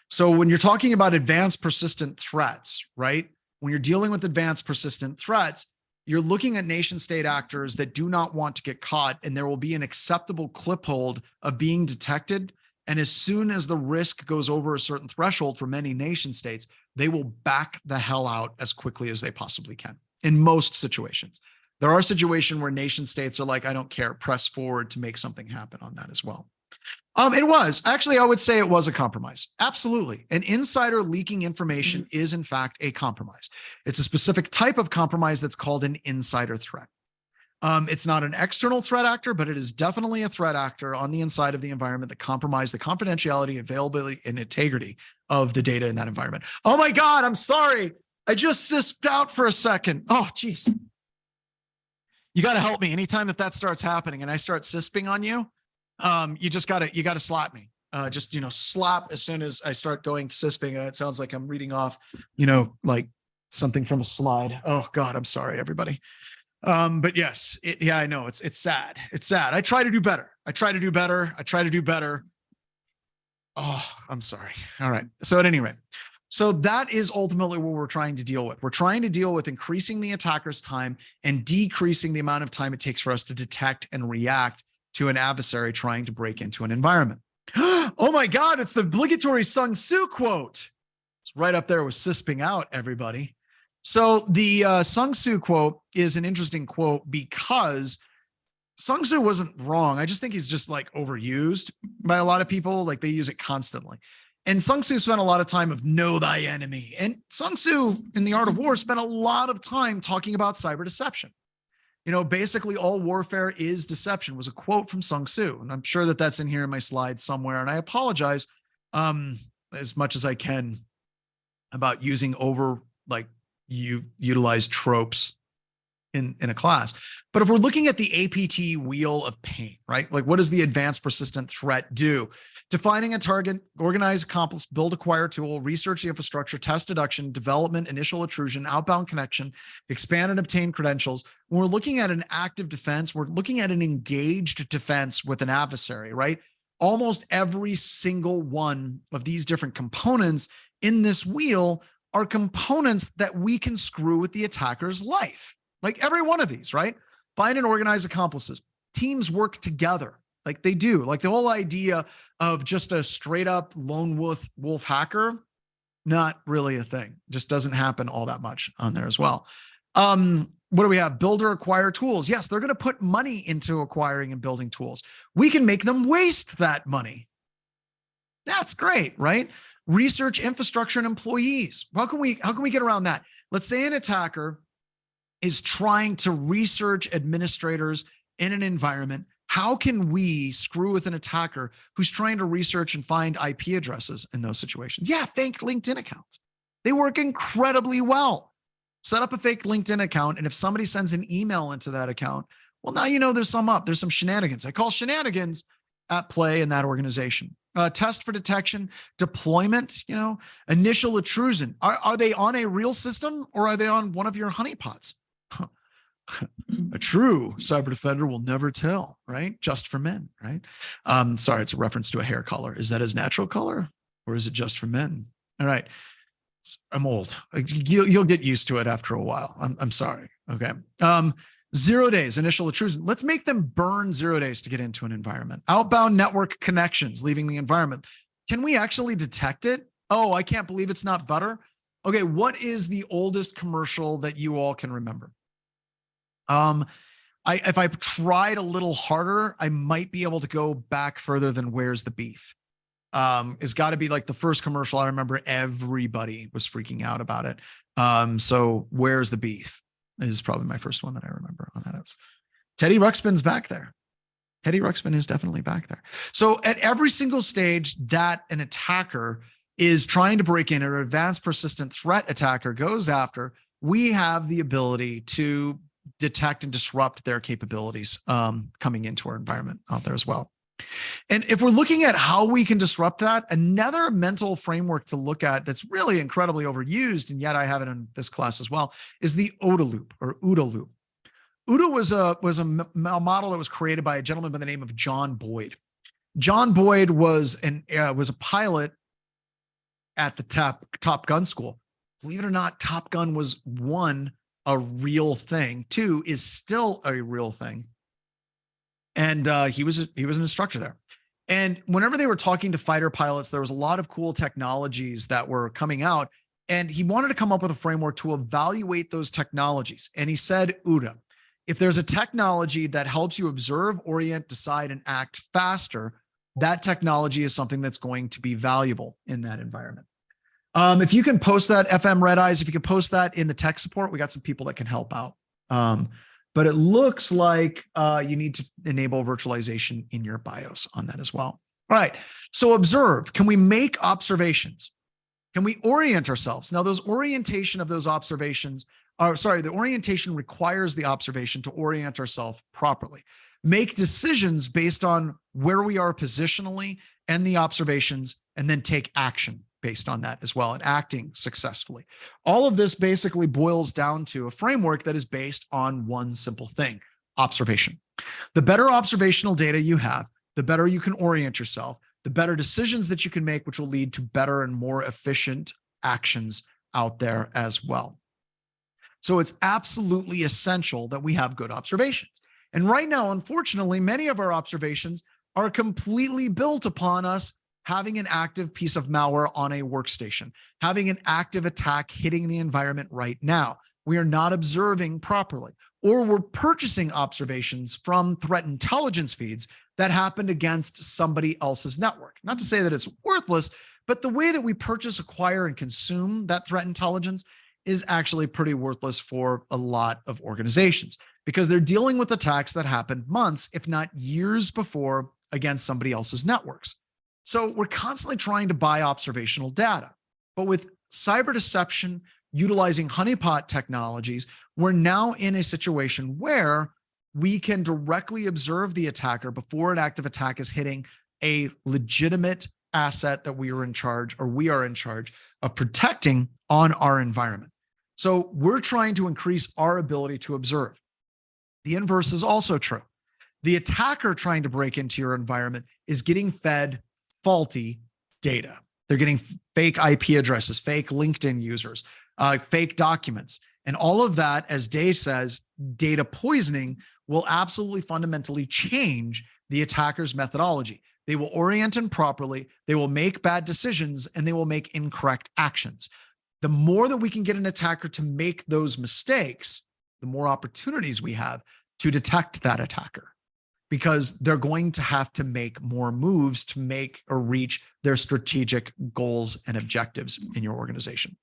So when you're talking about advanced persistent threats, right? When you're dealing with advanced persistent threats, you're looking at nation state actors that do not want to get caught, and there will be an acceptable clip hold of being detected. And as soon as the risk goes over a certain threshold for many nation states, they will back the hell out as quickly as they possibly can in most situations. There are situations where nation states are like, I don't care, press forward to make something happen on that as well. It was actually, I would say it was a compromise. Absolutely. An insider leaking information is in fact a compromise. It's a specific type of compromise that's called an insider threat. It's not an external threat actor, but it is definitely a threat actor on the inside of the environment that compromised the confidentiality, availability, and integrity of the data in that environment. Oh my God, I'm sorry. I just sisped out for a second. Oh, geez. You got to help me anytime that starts happening and I start sisping on you. You gotta slap me. Just, slap as soon as I start going sisping, and it sounds like I'm reading off, like something from a slide. Oh God, I'm sorry, everybody. But yes, I know it's sad. It's sad. I try to do better. Oh, I'm sorry. All right. So at any rate, so that is ultimately what we're trying to deal with. We're trying to deal with increasing the attacker's time and decreasing the amount of time it takes for us to detect and react to an adversary trying to break into an environment. Oh my God, it's the obligatory Sun Tzu quote. It's right up there with sisping out, everybody. So the Sun Tzu quote is an interesting quote because Sun Tzu wasn't wrong. I just think he's just like overused by a lot of people. Like they use it constantly. And Sun Tzu spent a lot of time of know thy enemy. And Sun Tzu in The Art of War spent a lot of time talking about cyber deception. Basically all warfare is deception was a quote from Sun Tzu. And I'm sure that that's in here in my slides somewhere. And I apologize as much as I can about using utilized tropes in a class. But if we're looking at the APT wheel of pain, right? Like what does the advanced persistent threat do? Defining a target, organize, accomplish, build, acquire tool, research the infrastructure, test deduction, development, initial intrusion, outbound connection, expand and obtain credentials. When we're looking at an active defense, we're looking at an engaged defense with an adversary, right? Almost every single one of these different components in this wheel are components that we can screw with the attacker's life. Like every one of these, right? Find and organize accomplices. Teams work together like they do. Like the whole idea of just a straight up lone wolf hacker, not really a thing. Just doesn't happen all that much on there as well. What do we have? Build or acquire tools. Yes, they're going to put money into acquiring and building tools. We can make them waste that money. That's great, right? Research infrastructure and employees. How can we get around that? Let's say an attacker is trying to research administrators in an environment. How can we screw with an attacker who's trying to research and find IP addresses in those situations? Yeah, fake LinkedIn accounts. They work incredibly well. Set up a fake LinkedIn account, and if somebody sends an email into that account, well, now there's some shenanigans. I call shenanigans at play in that organization. Test for detection, deployment, initial intrusion. Are they on a real system or are they on one of your honeypots? A true cyber defender will never tell, right? Just for men, right? Sorry, it's a reference to a hair color. Is that his natural color or is it just for men? All right. I'm old. You'll get used to it after a while. I'm sorry. Okay. 0 days, initial intrusion. Let's make them burn 0 days to get into an environment. Outbound network connections, leaving the environment. Can we actually detect it? Oh, I can't believe it's not butter. Okay. What is the oldest commercial that you all can remember? If I tried a little harder, I might be able to go back further than Where's the Beef. It's got to be like the first commercial. I remember everybody was freaking out about it. So Where's the Beef is probably my first one that I remember on that. Teddy Ruxpin's back there. Teddy Ruxpin is definitely back there. So at every single stage that an attacker is trying to break in, or an advanced persistent threat attacker goes after, we have the ability to detect and disrupt their capabilities coming into our environment out there as well. And if we're looking at how we can disrupt that, another mental framework to look at that's really incredibly overused, and yet I have it in this class as well, is the OODA loop or OODA loop. OODA was a model that was created by a gentleman by the name of John Boyd. John Boyd was a pilot at the Top Gun school. Believe it or not, Top Gun was one, a real thing. Two, is still a real thing. And he was an instructor there. And whenever they were talking to fighter pilots, there was a lot of cool technologies that were coming out. And he wanted to come up with a framework to evaluate those technologies. And he said, OODA, if there's a technology that helps you observe, orient, decide, and act faster, that technology is something that's going to be valuable in that environment. If you can post that, FM Red Eyes, if you can post that in the tech support, we got some people that can help out. But it looks like you need to enable virtualization in your BIOS on that as well. All right, so observe. Can we make observations? Can we orient ourselves? Now, those orientation of those observations the orientation requires the observation to orient ourselves properly. Make decisions based on where we are positionally and the observations, and then take action based on that as well, and acting successfully. All of this basically boils down to a framework that is based on one simple thing: observation. The better observational data you have, the better you can orient yourself, the better decisions that you can make, which will lead to better and more efficient actions out there as well. So it's absolutely essential that we have good observations. And right now, unfortunately, many of our observations are completely built upon us having an active piece of malware on a workstation, having an active attack hitting the environment right now. We are not observing properly, or we're purchasing observations from threat intelligence feeds that happened against somebody else's network. Not to say that it's worthless, but the way that we purchase, acquire, and consume that threat intelligence is actually pretty worthless for a lot of organizations, because they're dealing with attacks that happened months, if not years before, against somebody else's networks. So we're constantly trying to buy observational data. But with cyber deception, utilizing honeypot technologies, we're now in a situation where we can directly observe the attacker before an active attack is hitting a legitimate asset that we are in charge of protecting on our environment. So we're trying to increase our ability to observe. The inverse is also true. The attacker trying to break into your environment is getting fed faulty data. They're getting fake IP addresses, fake LinkedIn users, fake documents. And all of that, as Dave says, data poisoning will absolutely fundamentally change the attacker's methodology. They will orient improperly, they will make bad decisions, and they will make incorrect actions. The more that we can get an attacker to make those mistakes, the more opportunities we have to detect that attacker, because they're going to have to make more moves to make or reach their strategic goals and objectives in your organization.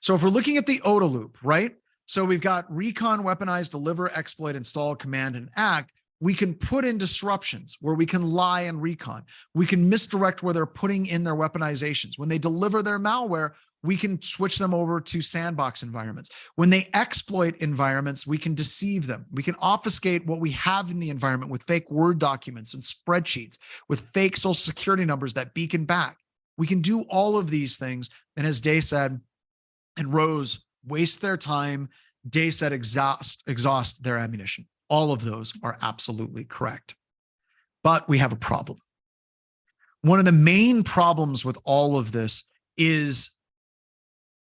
So if we're looking at the OODA loop, right? So we've got recon, weaponize, deliver, exploit, install, command, and act. We can put in disruptions where we can lie and recon. We can misdirect where they're putting in their weaponizations. When they deliver their malware, we can switch them over to sandbox environments. When they exploit environments, we can deceive them. We can obfuscate what we have in the environment with fake Word documents and spreadsheets, with fake social security numbers that beacon back. We can do all of these things. And as Day said, and Rose, waste their time Day set exhaust their ammunition. All of those are absolutely correct. But we have a problem. One of the main problems with all of this is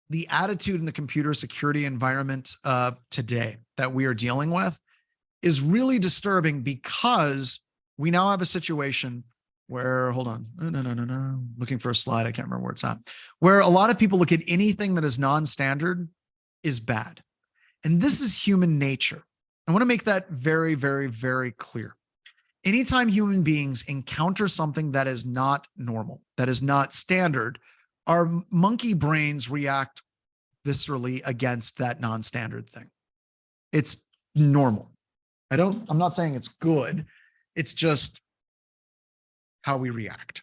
the attitude in the computer security environment today that we are dealing with is really disturbing, because we now have a situation where, hold on, no, looking for a slide. I can't remember where it's at, where a lot of people look at anything that is non-standard is bad. And this is human nature. I want to make that very, very, very clear. Anytime human beings encounter something that is not normal, that is not standard, our monkey brains react viscerally against that non-standard thing. It's normal. I'm not saying it's good. It's just how we react.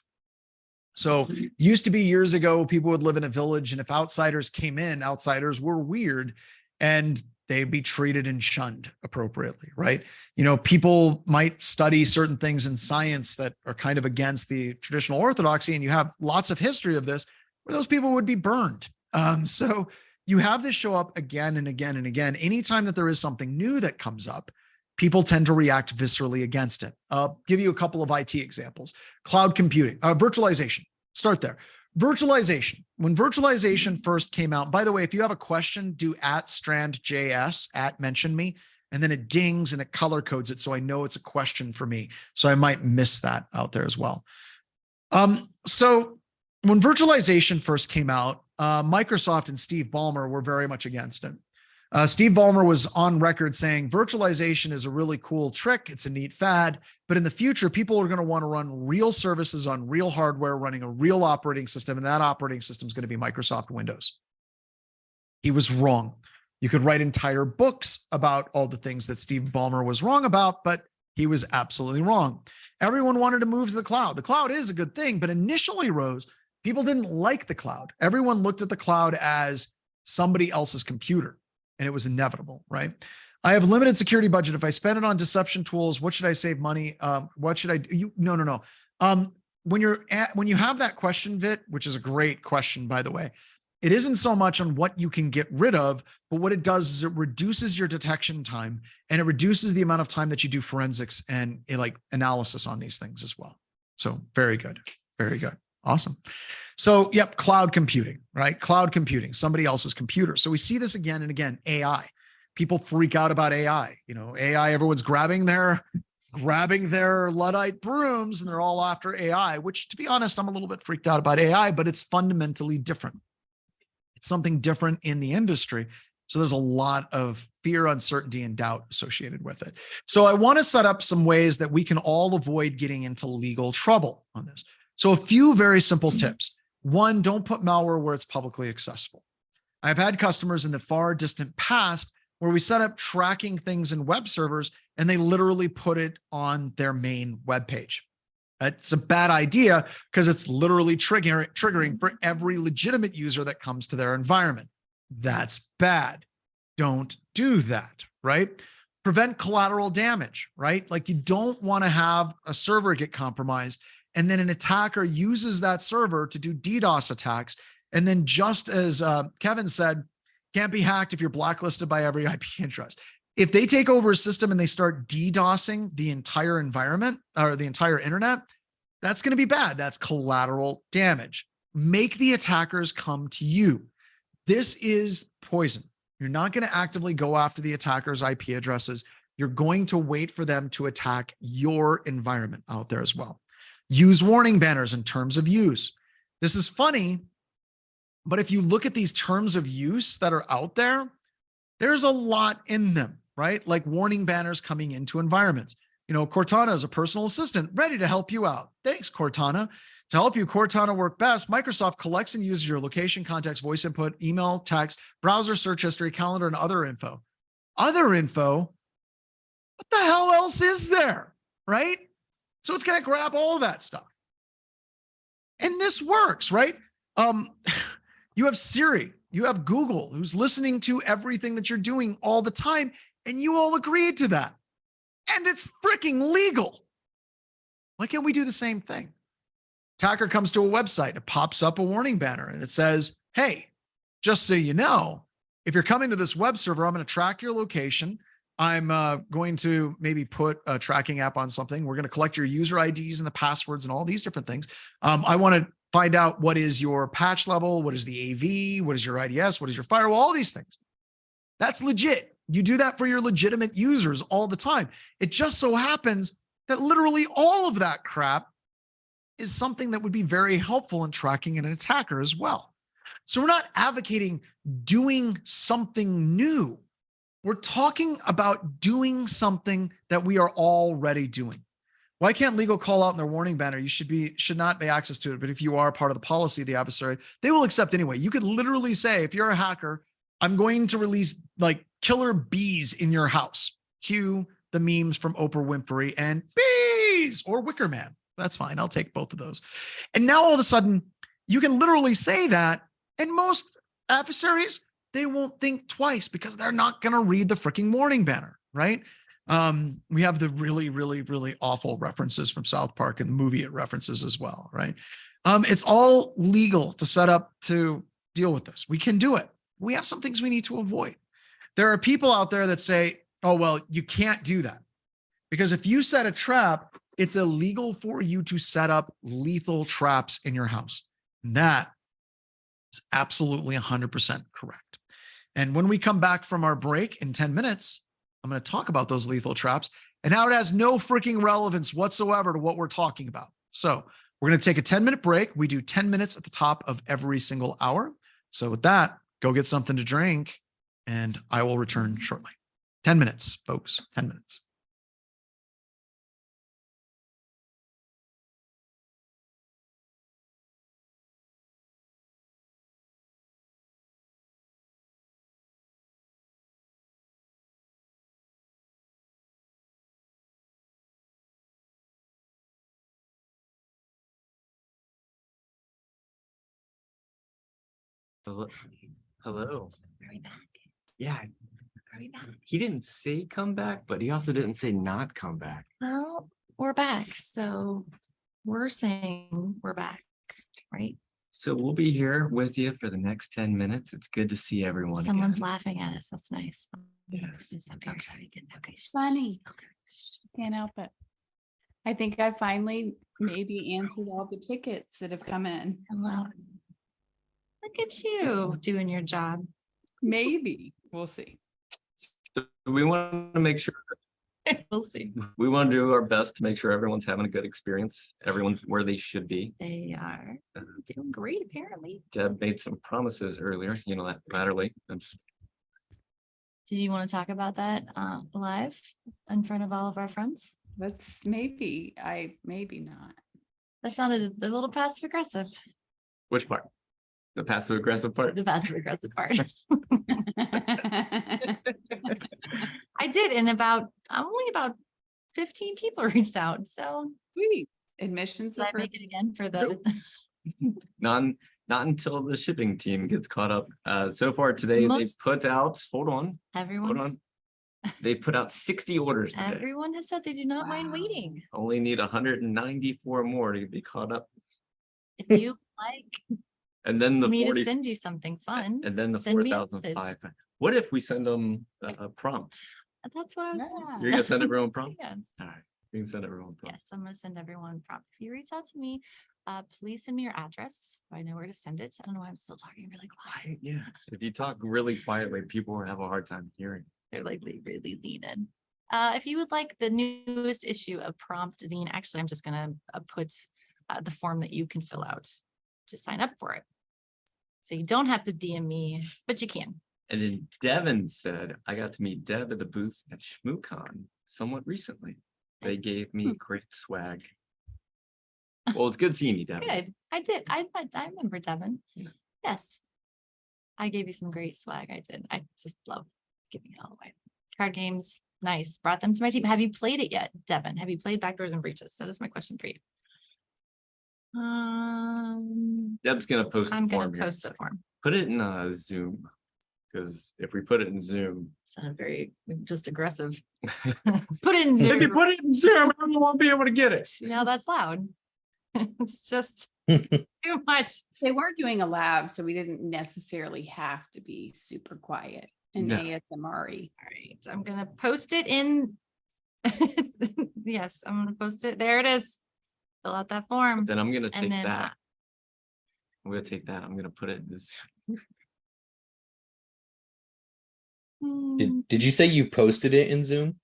So used to be years ago, people would live in a village, and if outsiders came in, outsiders were weird and they'd be treated and shunned appropriately, right? You know, people might study certain things in science that are kind of against the traditional orthodoxy, and you have lots of history of this where those people would be burned. So you have this show up again and again and again. Anytime that there is something new that comes up, people tend to react viscerally against it. I'll give you a couple of IT examples. Cloud computing, virtualization, start there. Virtualization. When virtualization first came out, by the way, if you have a question, do @strandjs, mention me, and then it dings and it color codes it so I know it's a question for me. So I might miss that out there as well. So when virtualization first came out, Microsoft and Steve Ballmer were very much against it. Steve Ballmer was on record saying virtualization is a really cool trick. It's a neat fad, but in the future, people are going to want to run real services on real hardware, running a real operating system, and that operating system is going to be Microsoft Windows. He was wrong. You could write entire books about all the things that Steve Ballmer was wrong about, but he was absolutely wrong. Everyone wanted to move to the cloud. The cloud is a good thing, but initially, Rose, people didn't like the cloud. Everyone looked at the cloud as somebody else's computer. And it was inevitable, right? I have limited security budget. If I spend it on deception tools, what should I save money? What should I do? No. When you have that question, Vit, which is a great question, by the way, it isn't so much on what you can get rid of, but what it does is it reduces your detection time, and it reduces the amount of time that you do forensics and like analysis on these things as well. So very good. Very good. Awesome. So, yep, cloud computing, right? Cloud computing, somebody else's computer. So we see this again and again, AI. People freak out about AI. You know, AI, everyone's grabbing their Luddite brooms and they're all after AI, which, to be honest, I'm a little bit freaked out about AI, but it's fundamentally different. It's something different in the industry. So there's a lot of fear, uncertainty, and doubt associated with it. So I want to set up some ways that we can all avoid getting into legal trouble on this. So a few very simple tips. One, don't put malware where it's publicly accessible. I've had customers in the far distant past where we set up tracking things in web servers and they literally put it on their main web page. It's a bad idea because it's literally triggering for every legitimate user that comes to their environment. That's bad. Don't do that, right? Prevent collateral damage, right? Like you don't want to have a server get compromised and then an attacker uses that server to do DDoS attacks. And then just as Kevin said, can't be hacked if you're blacklisted by every IP address. If they take over a system and they start DDoSing the entire environment or the entire internet, that's going to be bad. That's collateral damage. Make the attackers come to you. This is poison. You're not going to actively go after the attacker's IP addresses. You're going to wait for them to attack your environment out there as well. Use warning banners in terms of use. This is funny, but if you look at these terms of use that are out there, there's a lot in them, right? Like warning banners coming into environments. You know, Cortana is a personal assistant ready to help you out. Thanks, Cortana. To help you Cortana work best, Microsoft collects and uses your location, context, voice input, email, text, browser, search history, calendar, and other info. Other info? What the hell else is there, right? So it's going to grab all that stuff. And this works, right? You have Siri, you have Google, who's listening to everything that you're doing all the time, and you all agreed to that. And it's freaking legal. Why can't we do the same thing? Attacker comes to a website, it pops up a warning banner, and it says, hey, just so you know, if you're coming to this web server, I'm going to track your location. I'm going to maybe put a tracking app on something. We're going to collect your user IDs and the passwords and all these different things. I want to find out what is your patch level, what is the AV, what is your IDS, what is your firewall, all these things. That's legit. You do that for your legitimate users all the time. It just so happens that literally all of that crap is something that would be very helpful in tracking an attacker as well. So we're not advocating doing something new. We're talking about doing something that we are already doing. Why can't legal call out in their warning banner? You should not be access to it. But if you are part of the policy of the adversary, they will accept anyway. You could literally say, if you're a hacker, I'm going to release like killer bees in your house. Cue the memes from Oprah Winfrey and bees or Wicker Man. That's fine. I'll take both of those. And now all of a sudden you can literally say that. And most adversaries, they won't think twice because they're not going to read the freaking warning banner, right? We have the really, really, really awful references from South Park and the movie it references as well, right? It's all legal to set up to deal with this. We can do it. We have some things we need to avoid. There are people out there that say, oh, well, you can't do that. Because if you set a trap, it's illegal for you to set up lethal traps in your house. And that is absolutely 100% correct. And when we come back from our break in 10 minutes, I'm going to talk about those lethal traps and how it has no freaking relevance whatsoever to what we're talking about. So we're going to take a 10-minute break. We do 10 minutes at the top of every single hour. So with that, go get something to drink and I will return shortly. 10 minutes, folks, 10 minutes. Hello. Are we back? Yeah, Are we back? he didn't say come back, but he also didn't say not come back. Well, we're back. So we're saying we're back, right? So we'll be here with you for the next 10 minutes. It's good to see everyone Someone's again. laughing at us. That's nice. Yes. It's up here so we can, okay. Funny. Okay. Can't help it. I think I finally maybe answered all the tickets that have come in. Hello. Look at you doing your job. Maybe. We'll see. So we want to make sure, We'll see. we want to do our best to make sure everyone's having a good experience. Everyone's where they should be. They are doing great, apparently. Deb made some promises earlier, unilaterally. Did you want to talk about that live in front of all of our friends? Let's maybe not. That sounded a little passive aggressive. Which part? The passive aggressive part? The passive aggressive part. I did, and only about 15 people reached out. So Sweet. Admissions. did I make it again for the Not until the shipping team gets caught up. So far today, they've Most- put out, hold on. everyone's They've put out 60 orders today. everyone has said they do not mind waiting. Only need 194 more to be caught up. If you like And then the me 40, to send you something fun, and then the send me a 4,005. What if we send them a prompt? that's what I was. Yeah. You're gonna send everyone prompt? Yes. All right, you can send everyone prompt. Yes, I'm gonna send everyone prompt. If you reach out to me, please send me your address. So I know where to send it. I don't know why I'm still talking really quiet. Yeah, if you talk really quietly, people will have a hard time hearing. They're like they really lean in. If you would like the newest issue of Prompt Zine, actually, I'm just gonna put the form that you can fill out to sign up for it. So you don't have to DM me, but you can. And then Devin said, I got to meet Deb at the booth at ShmooCon somewhat recently. They gave me great swag. Well, it's good seeing you, Devin. Good. I did. I remember Devin. Yeah. Yes. I gave you some great swag. I did. I just love giving it all away. Card games, nice. Brought them to my team. Have you played it yet, Devin? Have you played Backdoors and Breaches? That is my question for you. Deb's gonna post. the I'm gonna form here. post the form. Put it in Zoom. Because if we put it in Zoom. Sounded very just aggressive. Put it in Zoom. If you put it in Zoom, everyone won't be able to get it. See, now that's loud. It's just too much. They weren't doing a lab, so we didn't necessarily have to be super quiet and No. ASMR-y. All right, I'm gonna post it in. Yes, I'm gonna post it. There it is. Fill out that form. Then I'm gonna And take then, that. I'm gonna take that. I'm gonna put it in this. Did you say you posted it in Zoom?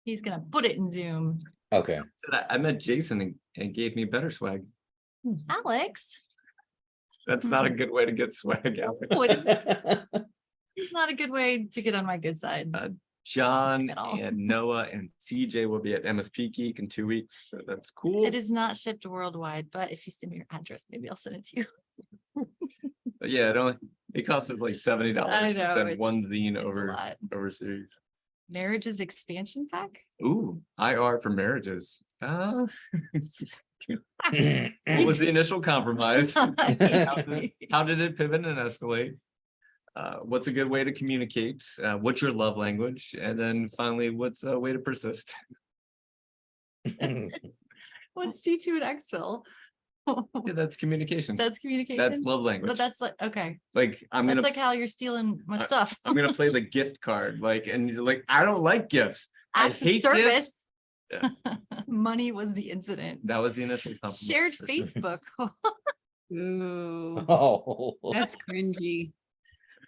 He's gonna put it in Zoom. Okay. So I met Jason and gave me better swag. Alex, That's not a good way to get swag out. oh, it's not a good way to get on my good side. John At all. and Noah and CJ will be at MSP Geek in 2 weeks. So that's cool. It is not shipped worldwide, but if you send me your address, maybe I'll send it to you. But yeah, it costs us like $70 I to know, send one it's- zine It's a over lot. overseas. Marriages expansion pack? Ooh, IR for marriages. What was the initial compromise? How did it pivot and escalate? What's a good way to communicate? What's your love language? And then finally, what's a way to persist? What's C2 and exfil? Yeah, that's communication. That's That's communication, love language. but that's like, okay, Like that's like how you're stealing my I- stuff. I'm gonna play the gift card, like, and you're like, I don't like gifts. I Acts of hate service. gifts. Yeah. Money was the incident. That was the initial compliment. Shared for sure. Facebook Ooh, Oh. that's cringy.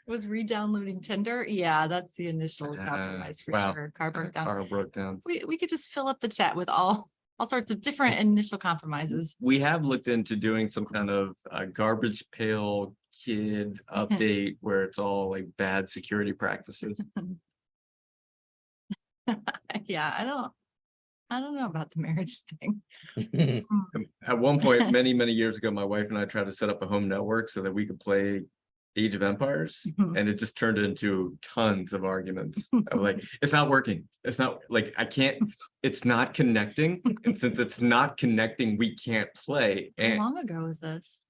was re-downloading Tinder. Yeah, that's the initial compromise for wow. sure. Car broke down. Carl broke down. We could just fill up the chat with all sorts of different initial compromises. We have looked into doing some kind of garbage pail kid update where it's all like bad security practices. Yeah, I don't know about the marriage thing. At one point, many years ago, my wife and I tried to set up a home network so that we could play Age of Empires, and it just turned into tons of arguments. I was like, it's not working. It's not like I can't, it's not connecting. And since it's not connecting, we can't play. How And long ago was this?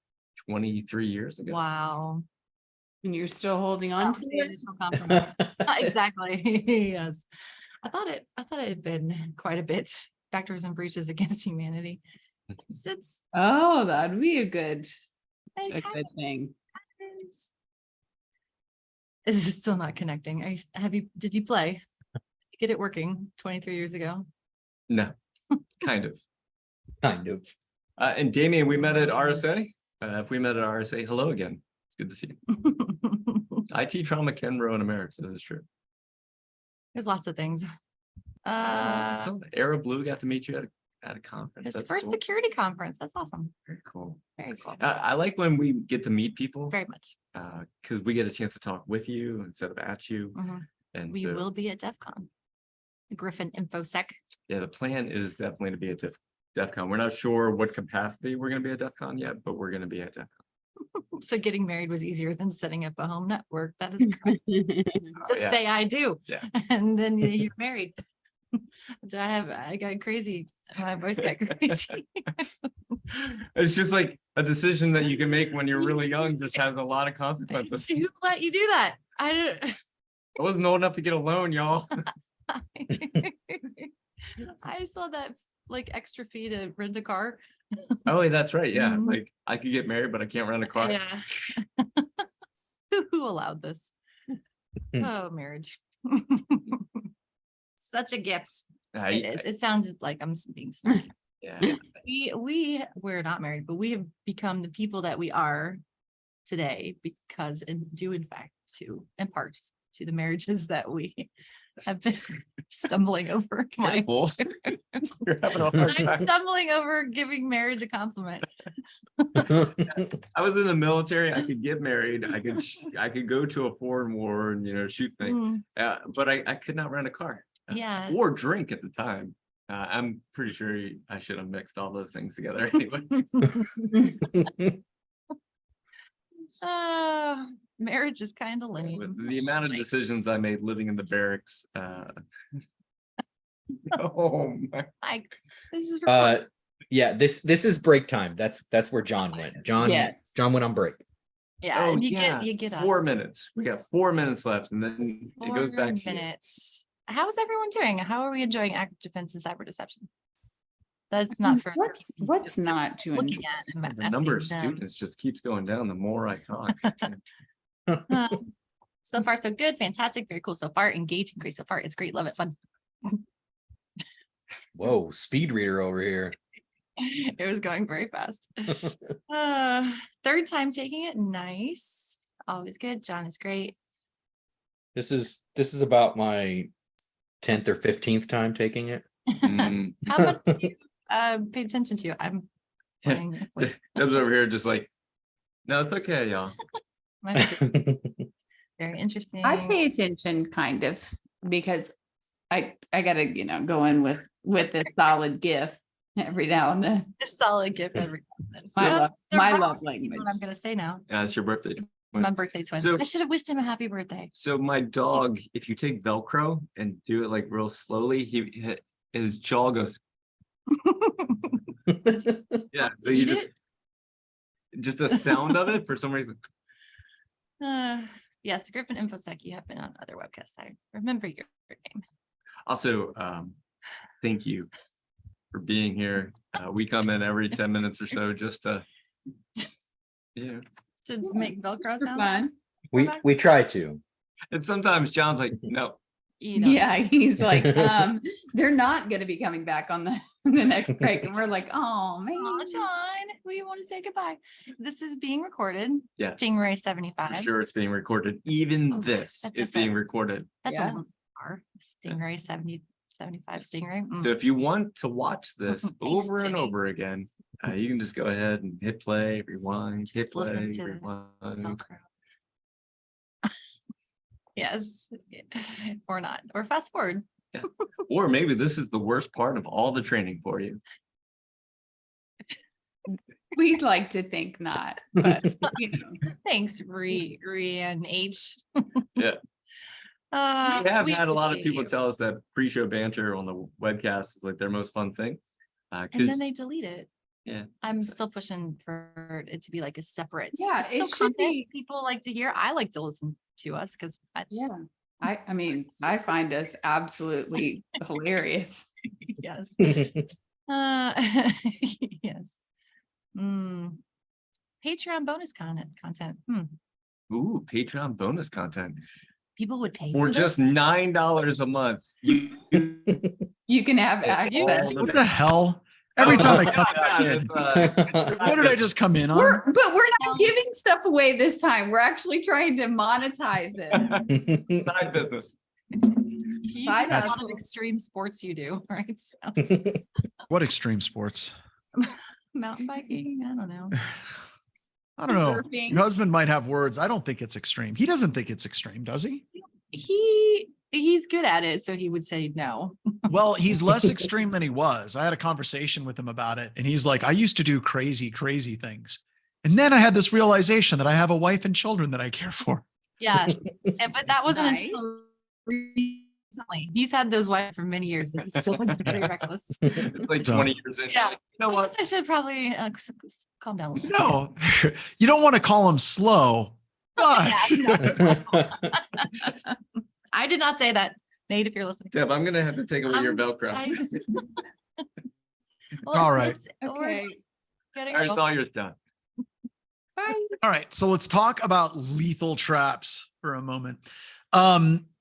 23 years ago. Wow. And you're still holding on That to was the it? initial compromise. Exactly. Yes. I thought it had been quite a bit. Factors and breaches against humanity. It's Oh, that'd be a good it kind thing. of is. Is it still not connecting? Did you play? Get it working 23 years ago? No, kind of. Kind of. And Damien, we met at RSA. If we met at RSA, hello again. It's good to see you. IT trauma can ruin a marriage. That is true. There's lots of things. So Era Blue got to meet you at a conference. His That's first cool. security conference. That's awesome. Very cool. Very cool. I like when we get to meet people Very much. because we get a chance to talk with you instead of at you. Mhm. And We so, will be at DEF CON. Griffin InfoSec. yeah, the plan is definitely to be at DEF CON. We're not sure what capacity we're going to be at DEF CON yet, but we're going to be at DEF CON. So getting married was easier than setting up a home network. That is correct. Just yeah. say I do. Yeah. And then you're married. I got crazy. My voice got crazy. It's just like a decision that you can make when you're really young, just has a lot of consequences. Who let you do that? I don't. I wasn't old enough to get a loan, y'all. I saw that like extra fee to rent a car. Oh, that's right. Yeah. Mhm. Like I could get married, but I can't rent a car. Yeah. Who allowed this? Oh, marriage. Such a gift. It is. It sounds like I'm being sincere. Yeah. We're not married, but we have become the people that we are today because and due in fact to in part to the marriages that we have been stumbling over. Careful. You're having a hard I'm time. stumbling over giving marriage a compliment. I was in the military. I could get married. I could go to a foreign war and shoot things. Mm, But I could not rent a car Yeah. or drink at the time. I'm pretty sure I should have mixed all those things together anyway. Marriage is kind of With lame. the amount of decisions I made living in the barracks. Oh my. Like this is recorded. Yeah, this is break time. That's where John went. John Yes. went on break. Yeah, Oh, and yeah. you get us 4 minutes. We got 4 minutes left, and then it goes 4 back to you. minutes. How's everyone doing? How are we enjoying active defense and cyber deception? That's not for. What's not to enjoy? Looking at and The number of asking them. students just keeps going down the more I talk. So far, so good, fantastic, very cool so far, engaging, great so far. It's great, love it, fun. Whoa, speed reader over here. It was going very fast. Third time taking it, nice. Always good. John is great. This is about my 10th or 15th time taking it. Mm. How much do you pay attention to? I'm playing with Deb's over here just like, no, it's okay, y'all. my very interesting. I pay attention kind of because I gotta, go in with a solid gift every now and then. A solid gift every time. My So love, they're my right. love You know language. what I'm gonna say now. Yeah, it's your birthday. It's my birthday twin. So- I should have wished him a happy birthday. So my dog, if you take Velcro and do it like real slowly, his jaw goes, yeah, so you Eat just the sound of it for some reason. Yes, Griffin InfoSec, you have been on other webcasts. I remember your name. Also, thank you for being here. We come in every 10 minutes or so just to, yeah. To make Velcro For sounds. fun. We try to. And sometimes John's like, no, You know, Yeah, he's like, they're not gonna be coming back on the next break. And we're like, oh man. Aw, John, we want to say goodbye. This is being recorded. yes. Stingray For 75. sure it's being recorded. Even Oh, this that's is a- being recorded. That's Yeah. a long car. Stingray 75 Stingray. Mm. So if you want to watch this Thanks, over and Jimmy. over again, you can just go ahead and hit play, rewind, hit Just listen play, to rewind. Velcro. Yes, or not, or fast forward. Or maybe this is the worst part of all the training for you. We'd like to think not, but Thanks, Rian H. Yeah. We have we had a lot of appreciate people you. tell us that pre-show banter on the webcast is like their most fun thing. And 'Cause then they delete it. Yeah. I'm still pushing for it to be like a separate. Yeah, still it should content be. people like to hear. I like to listen to us because yeah. I mean, I find us absolutely hilarious. yes. Yes. Patreon bonus content. ooh, Patreon bonus content People would pay for just this? $9 a month. You You can have Yeah, access. all What the hell? Every time I come back in, It's, what did I just come in on? But we're Well- not giving stuff away this time. We're actually trying to monetize it. side business. You do Side a lot of hustle. extreme sports you do, right? So, What extreme sports? mountain biking, I don't know. I don't know. Surfing. Your husband might have words. I don't think it's extreme. He doesn't think it's extreme, does he? He's good at it, so he would say no. Well, he's less extreme than he was. I had a conversation with him about it, and he's like, I used to do crazy, crazy things. And then I had this realization that I have a wife and children that I care for. Yeah, but that wasn't Nice. until recently. He's had those wives for many years. And he still was very reckless. It's like So- 20 years in. Yeah. You know I what? guess I should probably calm down a little. bit. No, you don't want to call him slow, but Yeah, I did not say that, Nate, if you're listening. Deb, I'm gonna have to take away your Velcro. Well, All right. we're Okay. getting All right, it's off. all yours, John. Bye. all right, so let's talk about lethal traps for a moment.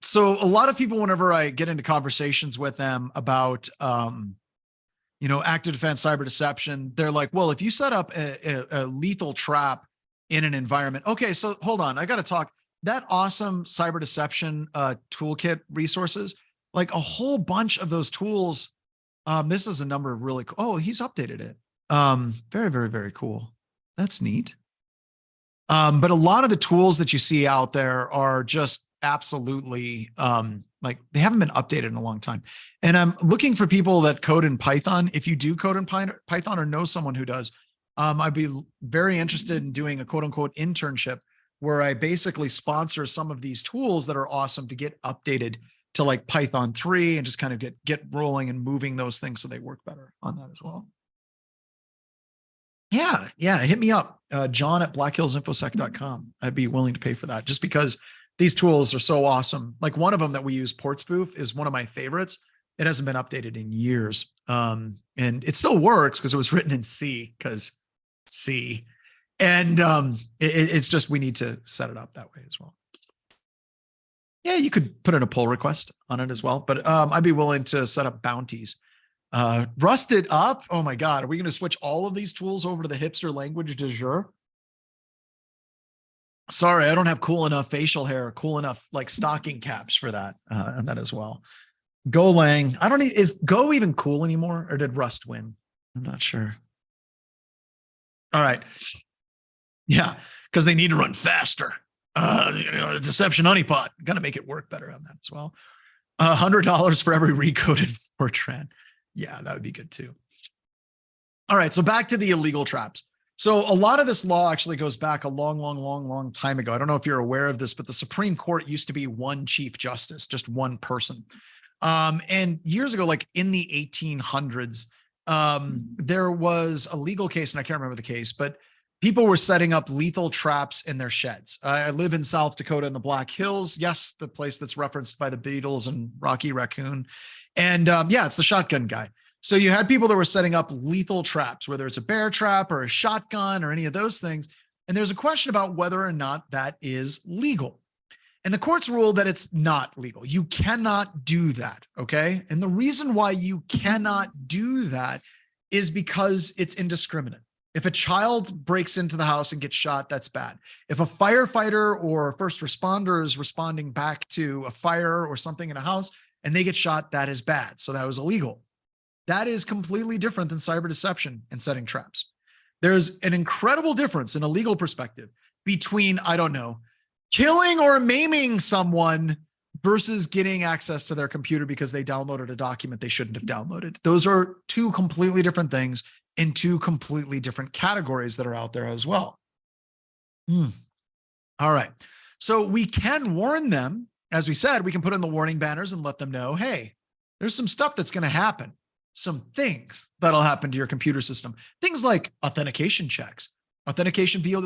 So a lot of people, whenever I get into conversations with them about, active defense, cyber deception, they're like, well, if you set up a lethal trap in an environment, okay, so hold on, I got to talk that awesome cyber deception toolkit resources, like a whole bunch of those tools. This is a number of really cool. Oh, he's updated it. Very, very, very cool. That's neat. But a lot of the tools that you see out there are just absolutely like they haven't been updated in a long time. And I'm looking for people that code in Python. If you do code in Python or know someone who does, I'd be very interested in doing a quote unquote internship where I basically sponsor some of these tools that are awesome to get updated to like Python 3 and just kind of get rolling and moving those things so they work better on that as well. Yeah. Hit me up, John at blackhillsinfosec.com. I'd be willing to pay for that just because these tools are so awesome. Like one of them that we use, Portspoof, is one of my favorites It hasn't been updated in years. And it still works because it was written in C, because C. And it's just, we need to set it up that way as well. Yeah, you could put in a pull request on it as well, but I'd be willing to set up bounties. Rusted up. Oh my God. Are we going to switch all of these tools over to the hipster language du jour? Sorry, I don't have cool enough facial hair, cool enough like stocking caps for that, and that as well. Golang. I don't need, is Go even cool anymore, or did Rust win? I'm not sure. All right. Yeah, because they need to run faster. Deception honeypot, gotta make it work better on that as well. $100 for every recoded Fortran. Yeah, that would be good too. All right, so back to the illegal traps. So a lot of this law actually goes back a long time ago. I don't know if you're aware of this, but the Supreme Court used to be one chief justice, just one person. And years ago, like in the 1800s, there was a legal case, and I can't remember the case, but people were setting up lethal traps in their sheds. I live in South Dakota in the Black Hills. Yes, the place that's referenced by the Beatles and Rocky Raccoon. And yeah, it's the shotgun guy. So you had people that were setting up lethal traps, whether it's a bear trap or a shotgun or any of those things. And there's a question about whether or not that is legal. And the courts ruled that it's not legal. You cannot do that, okay? And the reason why you cannot do that is because it's indiscriminate. If a child breaks into the house and gets shot, that's bad. If a firefighter or first responder is responding back to a fire or something in a house and they get shot, that is bad. So that was illegal. That is completely different than cyber deception and setting traps. There's an incredible difference in a legal perspective between, I don't know, killing or maiming someone versus getting access to their computer because they downloaded a document they shouldn't have downloaded. Those are two completely different things in two completely different categories that are out there as well. All right. So we can warn them. As we said, we can put in the warning banners and let them know, hey, there's some stuff that's going to happen. Some things that'll happen to your computer system. Things like authentication checks, authentication via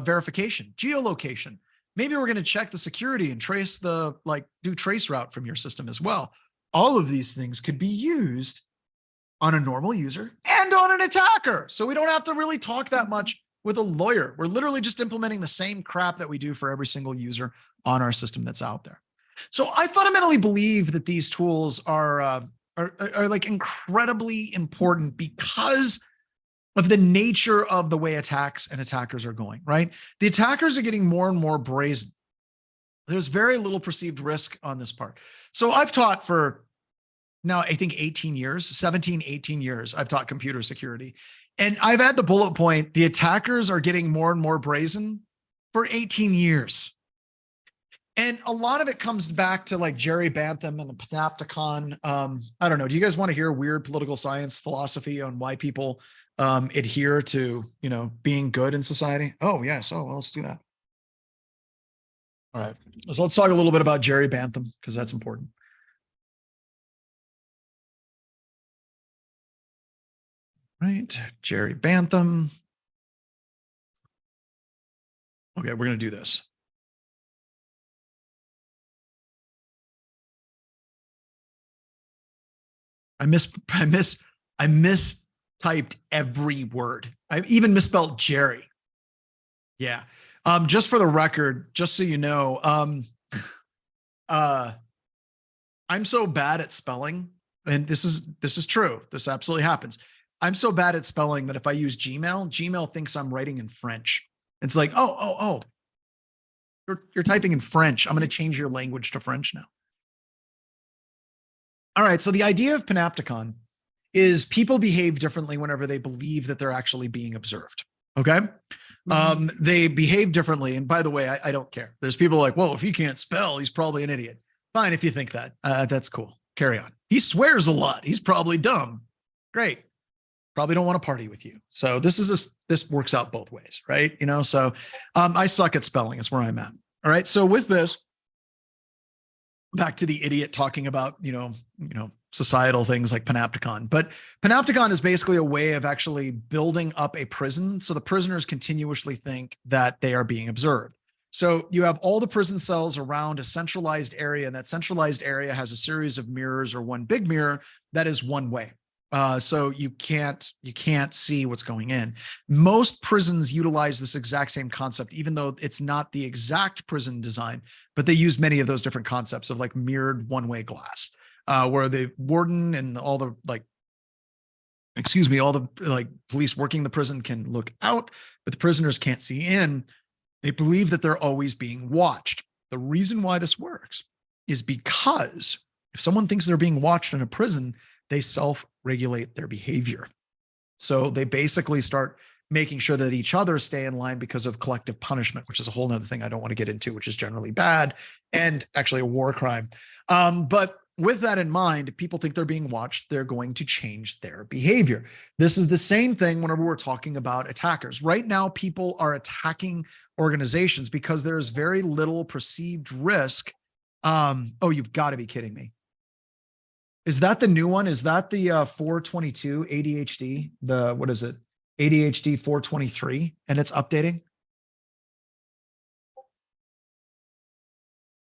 verification, geolocation. Maybe we're going to check the security and trace the, do trace route from your system as well. All of these things could be used on a normal user and on an attacker. So we don't have to really talk that much with a lawyer. We're literally just implementing the same crap that we do for every single user on our system that's out there. So I fundamentally believe that these tools are like incredibly important because of the nature of the way attacks and attackers are going, right? The attackers are getting more and more brazen. There's very little perceived risk on this part. So I've taught for now, I think 18 years, 17, 18 years, I've taught computer security. And I've had the bullet point, the attackers are getting more and more brazen for 18 years. And a lot of it comes back to like Jerry Bantham and the Panopticon. I don't know. Do you guys want to hear weird political science philosophy on why people adhere to, being good in society? Oh, yes. Oh, well, let's do that. All right. So let's talk a little bit about Jerry Bantham because that's important. Right. Jerry Bantham. Okay, we're going to do this. I mistyped every word. I even misspelled Jerry. Yeah. Just for the record, just so you know, I'm so bad at spelling, and this is true. This absolutely happens. I'm so bad at spelling that if I use Gmail thinks I'm writing in French. It's like, oh, you're typing in French. I'm going to change your language to French now. All right. So the idea of Panopticon is people behave differently whenever they believe that they're actually being observed. Okay. They behave differently. And by the way, I don't care. There's people like, well, if he can't spell, he's probably an idiot. Fine. If you think that, that's cool. Carry on. He swears a lot. He's probably dumb. Great. Probably don't want to party with you. So this works out both ways, right? So I suck at spelling. It's where I'm at. All right. So with this, back to the idiot talking about, societal things like Panopticon. But Panopticon is basically a way of actually building up a prison. So the prisoners continuously think that they are being observed. So you have all the prison cells around a centralized area, and that centralized area has a series of mirrors or one big mirror that is one way. So you can't see what's going in. Most prisons utilize this exact same concept, even though it's not the exact prison design, but they use many of those different concepts of like mirrored one-way glass, where the warden and all the police working the prison can look out, but the prisoners can't see in. They believe that they're always being watched. The reason why this works is because if someone thinks they're being watched in a prison, they self-regulate their behavior. So they basically start making sure that each other stay in line because of collective punishment, which is a whole nother thing I don't want to get into, which is generally bad and actually a war crime. But with that in mind, people think they're being watched, they're going to change their behavior. This is the same thing whenever we're talking about attackers. Right now, people are attacking organizations because there's very little perceived risk. Oh, you've got to be kidding me. Is that the new one? Is that the 422 ADHD? What is it? ADHD 423, and it's updating?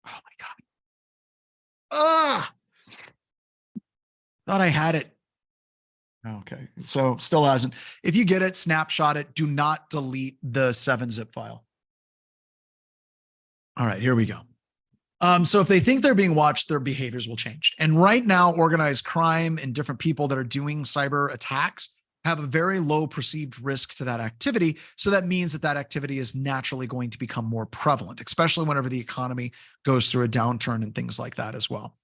Oh my God. Thought I had it. Okay. So still hasn't. If you get it, snapshot it. Do not delete the 7-zip file. All right, here we go. So if they think they're being watched, their behaviors will change. And right now, organized crime and different people that are doing cyber attacks have a very low perceived risk to that activity. So that means that that activity is naturally going to become more prevalent, especially whenever the economy goes through a downturn and things like that as well.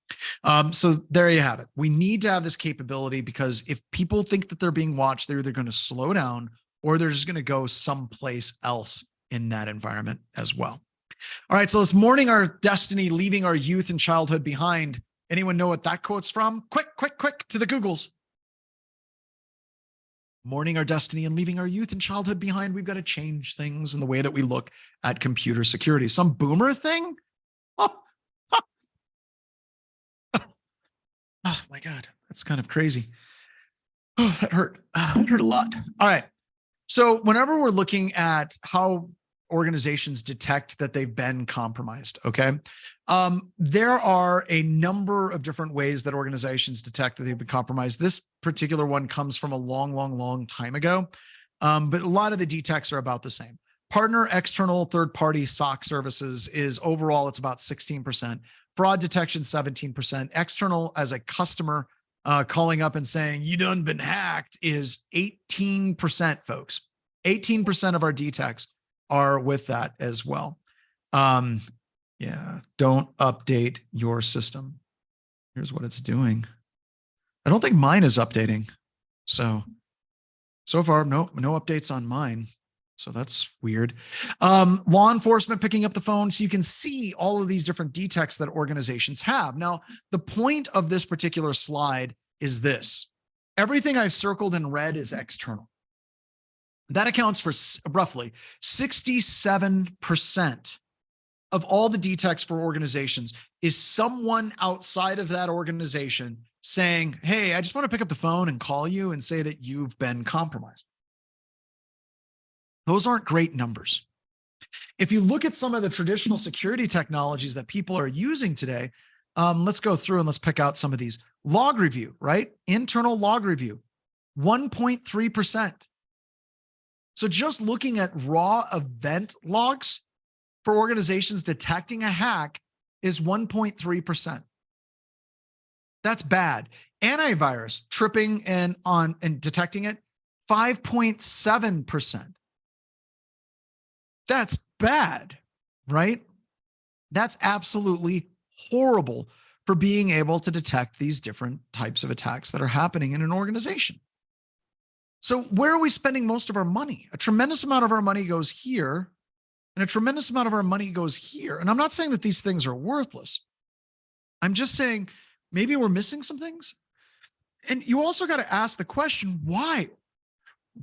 So there you have it. We need to have this capability because if people think that they're being watched, they're either going to slow down or they're just going to go someplace else in that environment as well. All right, so this morning, our destiny, leaving our youth and childhood behind. Anyone know what that quote's from? Quick to the Googles. Mourning our destiny and leaving our youth and childhood behind. We've got to change things in the way that we look at computer security. Some boomer thing? Oh my God, that's kind of crazy. Oh, that hurt. That hurt a lot. All right. So whenever we're looking at how organizations detect that they've been compromised, okay, there are a number of different ways that organizations detect that they've been compromised. This particular one comes from a long time ago, but a lot of the detects are about the same. Partner external third-party SOC services is overall, it's about 16%. Fraud detection, 17%. External as a customer calling up and saying, you done been hacked is 18%, folks. 18% of our detects are with that as well. Yeah, don't update your system. Here's what it's doing. I don't think mine is updating. So far, no updates on mine. So that's weird. Law enforcement picking up the phone. So you can see all of these different detects that organizations have. Now, the point of this particular slide is this. Everything I've circled in red is external. That accounts for roughly 67% of all the detects for organizations is someone outside of that organization saying, hey, I just want to pick up the phone and call you and say that you've been compromised. Those aren't great numbers. If you look at some of the traditional security technologies that people are using today, let's go through and let's pick out some of these. Log review, right? Internal log review, 1.3%. So just looking at raw event logs for organizations detecting a hack is 1.3%. That's bad. Antivirus tripping and detecting it, 5.7%. That's bad, right? That's absolutely horrible for being able to detect these different types of attacks that are happening in an organization. So where are we spending most of our money? A tremendous amount of our money goes here, and a tremendous amount of our money goes here. And I'm not saying that these things are worthless. I'm just saying maybe we're missing some things. And you also got to ask the question, why?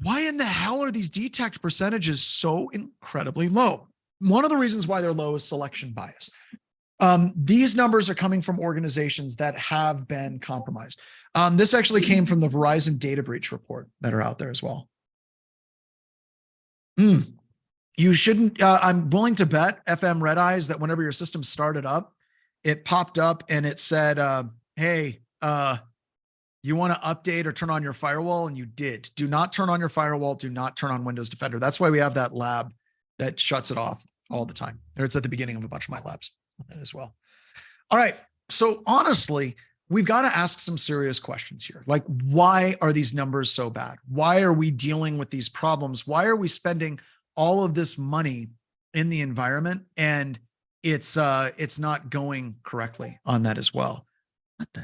Why in the hell are these detect percentages so incredibly low? One of the reasons why they're low is selection bias. These numbers are coming from organizations that have been compromised. This actually came from the Verizon data breach report that are out there as well. you shouldn't, I'm willing to bet FM Red Eyes that whenever your system started up, it popped up and it said, hey, you want to update or turn on your firewall? And you did. Do not turn on your firewall. Do not turn on Windows Defender. That's why we have that lab that shuts it off all the time. Or it's at the beginning of a bunch of my labs as well. All right. So honestly, we've got to ask some serious questions here. Like, why are these numbers so bad? Why are we dealing with these problems? Why are we spending all of this money in the environment and it's not going correctly on that as well? What the?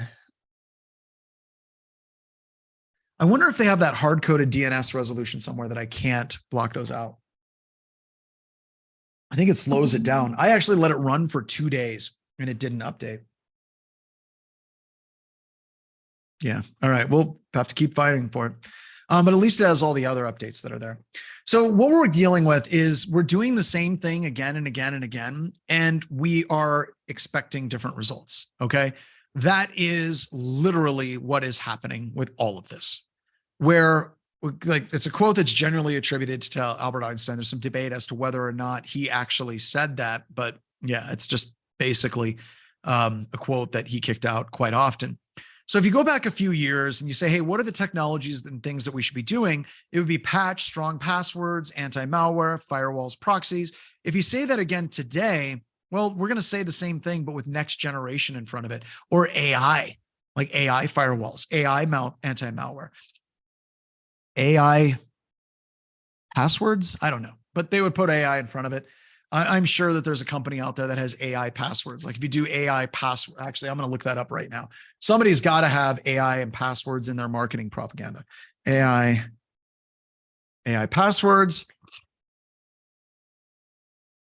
I wonder if they have that hard-coded DNS resolution somewhere that I can't block those out. I think it slows it down. I actually let it run for 2 days and it didn't update. Yeah. All right. We'll have to keep fighting for it. But at least it has all the other updates that are there. So what we're dealing with is we're doing the same thing again and again and again, and we are expecting different results. Okay. That is literally what is happening with all of this, where like it's a quote that's generally attributed to Albert Einstein. There's some debate as to whether or not he actually said that, but yeah, it's just basically a quote that he kicked out quite often. So if you go back a few years and you say, hey, what are the technologies and things that we should be doing? It would be patch, strong passwords, anti-malware, firewalls, proxies. If you say that again today, well, we're going to say the same thing, but with next generation in front of it, or AI, like AI firewalls, AI anti-malware, AI passwords. I don't know, but they would put AI in front of it. I'm sure that there's a company out there that has AI passwords. Like if you do AI password, actually, I'm going to look that up right now. Somebody's got to have AI and passwords in their marketing propaganda. AI passwords.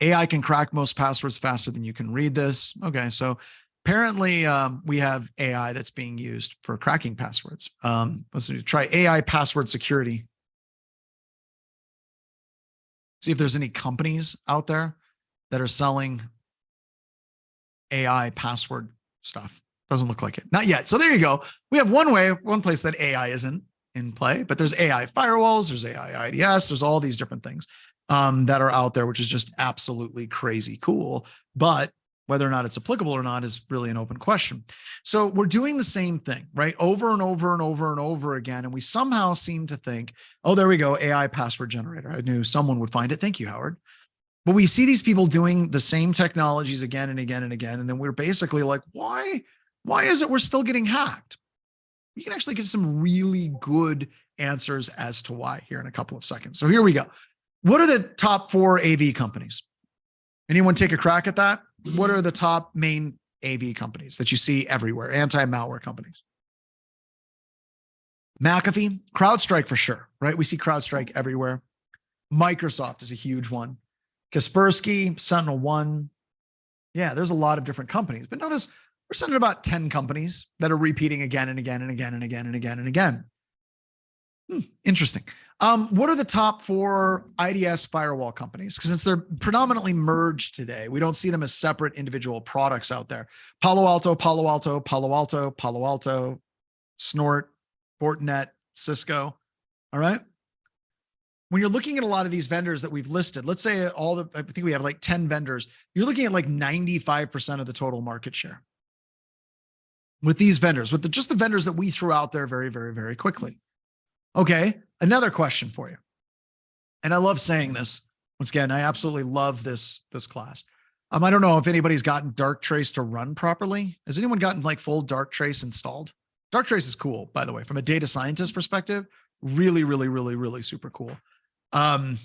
AI can crack most passwords faster than you can read this. Okay, so apparently we have AI that's being used for cracking passwords. Let's try AI password security. See if there's any companies out there that are selling AI password stuff. Doesn't look like it. Not yet. So there you go. We have one place that AI isn't in play, but there's AI firewalls, there's AI IDS, there's all these different things that are out there, which is just absolutely crazy cool. But whether or not it's applicable or not is really an open question. So we're doing the same thing, right? Over and over and over and over again. And we somehow seem to think, oh, there we go, AI password generator. I knew someone would find it. Thank you, Howard. But we see these people doing the same technologies again and again and again. And then we're basically like, why is it we're still getting hacked? You can actually get some really good answers as to why here in a couple of seconds. So here we go. What are the top 4 AV companies? Anyone take a crack at that? What are the top main AV companies that you see everywhere? Anti-malware companies. McAfee, CrowdStrike for sure, right? We see CrowdStrike everywhere. Microsoft is a huge one. Kaspersky, SentinelOne. Yeah, there's a lot of different companies, but notice we're sending about 10 companies that are repeating again and again and again and again and again and again. Interesting. What are the top 4 IDS firewall companies? Because since they're predominantly merged today, we don't see them as separate individual products out there. Palo Alto, Palo Alto, Palo Alto, Palo Alto, Snort, Fortinet, Cisco. All right. When you're looking at a lot of these vendors that we've listed, let's say I think we have like 10 vendors, you're looking at like 95% of the total market share with these vendors, with just the vendors that we threw out there very, very, very quickly. Okay, another question for you. And I love saying this. Once again, I absolutely love this class. I don't know if anybody's gotten Darktrace to run properly. Has anyone gotten like full Darktrace installed? Darktrace is cool, by the way, from a data scientist perspective. Really, really, really, really super cool. I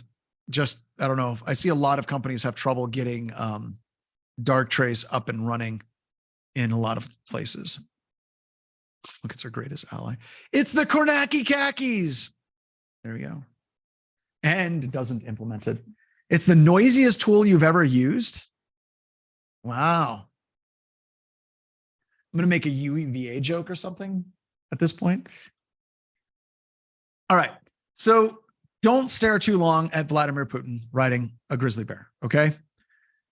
don't know. I see a lot of companies have trouble getting Darktrace up and running in a lot of places. Look, it's our greatest ally. It's the Kornacki khakis. There we go. And it doesn't implement it. It's the noisiest tool you've ever used. Wow. I'm going to make a UEVA joke or something at this point. All right. So don't stare too long at Vladimir Putin riding a grizzly bear. Okay.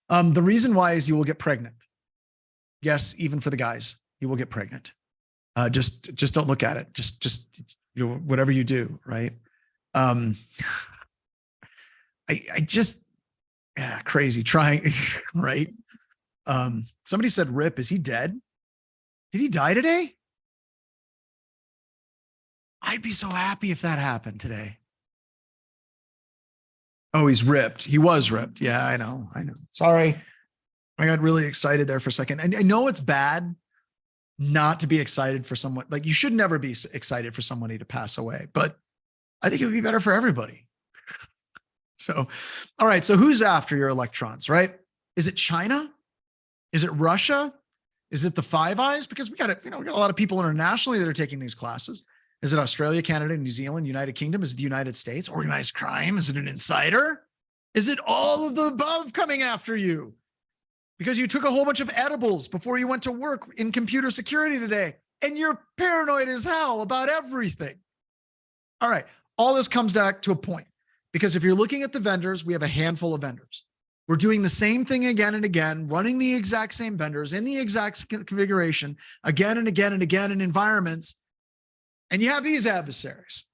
The reason why is you will get pregnant. Yes. Even for the guys, you will get pregnant. Just don't look at it. Just whatever you do. Right. I just Yeah, crazy. Trying, right? Somebody said, Rip, is he dead? Did he die today? I'd be so happy if that happened today. Oh, he's ripped. He was ripped. Yeah, I know. Sorry. I got really excited there for a second. And I know it's bad not to be excited for someone. Like, you should never be excited for somebody to pass away, but I think it would be better for everybody. So, all right. So who's after your electrons, right? Is it China? Is it Russia? Is it the Five Eyes? Because we got we got a lot of people internationally that are taking these classes. Is it Australia, Canada, New Zealand, United Kingdom? Is it the United States? Organized crime? Is it an insider? Is it all of the above coming after you? Because you took a whole bunch of edibles before you went to work in computer security today, and you're paranoid as hell about everything. All right. All this comes back to a point, because if you're looking at the vendors, we have a handful of vendors. We're doing the same thing again and again, running the exact same vendors in the exact configuration again and again and again in environments. And you have these adversaries: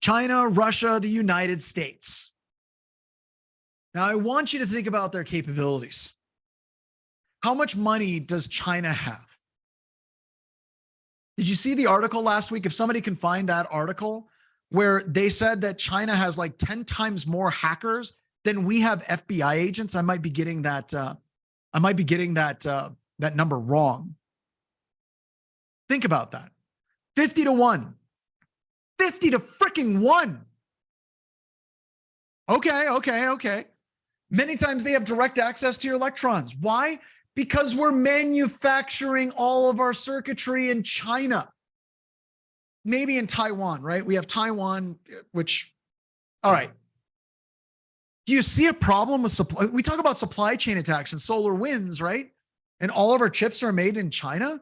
China, Russia, the United States. Now, I want you to think about their capabilities. How much money does China have? Did you see the article last week? If somebody can find that article where they said that China has like 10 times more hackers than we have FBI agents. I might be getting that. That number wrong. Think about that. 50 to 1. 50 to freaking 1. Okay. Many times they have direct access to your electrons. Why? Because we're manufacturing all of our circuitry in China. Maybe in Taiwan, right? We have Taiwan, which, all right. Do you see a problem with supply? We talk about supply chain attacks and SolarWinds, right? And all of our chips are made in China.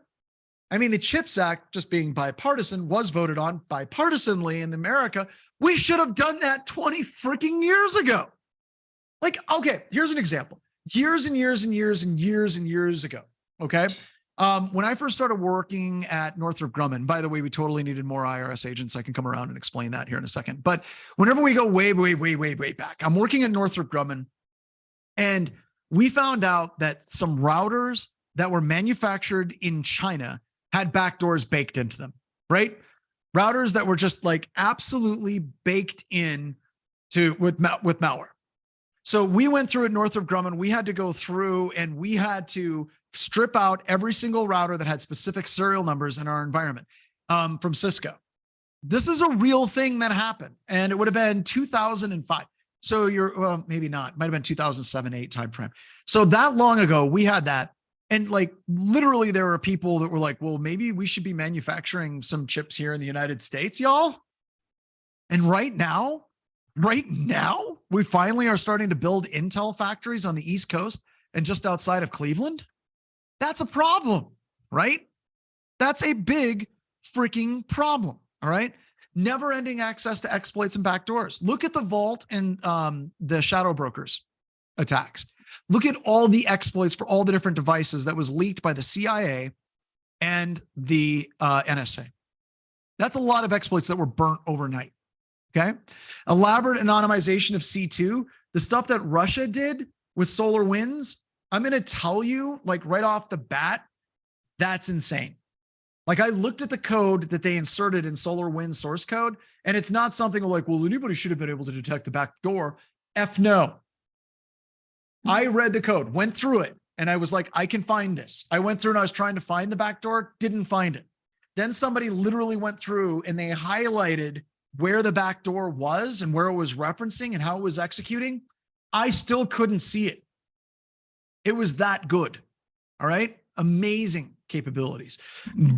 I mean, the CHIPS Act, just being bipartisan, was voted on bipartisanly in America. We should have done that 20 freaking years ago. Like, okay, here's an example. Years and years and years and years and years ago, okay? When I first started working at Northrop Grumman, by the way, we totally needed more IRS agents. I can come around and explain that here in a second. But whenever we go way back, I'm working at Northrop Grumman, and we found out that some routers that were manufactured in China had backdoors baked into them, right? Routers that were just like absolutely baked in with malware. So we went through at Northrop Grumman. We had to go through and we had to strip out every single router that had specific serial numbers in our environment from Cisco. This is a real thing that happened, and it would have been 2005. So well, maybe not. Might have been 2007, 8 timeframe. So that long ago, we had that. And like literally there were people that were like, well, maybe we should be manufacturing some chips here in the United States, y'all. And right now, we finally are starting to build Intel factories on the East Coast and just outside of Cleveland. That's a problem, right? That's a big freaking problem, all right? Never ending access to exploits and backdoors. Look at the Vault and the Shadow Brokers attacks. Look at all the exploits for all the different devices that was leaked by the CIA and the NSA. That's a lot of exploits that were burnt overnight. Okay. Elaborate anonymization of C2, the stuff that Russia did with SolarWinds. I'm going to tell you, like right off the bat, that's insane. Like I looked at the code that they inserted in SolarWinds source code, and it's not something like, well, anybody should have been able to detect the back door. F no. I read the code, went through it, and I was like, I can find this. I went through and I was trying to find the back door, didn't find it. Then somebody literally went through and they highlighted where the back door was and where it was referencing and how it was executing. I still couldn't see it. It was that good. All right. Amazing capabilities.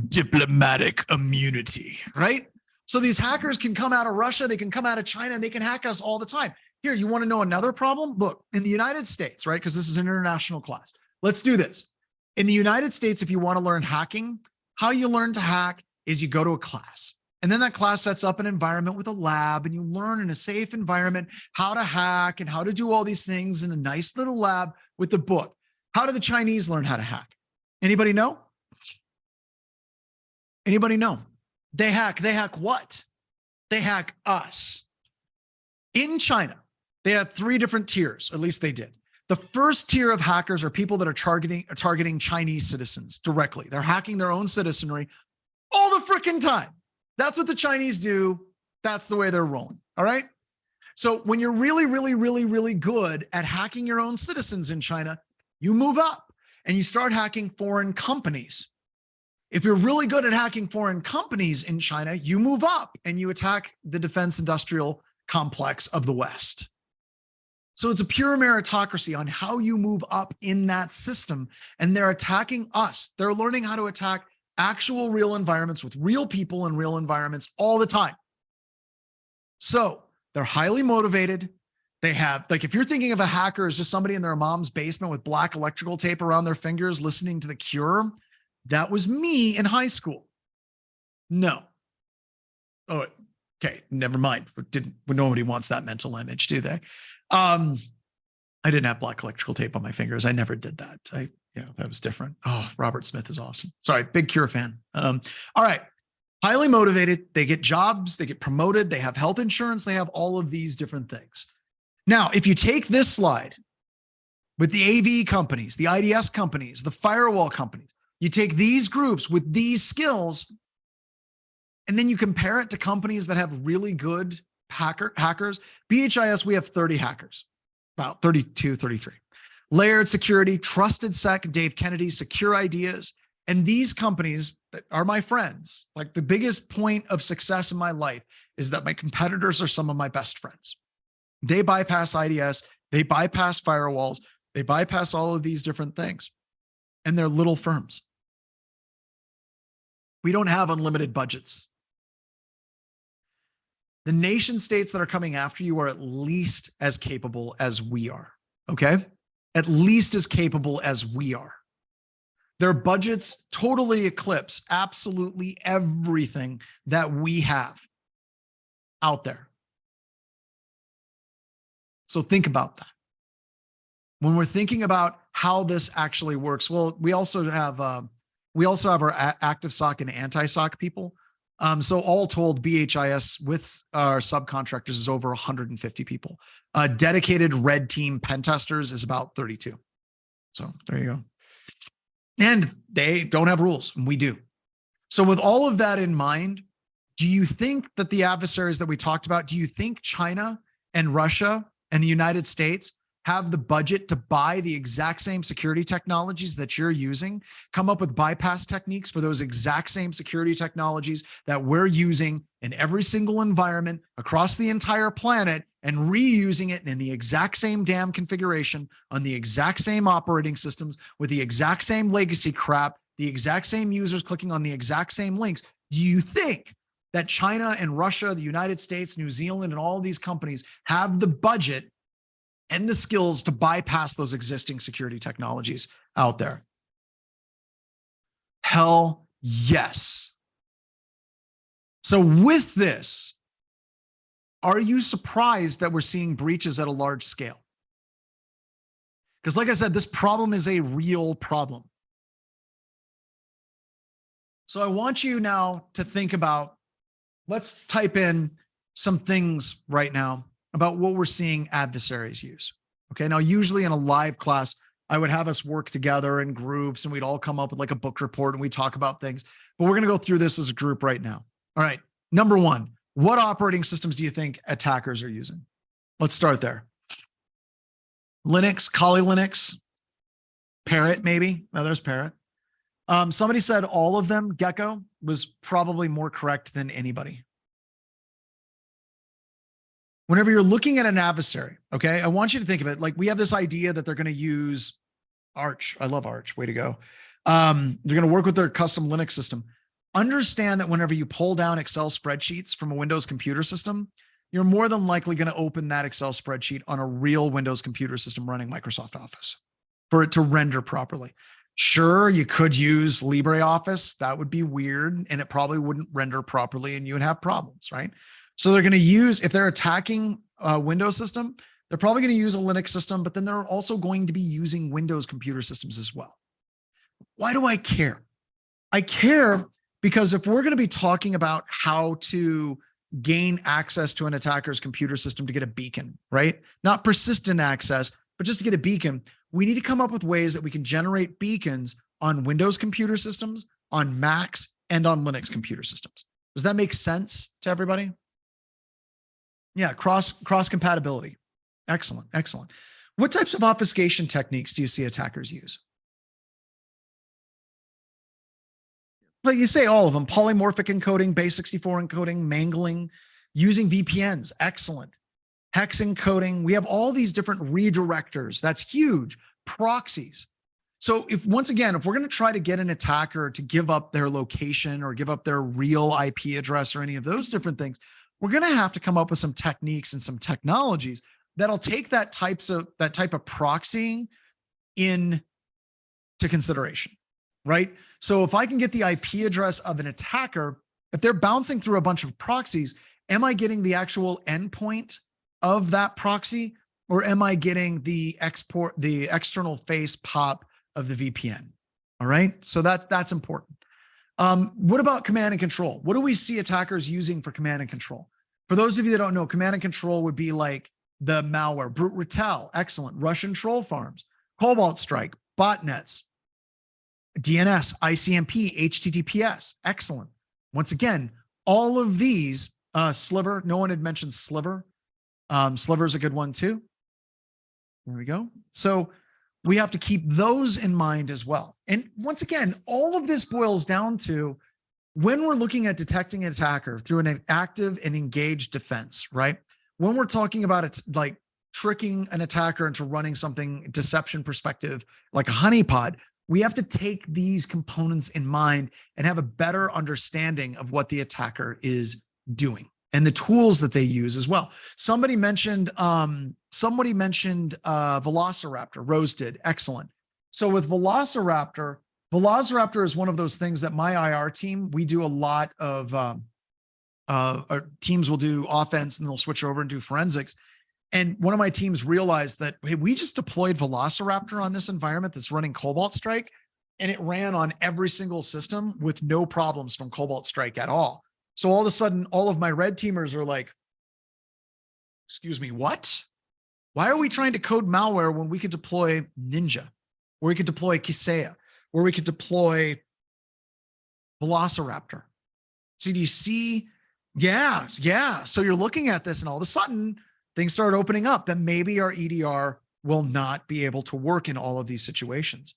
Diplomatic immunity, right? So these hackers can come out of Russia, they can come out of China, and they can hack us all the time. Here, you want to know another problem? Look, in the United States, right? Because this is an international class. Let's do this. In the United States, if you want to learn hacking, how you learn to hack is you go to a class. And then that class sets up an environment with a lab, and you learn in a safe environment how to hack and how to do all these things in a nice little lab with the book. How do the Chinese learn how to hack? Anybody know? Anybody know? They hack what? They hack us. In China, They have 3 different tiers, at least they did. The first tier of hackers are people that are targeting Chinese citizens directly. They're hacking their own citizenry all the freaking time. That's what the Chinese do. That's the way they're rolling. All right. So when you're really, really, really, really good at hacking your own citizens in China, you move up and you start hacking foreign companies. If you're really good at hacking foreign companies in China, you move up and you attack the defense industrial complex of the West. So it's a pure meritocracy on how you move up in that system. And they're attacking us. They're learning how to attack actual real environments with real people in real environments all the time. So they're highly motivated. They have, like, if you're thinking of a hacker as just somebody in their mom's basement with black electrical tape around their fingers listening to The Cure, that was me in high school. No. Oh, okay. Never mind. Nobody wants that mental image, do they? I didn't have black electrical tape on my fingers. I never did that. That was different. Oh, Robert Smith is awesome. Sorry, big Cure fan. All right. Highly motivated. They get jobs, they get promoted, they have health insurance, they have all of these different things. Now, if you take this slide with the AV companies, the IDS companies, the firewall companies, you take these groups with these skills, and then you compare it to companies that have really good hackers. BHIS, we have 30 hackers, about 32, 33. Layered Security, Trusted Sec, Dave Kennedy, Secure Ideas. And these companies that are my friends, like, the biggest point of success in my life is that my competitors are some of my best friends. They bypass IDS, they bypass firewalls, they bypass all of these different things. And they're little firms. We don't have unlimited budgets. The nation states that are coming after you are at least as capable as we are, okay? At least as capable as we are. Their budgets totally eclipse absolutely everything that we have out there. So think about that. When we're thinking about how this actually works, well, we also have our active SOC and anti-SOC people. So all told, BHIS with our subcontractors is over 150 people. Dedicated red team pen testers is about 32. So there you go. And they don't have rules, and we do. So with all of that in mind, do you think that the adversaries that we talked about, do you think China and Russia and the United States have the budget to buy the exact same security technologies that you're using, come up with bypass techniques for those exact same security technologies that we're using in every single environment across the entire planet, and reusing it in the exact same damn configuration on the exact same operating systems with the exact same legacy crap, the exact same users clicking on the exact same links? Do you think that China and Russia, the United States, New Zealand, and all of these companies have the budget and the skills to bypass those existing security technologies out there? Hell yes. So with this, are you surprised that we're seeing breaches at a large scale? Because like I said, this problem is a real problem. So I want you now to think about, let's type in some things right now about what we're seeing adversaries use. Okay, now usually in a live class, I would have us work together in groups and we'd all come up with like a book report and we talk about things, but we're gonna go through this as a group right now. All right, number one, what operating systems do you think attackers are using? Let's start there. Linux, Kali Linux, Parrot maybe, oh, there's Parrot. Somebody said all of them. Gecko was probably more correct than anybody. Whenever you're looking at an adversary, okay, I want you to think of it like we have this idea that they're going to use Arch. I love Arch. Way to go. They're going to work with their custom Linux system. Understand that whenever you pull down Excel spreadsheets from a Windows computer system, you're more than likely going to open that Excel spreadsheet on a real Windows computer system running Microsoft Office for it to render properly. Sure, you could use LibreOffice. That would be weird, and it probably wouldn't render properly, and you would have problems, right? So they're going to use, if they're attacking a Windows system, they're probably going to use a Linux system, but then they're also going to be using Windows computer systems as well. Why do I care? I care because if we're going to be talking about how to gain access to an attacker's computer system to get a beacon, right? Not persistent access, but just to get a beacon. We need to come up with ways that we can generate beacons on Windows computer systems, on Macs, and on Linux computer systems. Does that make sense to everybody? Yeah, cross compatibility. Excellent, excellent. What types of obfuscation techniques do you see attackers use? Well, you say all of them: polymorphic encoding, base64 encoding, mangling, using VPNs. Excellent. Hex encoding. We have all these different redirectors. That's huge. Proxies. So once again, if we're going to try to get an attacker to give up their location or give up their real IP address or any of those different things, we're going to have to come up with some techniques and some technologies that'll take that type of proxying into consideration, right? So if I can get the IP address of an attacker, if they're bouncing through a bunch of proxies, am I getting the actual endpoint of that proxy, or am I getting the external face pop of the VPN? All right. So that's important. What about command and control? What do we see attackers using for command and control? For those of you that don't know, command and control would be like the malware, Brute Ratel, excellent, Russian troll farms, Cobalt Strike, botnets, DNS, ICMP, HTTPS, excellent. Once again, all of these, Sliver, no one had mentioned Sliver. Sliver is a good one too. There we go. So we have to keep those in mind as well. And once again, all of this boils down to when we're looking at detecting an attacker through an active and engaged defense, right? When we're talking about it like tricking an attacker into running something deception perspective, like a honeypot, we have to take these components in mind and have a better understanding of what the attacker is doing and the tools that they use as well. Somebody mentioned Velociraptor. Rose did. Excellent. So with Velociraptor is one of those things that my IR team, we do a lot of, our teams will do offense and they'll switch over and do forensics. And one of my teams realized that, hey, we just deployed Velociraptor on this environment that's running Cobalt Strike, and it ran on every single system with no problems from Cobalt Strike at all. So all of a sudden, all of my red teamers are like, excuse me, what? Why are we trying to code malware when we could deploy Ninja, or we could deploy Kaseya, or we could deploy Velociraptor? CDC, yeah. So you're looking at this and all of a sudden things start opening up, then maybe our EDR will not be able to work in all of these situations.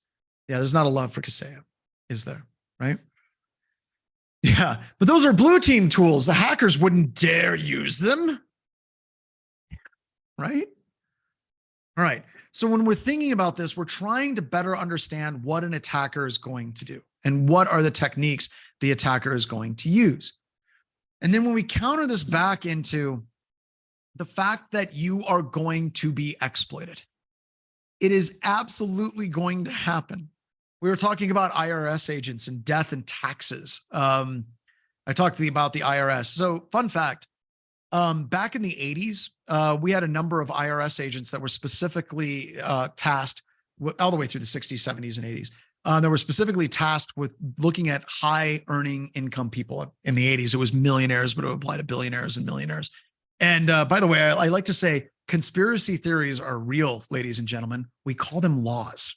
Yeah, there's not a love for Kaseya, is there? Right? Yeah, but those are blue team tools. The hackers wouldn't dare use them. Right? All right. So when we're thinking about this, we're trying to better understand what an attacker is going to do and what are the techniques the attacker is going to use. And then when we counter this back into the fact that you are going to be exploited, it is absolutely going to happen. We were talking about IRS agents and death and taxes. I talked about the IRS. So fun fact, back in the 80s, we had a number of IRS agents that were specifically tasked all the way through the 60s, 70s, and 80s. That were specifically tasked with looking at high earning income people. In the 80s, it was millionaires, but it would apply to billionaires and millionaires. And by the way, I like to say conspiracy theories are real, ladies and gentlemen. We call them laws,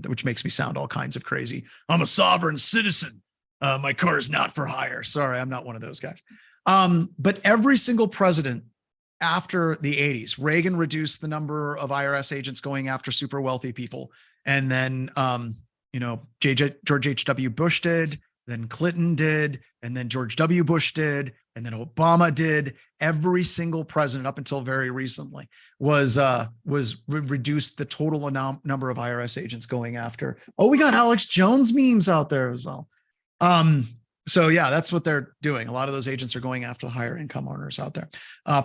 which makes me sound all kinds of crazy. I'm a sovereign citizen. My car is not for hire. Sorry, I'm not one of those guys. But every single president after the 80s, Reagan reduced the number of IRS agents going after super wealthy people. And then, George H.W. Bush did, then Clinton did, and then George W. Bush did, and then Obama did. Every single president up until very recently was reduced the total number of IRS agents going after. Oh, we got Alex Jones memes out there as well. So yeah, that's what they're doing. A lot of those agents are going after the higher income earners out there.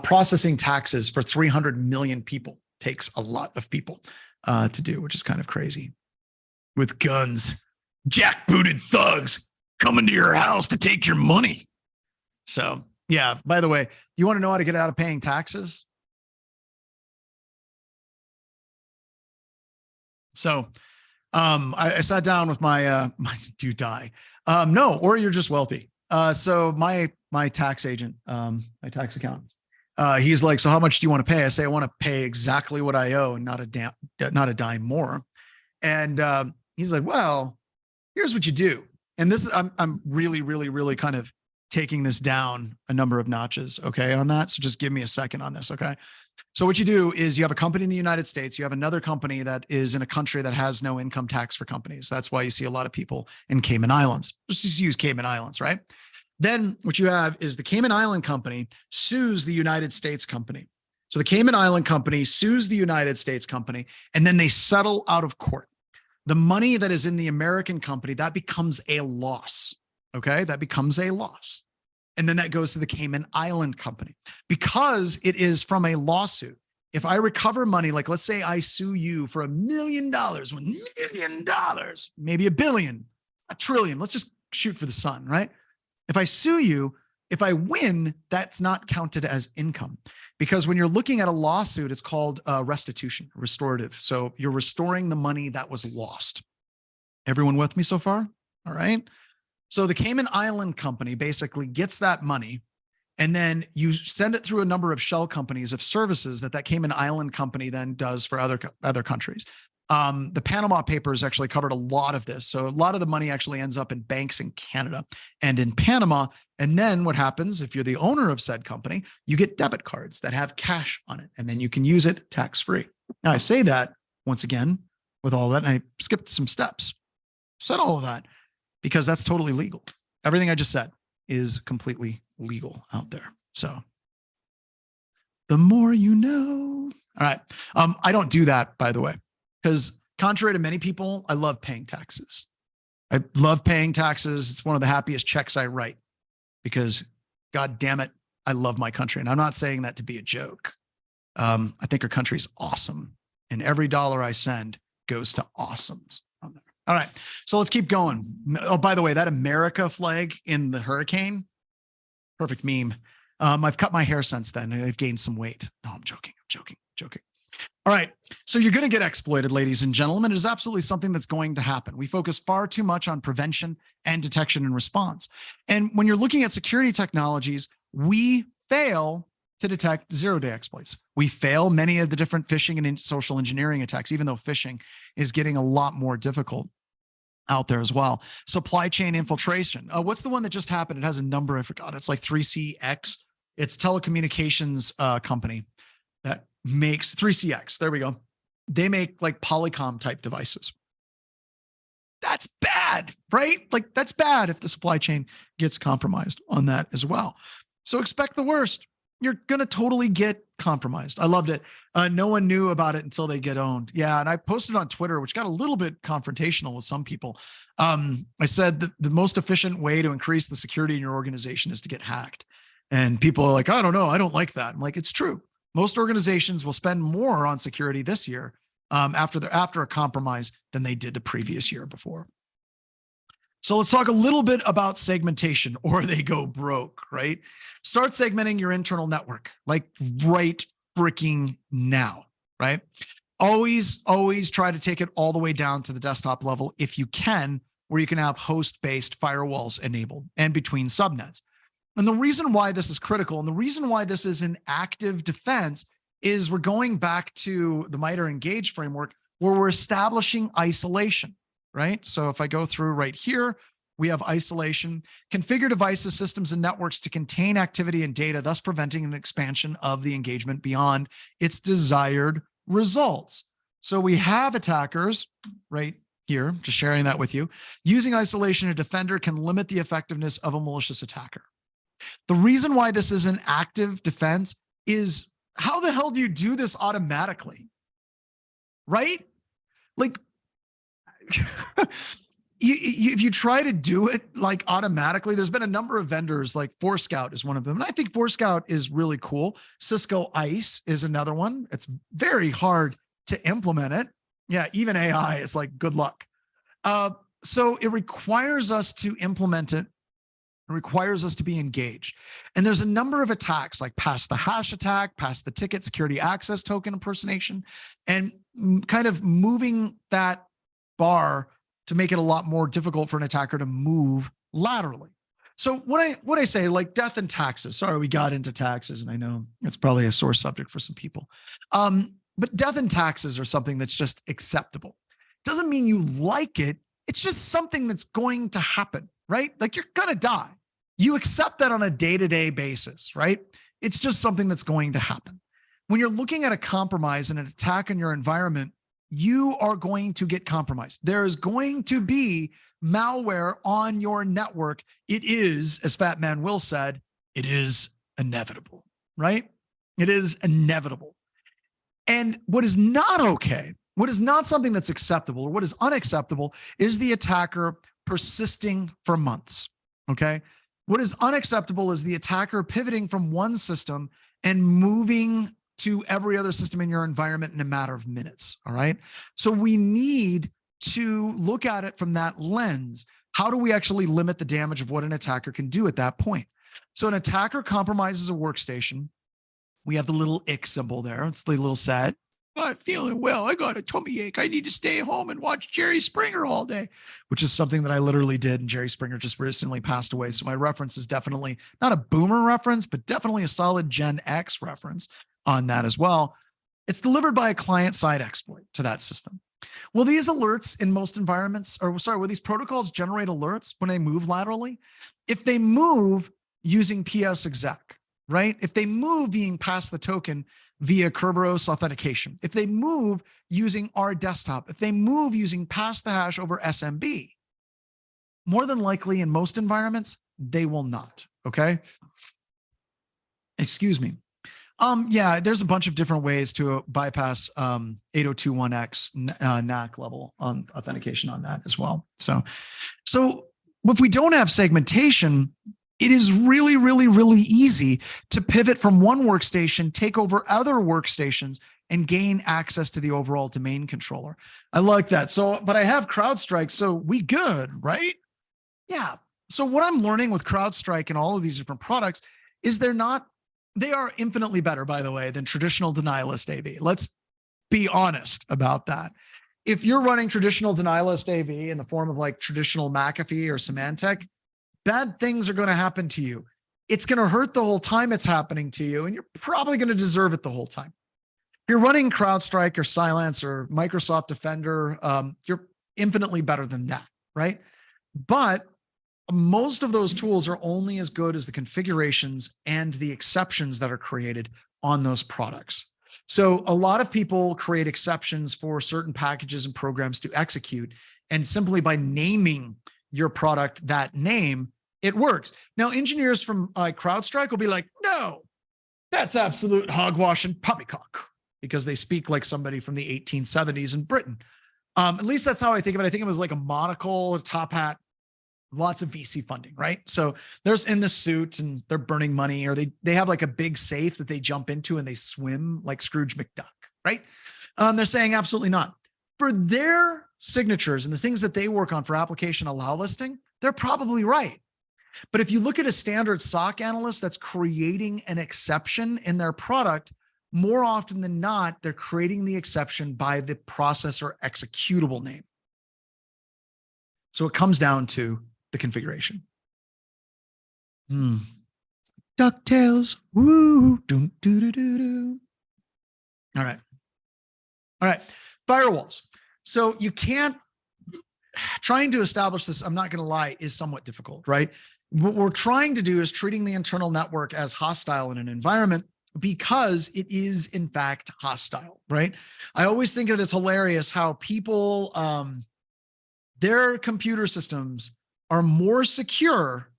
Processing taxes for 300 million people takes a lot of people to do, which is kind of crazy. With guns, jackbooted thugs coming to your house to take your money. So yeah, by the way, you want to know how to get out of paying taxes? So I sat down with my do you die? No, or you're just wealthy. So my tax agent, my tax accountant, he's like, so how much do you want to pay? I say, I want to pay exactly what I owe and not a dime more. And he's like, well, here's what you do. And this is, I'm really, really, really kind of taking this down a number of notches. Okay. On that. So just give me a second on this. Okay. So what you do is you have a company in the United States, you have another company that is in a country that has no income tax for companies. That's why you see a lot of people in Cayman Islands. Let's just use Cayman Islands, right? Then what you have is the Cayman Island company sues the United States company. So the Cayman Island company sues the United States company, and then they settle out of court. The money that is in the American company, that becomes a loss. Okay. That becomes a loss. And then that goes to the Cayman Island company because it is from a lawsuit. If I recover money, like let's say I sue you for $1 million, $1 million, maybe $1 billion, $1 trillion, let's just shoot for the sun, right? If I sue you, if I win, that's not counted as income because when you're looking at a lawsuit, it's called restitution, restorative. So you're restoring the money that was lost. Everyone with me so far? All right. So the Cayman Island company basically gets that money and then you send it through a number of shell companies of services that Cayman Island company then does for other countries. The Panama Papers actually covered a lot of this. So a lot of the money actually ends up in banks in Canada and in Panama. And then what happens if you're the owner of said company, you get debit cards that have cash on it, and then you can use it tax-free. Now I say that once again with all that, and I skipped some steps, said all of that because that's totally legal. Everything I just said is completely legal out there. So the more you know. All right. I don't do that, by the way. Because contrary to many people, I love paying taxes. I love paying taxes. It's one of the happiest checks I write because God damn it, I love my country. And I'm not saying that to be a joke. I think our country is awesome. And every dollar I send goes to awesomes on there. All right. So let's keep going. Oh, by the way, that America flag in the hurricane, perfect meme. I've cut my hair since then. I've gained some weight. No, I'm joking. All right. So you're going to get exploited, ladies and gentlemen. It is absolutely something that's going to happen. We focus far too much on prevention and detection and response. And when you're looking at security technologies, we fail to detect zero-day exploits. We fail many of the different phishing and social engineering attacks, even though phishing is getting a lot more difficult out there as well. Supply chain infiltration. What's the one that just happened? It has a number. I forgot. It's like 3CX. It's telecommunications company that makes 3CX. There we go. They make like Polycom type devices. That's bad, right? Like that's bad if the supply chain gets compromised on that as well. So expect the worst. You're going to totally get compromised. I loved it. No one knew about it until they get owned. Yeah. And I posted on Twitter, which got a little bit confrontational with some people. I said that the most efficient way to increase the security in your organization is to get hacked. And people are like, I don't know. I don't like that. I'm like, it's true. Most organizations will spend more on security this year after a compromise than they did the previous year before. So let's talk a little bit about segmentation, or they go broke, right? Start segmenting your internal network, like right freaking now, right? Always try to take it all the way down to the desktop level if you can, where you can have host-based firewalls enabled and between subnets. And the reason why this is critical and the reason why this is an active defense is we're going back to the MITRE ENGAGE framework where we're establishing isolation, right? So if I go through right here, we have isolation, configure devices, systems, and networks to contain activity and data, thus preventing an expansion of the engagement beyond its desired results. So we have attackers right here, just sharing that with you. Using isolation, a defender can limit the effectiveness of a malicious attacker. The reason why this is an active defense is how the hell do you do this automatically? Right? Like, if you try to do it like automatically, there's been a number of vendors, like Forescout is one of them. And I think Forescout is really cool. Cisco ICE is another one. It's very hard to implement it. Yeah, even AI is like, good luck. So it requires us to implement it. It requires us to be engaged. And there's a number of attacks like pass the hash attack, pass the ticket, security access token impersonation, and kind of moving that bar to make it a lot more difficult for an attacker to move laterally. So what I say, like death and taxes. Sorry, we got into taxes, and I know it's probably a sore subject for some people. But death and taxes are something that's just acceptable. Doesn't mean you like it. It's just something that's going to happen, right? Like you're gonna die. You accept that on a day-to-day basis, right? It's just something that's going to happen. When you're looking at a compromise and an attack on your environment, you are going to get compromised. There is going to be malware on your network. It is, as Fat Man Will said, it is inevitable, right? It is inevitable. And what is not okay, what is not something that's acceptable, or what is unacceptable is the attacker persisting for months, okay? What is unacceptable is the attacker pivoting from one system and moving to every other system in your environment in a matter of minutes, all right? So we need to look at it from that lens. How do we actually limit the damage of what an attacker can do at that point? So an attacker compromises a workstation. We have the little ick symbol there. It's the little sad. I'm not feeling well. I got a tummy ache. I need to stay home and watch Jerry Springer all day, which is something that I literally did. And Jerry Springer just recently passed away. So my reference is definitely not a boomer reference, but definitely a solid Gen X reference on that as well. It's delivered by a client-side exploit to that system. Will these alerts in most environments, or sorry, will these protocols generate alerts when they move laterally? If they move using PS exec, right? If they move being past the token via Kerberos authentication, if they move using our desktop, if they move using pass the hash over SMB, more than likely in most environments, they will not, okay? Excuse me. Yeah, there's a bunch of different ways to bypass 8021X NAC level on authentication on that as well. So if we don't have segmentation, it is really, really, really easy to pivot from one workstation, take over other workstations, and gain access to the overall domain controller. I like that. So, but I have CrowdStrike, so we good, right? Yeah. So what I'm learning with CrowdStrike and all of these different products is they are infinitely better, by the way, than traditional denialist AV. Let's be honest about that. If you're running traditional denialist AV in the form of like traditional McAfee or Symantec, bad things are going to happen to you. It's going to hurt the whole time it's happening to you, and you're probably going to deserve it the whole time. If you're running CrowdStrike or Cylance or Microsoft Defender, you're infinitely better than that, right? But most of those tools are only as good as the configurations and the exceptions that are created on those products. So a lot of people create exceptions for certain packages and programs to execute, and simply by naming your product that name, it works. Now, engineers from CrowdStrike will be like, no, that's absolute hogwash and poppycock, because they speak like somebody from the 1870s in Britain. At least that's how I think of it. I think it was like a monocle, a top hat, lots of VC funding, right? So there's in the suit and they're burning money, or they have like a big safe that they jump into and they swim like Scrooge McDuck, right? They're saying absolutely not. For their signatures and the things that they work on for application allow listing, they're probably right. But if you look at a standard SOC analyst that's creating an exception in their product, more often than not, they're creating the exception by the processor executable name. So it comes down to the configuration. DuckTales. Woo. Doom, doo, doo, doo, doo. All right. Firewalls. So you can't, trying to establish this, I'm not going to lie, is somewhat difficult, right? What we're trying to do is treating the internal network as hostile in an environment because it is in fact hostile, right? I always think that it's hilarious how people, their computer systems are more secure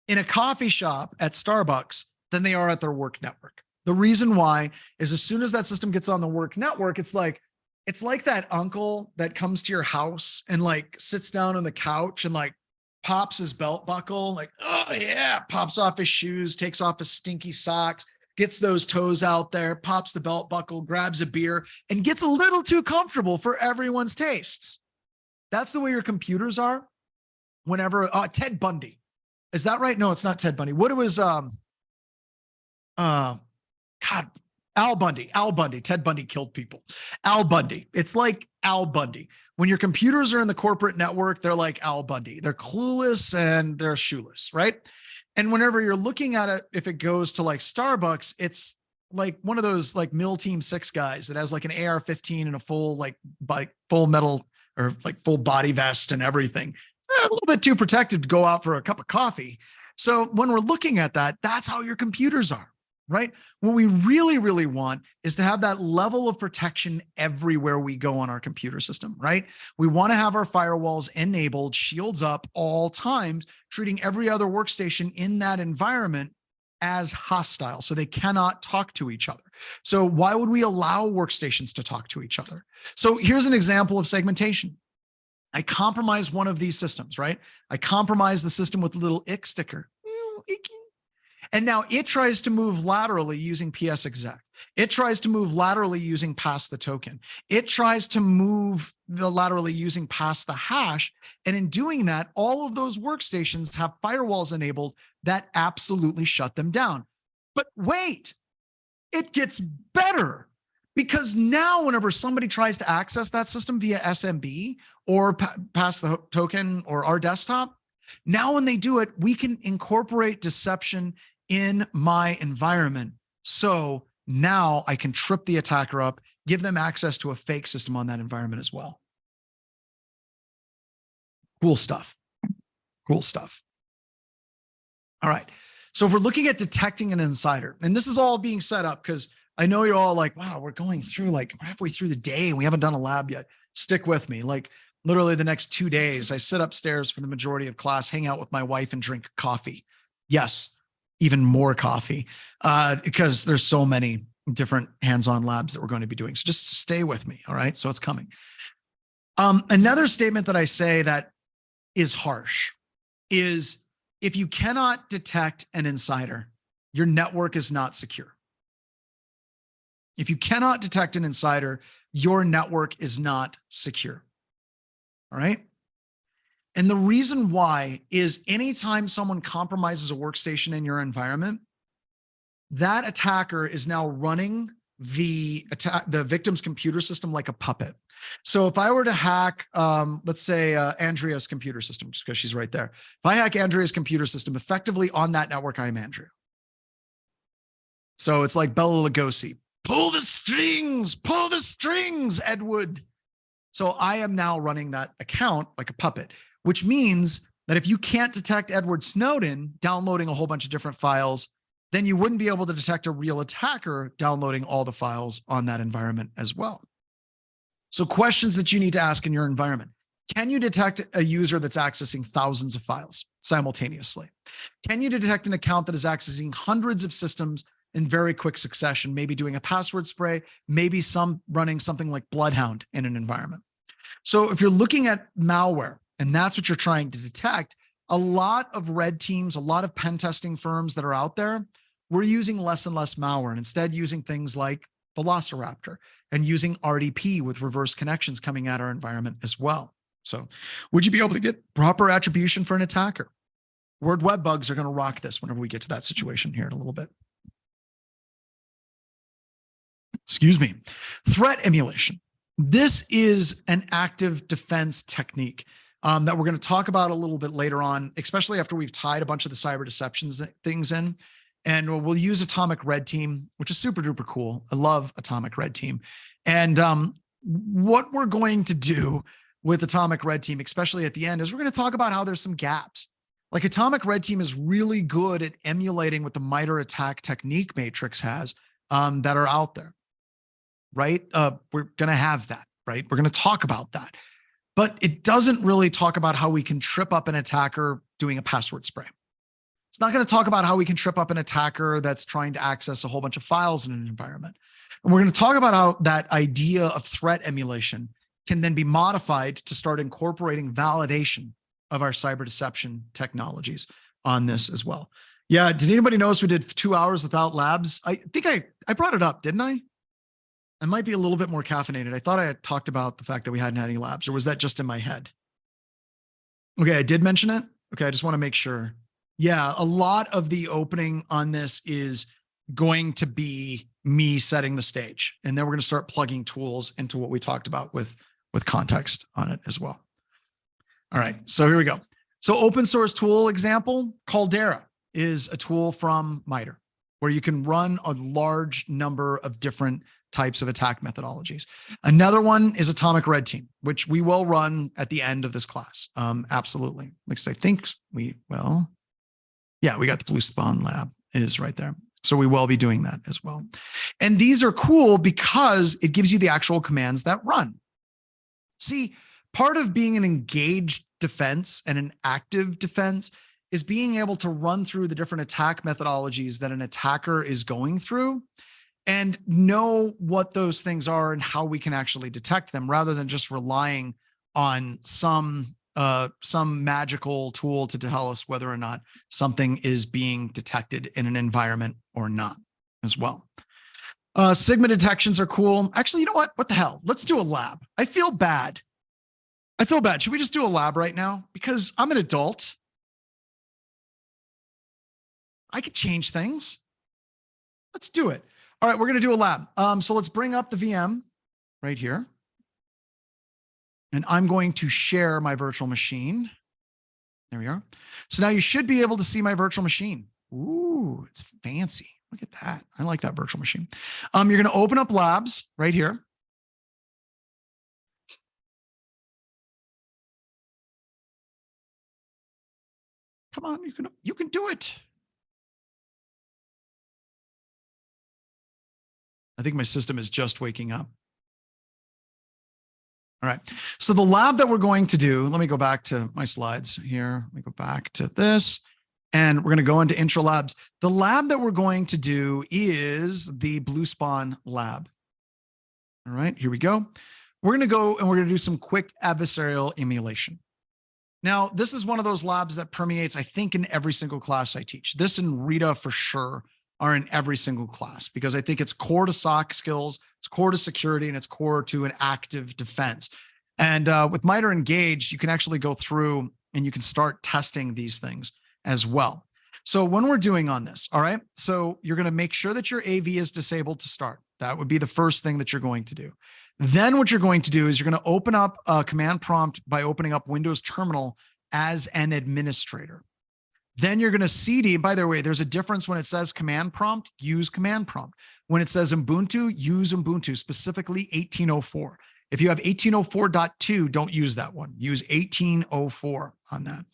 in a coffee shop at Starbucks than they are at their work network. The reason why is as soon as that system gets on the work network, it's like that uncle that comes to your house and like sits down on the couch and like pops his belt buckle, like, oh yeah, pops off his shoes, takes off his stinky socks, gets those toes out there, pops the belt buckle, grabs a beer, and gets a little too comfortable for everyone's tastes. That's the way your computers are. Whenever Ted Bundy, is that right? No, it's not Ted Bundy. What it was, God, Al Bundy. Ted Bundy killed people. Al Bundy. It's like Al Bundy. When your computers are in the corporate network, they're like Al Bundy. They're clueless and they're shoeless, right? And whenever you're looking at it, if it goes to like Starbucks, it's like one of those like MIL Team 6 guys that has like an AR-15 and a full full metal or like full body vest and everything. A little bit too protected to go out for a cup of coffee. So when we're looking at that, that's how your computers are, right? What we really, really want is to have that level of protection everywhere we go on our computer system, right? We want to have our firewalls enabled, shields up all times, treating every other workstation in that environment as hostile, so they cannot talk to each other. So why would we allow workstations to talk to each other? So here's an example of segmentation. I compromise one of these systems, right? I compromise the system with a little ick sticker. And now it tries to move laterally using PSExec. It tries to move laterally using pass the token. It tries to move laterally using pass the hash. And in doing that, all of those workstations have firewalls enabled that absolutely shut them down. But wait, it gets better. Because now whenever somebody tries to access that system via SMB or pass the token or our desktop, now when they do it, we can incorporate deception in my environment. So now I can trip the attacker up, give them access to a fake system on that environment as well. Cool stuff. Cool stuff. All right. So if we're looking at detecting an insider, and this is all being set up because I know you're all like, wow, we're going through like halfway through the day and we haven't done a lab yet. Stick with me. Like literally the next 2 days, I sit upstairs for the majority of class, hang out with my wife and drink coffee. Yes, even more coffee, because there's so many different hands-on labs that we're going to be doing. So just stay with me. All right. So it's coming. Another statement that I say that is harsh is if you cannot detect an insider, your network is not secure. If you cannot detect an insider, your network is not secure. All right. And the reason why is anytime someone compromises a workstation in your environment, that attacker is now running the victim's computer system like a puppet. So if I were to hack, let's say Andrea's computer system, just because she's right there. If I hack Andrea's computer system, effectively on that network, I'm Andrea. So it's like Bela Lugosi. Pull the strings, Edward. So I am now running that account like a puppet, which means that if you can't detect Edward Snowden downloading a whole bunch of different files, then you wouldn't be able to detect a real attacker downloading all the files on that environment as well. So questions that you need to ask in your environment. Can you detect a user that's accessing thousands of files simultaneously? Can you detect an account that is accessing hundreds of systems in very quick succession, maybe doing a password spray, maybe running something like Bloodhound in an environment? So if you're looking at malware and that's what you're trying to detect, a lot of red teams, a lot of pen testing firms that are out there, we're using less and less malware and instead using things like Velociraptor and using RDP with reverse connections coming at our environment as well. So would you be able to get proper attribution for an attacker? Word web bugs are going to rock this whenever we get to that situation here in a little bit. Excuse me. Threat emulation. This is an active defense technique that we're going to talk about a little bit later on, especially after we've tied a bunch of the cyber deceptions things in. And we'll use Atomic Red Team, which is super duper cool. I love Atomic Red Team. And what we're going to do with Atomic Red Team, especially at the end, is we're going to talk about how there's some gaps. Like Atomic Red Team is really good at emulating what the MITRE ATT&CK technique matrix has that are out there. Right? We're going to have that, right? We're going to talk about that, but it doesn't really talk about how we can trip up an attacker doing a password spray. It's not going to talk about how we can trip up an attacker that's trying to access a whole bunch of files in an environment. And we're going to talk about how that idea of threat emulation can then be modified to start incorporating validation of our cyber deception technologies on this as well. Yeah. Did anybody notice we did 2 hours without labs? I think I brought it up, didn't I? I might be a little bit more caffeinated. I thought I had talked about the fact that we hadn't had any labs, or was that just in my head? Okay, I did mention it. Okay, I just want to make sure. Yeah, a lot of the opening on this is going to be me setting the stage. And then we're going to start plugging tools into what we talked about with context on it as well. All right, so here we go. So open source tool example, Caldera. is a tool from MITRE where you can run a large number of different types of attack methodologies. Another one is Atomic Red Team, which we will run at the end of this class. Absolutely. At least I think we got the Blue Spawn lab is right there. So we will be doing that as well. And these are cool because it gives you the actual commands that run. See, part of being an engaged defense and an active defense is being able to run through the different attack methodologies that an attacker is going through and know what those things are and how we can actually detect them rather than just relying on some magical tool to tell us whether or not something is being detected in an environment or not as well. Sigma detections are cool. Actually, you know what? What the hell? Let's do a lab. I feel bad. Should we just do a lab right now? Because I'm an adult. I could change things. Let's do it. All right, we're going to do a lab. So let's bring up the VM right here. And I'm going to share my virtual machine. There we are. So now you should be able to see my virtual machine. Ooh, it's fancy. Look at that. I like that virtual machine. You're going to open up labs right here. Come on, you can do it. I think my system is just waking up. All right. So the lab that we're going to do, let me go back to my slides here. Let me go back to this and we're going to go into intro labs. The lab that we're going to do is the Blue Spawn lab. All right, here we go. We're going to go and we're going to do some quick adversarial emulation. Now, this is one of those labs that permeates, I think, in every single class I teach. This and Rita for sure are in every single class because I think it's core to SOC skills, it's core to security, and it's core to an active defense. And with MITRE Engage, you can actually go through and you can start testing these things as well. So when we're doing on this, all right, so you're going to make sure that your AV is disabled to start. That would be the first thing that you're going to do. Then what you're going to do is you're going to open up a command prompt by opening up Windows Terminal as an administrator. Then you're going to CD. By the way, there's a difference when it says command prompt, use command prompt. When it says Ubuntu, use Ubuntu, specifically 1804. If you have 1804.2, don't use that one. Use 1804 on that.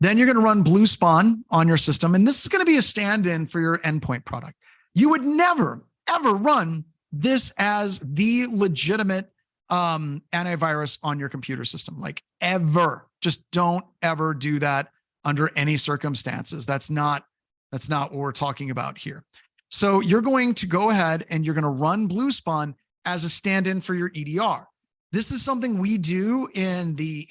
Then you're going to run Blue Spawn on your system. And this is going to be a stand-in for your endpoint product. You would never, ever run this as the legitimate antivirus on your computer system, like ever. Just don't ever do that under any circumstances. That's not what we're talking about here. So you're going to go ahead and you're going to run Blue Spawn as a stand-in for your EDR. This is something we do in the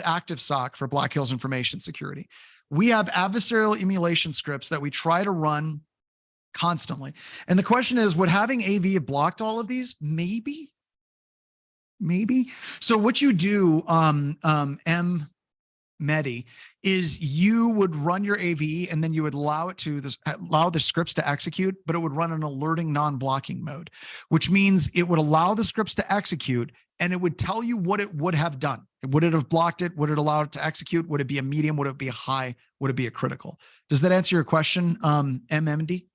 active SOC for Black Hills Information Security. We have adversarial emulation scripts that we try to run constantly. And the question is, would having AV have blocked all of these? Maybe. So what you do, Medi, is you would run your AV and then you would allow the scripts to execute, but it would run an alerting non-blocking mode, which means it would allow the scripts to execute and it would tell you what it would have done. Would it have blocked it? Would it allow it to execute? Would it be a medium? Would it be a high? Would it be a critical? Does that answer your question, MMD?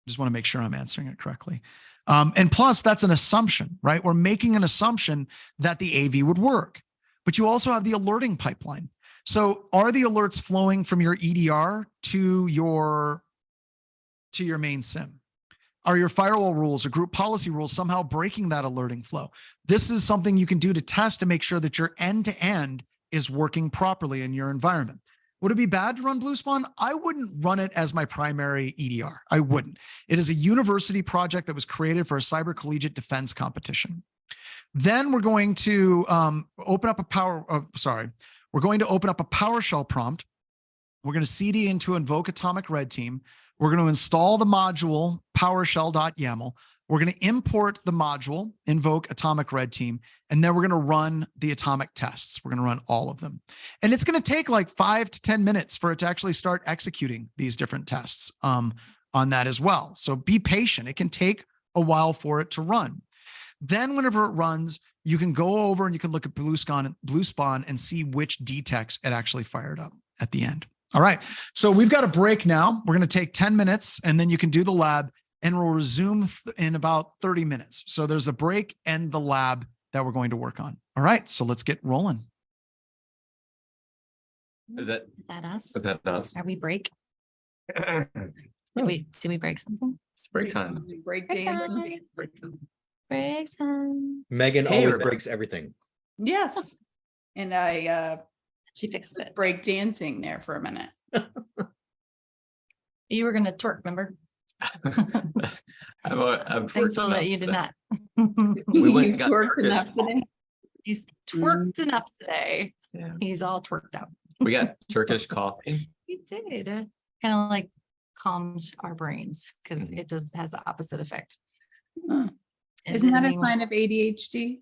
Just want to make sure I'm answering it correctly. And plus, that's an assumption, right? We're making an assumption that the AV would work. But you also have the alerting pipeline. So are the alerts flowing from your EDR to your main SIM? Are your firewall rules or group policy rules somehow breaking that alerting flow? This is something you can do to test to make sure that your end-to-end is working properly in your environment. Would it be bad to run Blue Spawn? I wouldn't run it as my primary EDR. I wouldn't. It is a university project that was created for a cyber collegiate defense competition. Then we're going to open up a PowerShell prompt. We're going to CD into invoke Atomic Red Team. We're going to install the module PowerShell.yaml. We're going to import the module, invoke Atomic Red Team, and then we're going to run the atomic tests. We're going to run all of them. And it's going to take like 5 to 10 minutes for it to actually start executing these different tests on that as well. So be patient. It can take a while for it to run. Then whenever it runs, you can go over and you can look at Blue Spawn and see which detects it actually fired up at the end. All right. So we've got a break now. We're going to take 10 minutes and then you can do the lab and we'll resume in about 30 minutes. So there's a break and the lab that we're going to work on. All right. So let's get rolling. Is that, Is that us? is that us? Are we break? It's Did we break something? break time. Break Break dancing. time. Break time. Break time. Megan Hey, always everybody. breaks everything. Yes. And I She fixed it. break dancing there for a minute. You were gonna twerk, remember? I'm Thankful that you did not. We went and You got worked Turkish. enough today. He's twerked enough today. Yeah. He's all twerked out. We got Turkish coffee. He did. Kind of like calms our brains because Mhm. it does has the opposite effect. Huh. Is Isn't it that a anyone- sign of ADHD?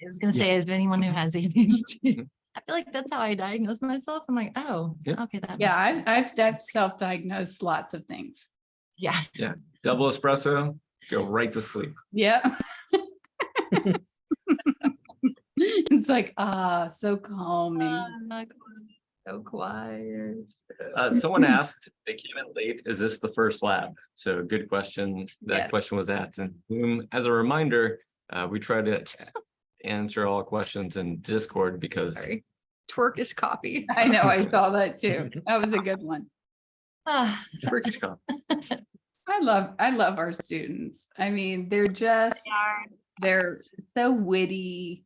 I was gonna Yeah. say, is there anyone who has ADHD? Mhm. I feel like that's how I diagnosed myself. I'm like, oh, Yeah. okay, that Yeah, makes I've self-diagnosed lots of things. yeah. Double espresso, go right to sleep. Yeah. It's like, so calming. So quiet. Someone asked, they came in late, is this the first lab? So good question. That Yes. question was asked in Zoom. As a reminder, we try to answer all questions in Discord because Sorry. Twerkish copy. I know, I saw that too. That was a good one. Ah, Turkish coffee. I love our students. I mean, they're they're so witty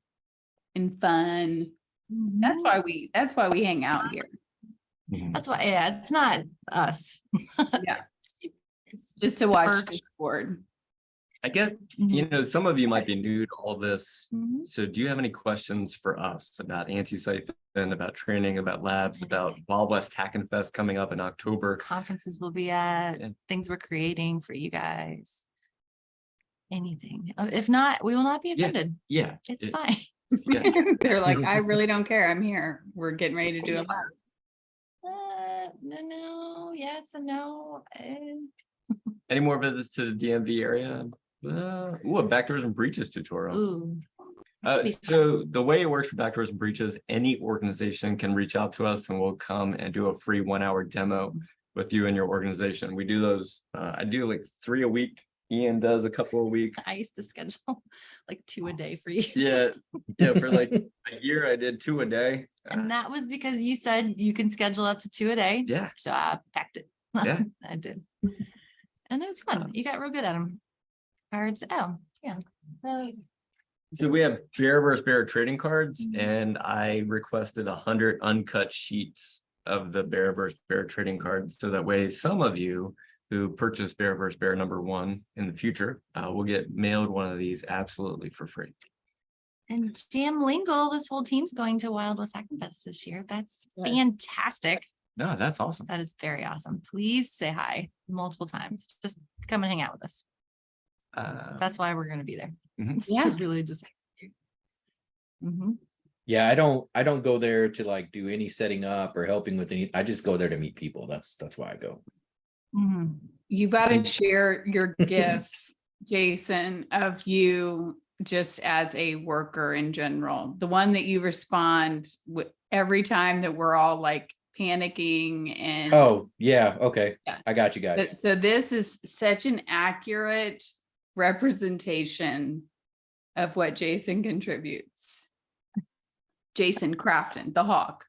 and fun. That's why we hang out here. Mhm. That's why, yeah, it's not us. Yeah. It's Just to watch Birch. Discord. I guess, you know, some of you might be new to all this. Mhm. So do you have any questions for us about anti-siphon, about training, about labs, about Wild West Hack and Fest coming up in October? Conferences we'll be at, Yeah. things we're creating for you guys. Anything. If not, we will not be Yeah. offended. Yeah. It's it- fine. Yeah. They're like, I really don't care. I'm here. We're getting ready to do a lab. No, yes and no. Any more visits to the DMV area? Ooh, a backdoors and breaches tutorial. Ooh. That'd be fun. So the way it works for backdoors and breaches, any organization can reach out to us and we'll come and do a free 1-hour demo with you and your organization. We do those, I do like 3 a week. Ian does a couple a week. I used to schedule like 2 a day for you. Yeah, yeah, for like a year I did 2 a day. And that was because you said you can schedule up to 2 a day. Yeah, So I packed it. Yeah. I did. And it was fun. You got real good at them. Cards. Oh, yeah. so we have bear versus bear trading cards Mhm. and I requested 100 uncut sheets of the bear versus bear trading cards. So that way some of you who purchase bear versus bear #1 in the future will get mailed one of these absolutely for free. And Jam Lingle, this whole team's going to Wild West Hack and Fest this year. That's Yes. fantastic. No, that's awesome. That is very awesome. Please say hi multiple times. Just come and hang out with us. That's why we're gonna be there. Mhm. It's to Yeah. really just. Mhm. Yeah, I don't go there to like do any setting up or helping with any. I just go there to meet people. That's why I go. Mhm. You got to share your gift, Jason, of you just as a worker in general. The one that you respond with every time that we're all like panicking and. Oh, yeah, okay. Yeah. I got you But- guys. So this is such an accurate representation of what Jason contributes. Jason Crafton, the Hawk.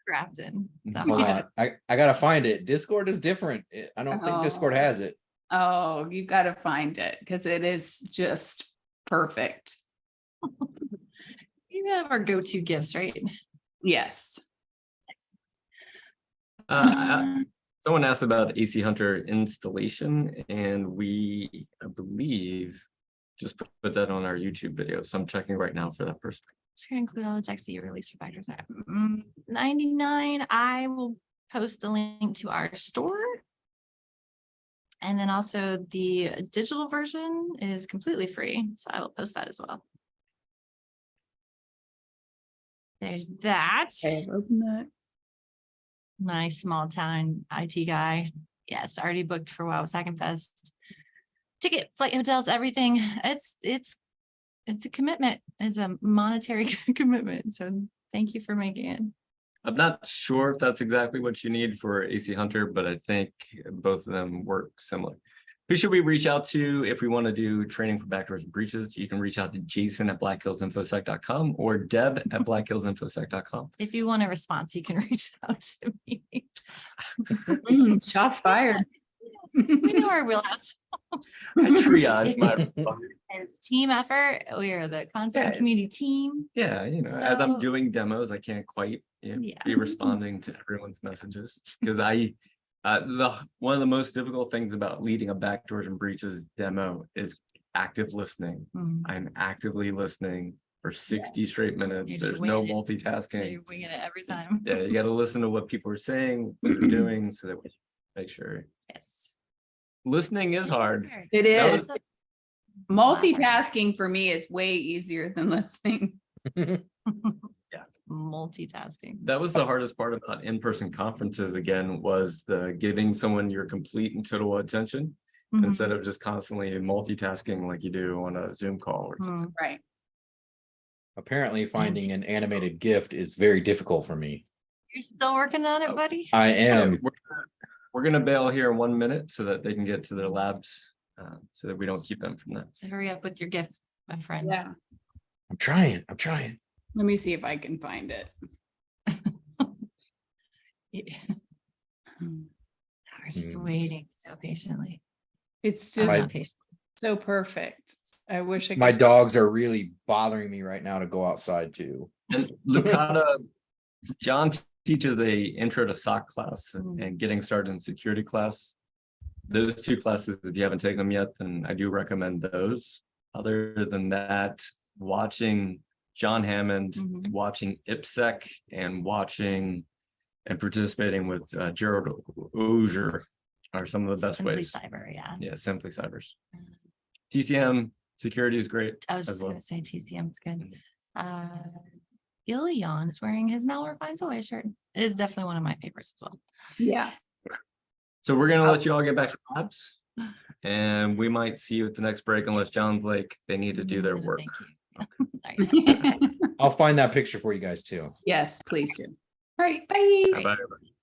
Grafton. the Mhm. Hold Hawk. on. I gotta find it. Discord is different. I don't think Discord Oh. has it. Oh, you got to find it because it is just perfect. You have our go-to gifts, right? Yes. Someone asked about AC Hunter installation and we, I believe, just put that on our YouTube video. So I'm checking right now for that person. Just gonna include all the text that you release for Factors. 99. I will post the link to our store. And then also the digital version is completely free, so I will post that as well. There's that. Okay, open that. My small town IT guy. Yes, already booked for Wild West Hack and Fest. Ticket, flight, hotels, everything. It's a commitment. It's a monetary commitment. So thank you for making it. I'm not sure if that's exactly what you need for AC Hunter, but I think both of them work similar. Who should we reach out to if we want to do training for backdoors and breaches? You can reach out to jason@blackhillsinfosec.com or deb@blackhillsinfosec.com. If you want a response, you can reach out to me. Shots fired. We know our wheelhouse. I triage my response. It's team effort. We are the concept Yeah. community team. Yeah, as I'm So- doing demos, I can't quite Yeah. be responding to everyone's messages because one of the most difficult things about leading a backdoors and breaches demo is active listening. Mm. I'm actively listening for 60 straight minutes. You're just There's no winging multitasking. You're winging it every time. Yeah, you got to listen to what people are saying, what they're doing, so that we make sure. Yes. Listening is hard. It That is. was- Multitasking for me is way easier than listening. Multitasking. That was the hardest part about in-person conferences again, was the giving someone your complete and total attention Mhm. instead of just constantly multitasking like you do on a Zoom call or something. Mm. Right. Apparently finding an animated gift is very difficult for me. You're still working on it, buddy? I am. We're gonna bail here in 1 minute so that they can get to their labs, so that we don't keep them from that. So hurry up with your gift, my friend. Yeah. I'm trying. I'm trying. Let me see if I can find it. We're just Hmm. waiting so patiently. It's I'm just not patient. so perfect. I wish I My could. dogs are really bothering me right now to go outside too. And Lucana, John teaches a intro to SOC class Mm. and getting started in security class. Those two classes, if you haven't taken them yet, then I do recommend those. Other than that, watching John Hammond, Mhm. watching IPSEC and watching and participating with Gerald Ozier are some of the best Simply ways. Cyber, yeah. Yeah, Simply Cybers. TCM security is great. I was as just well. gonna say TCM is good. Mhm. Ilion is wearing his Malware Finds a Way shirt. It is definitely one of my favorites as well. Yeah. So we're gonna let you all get back to labs. And we might see you at the next break unless John's like, they need to do their No, work. thank you. All right. I'll find that picture for you guys too. Yes, please do. All right, bye. Bye-bye, everybody.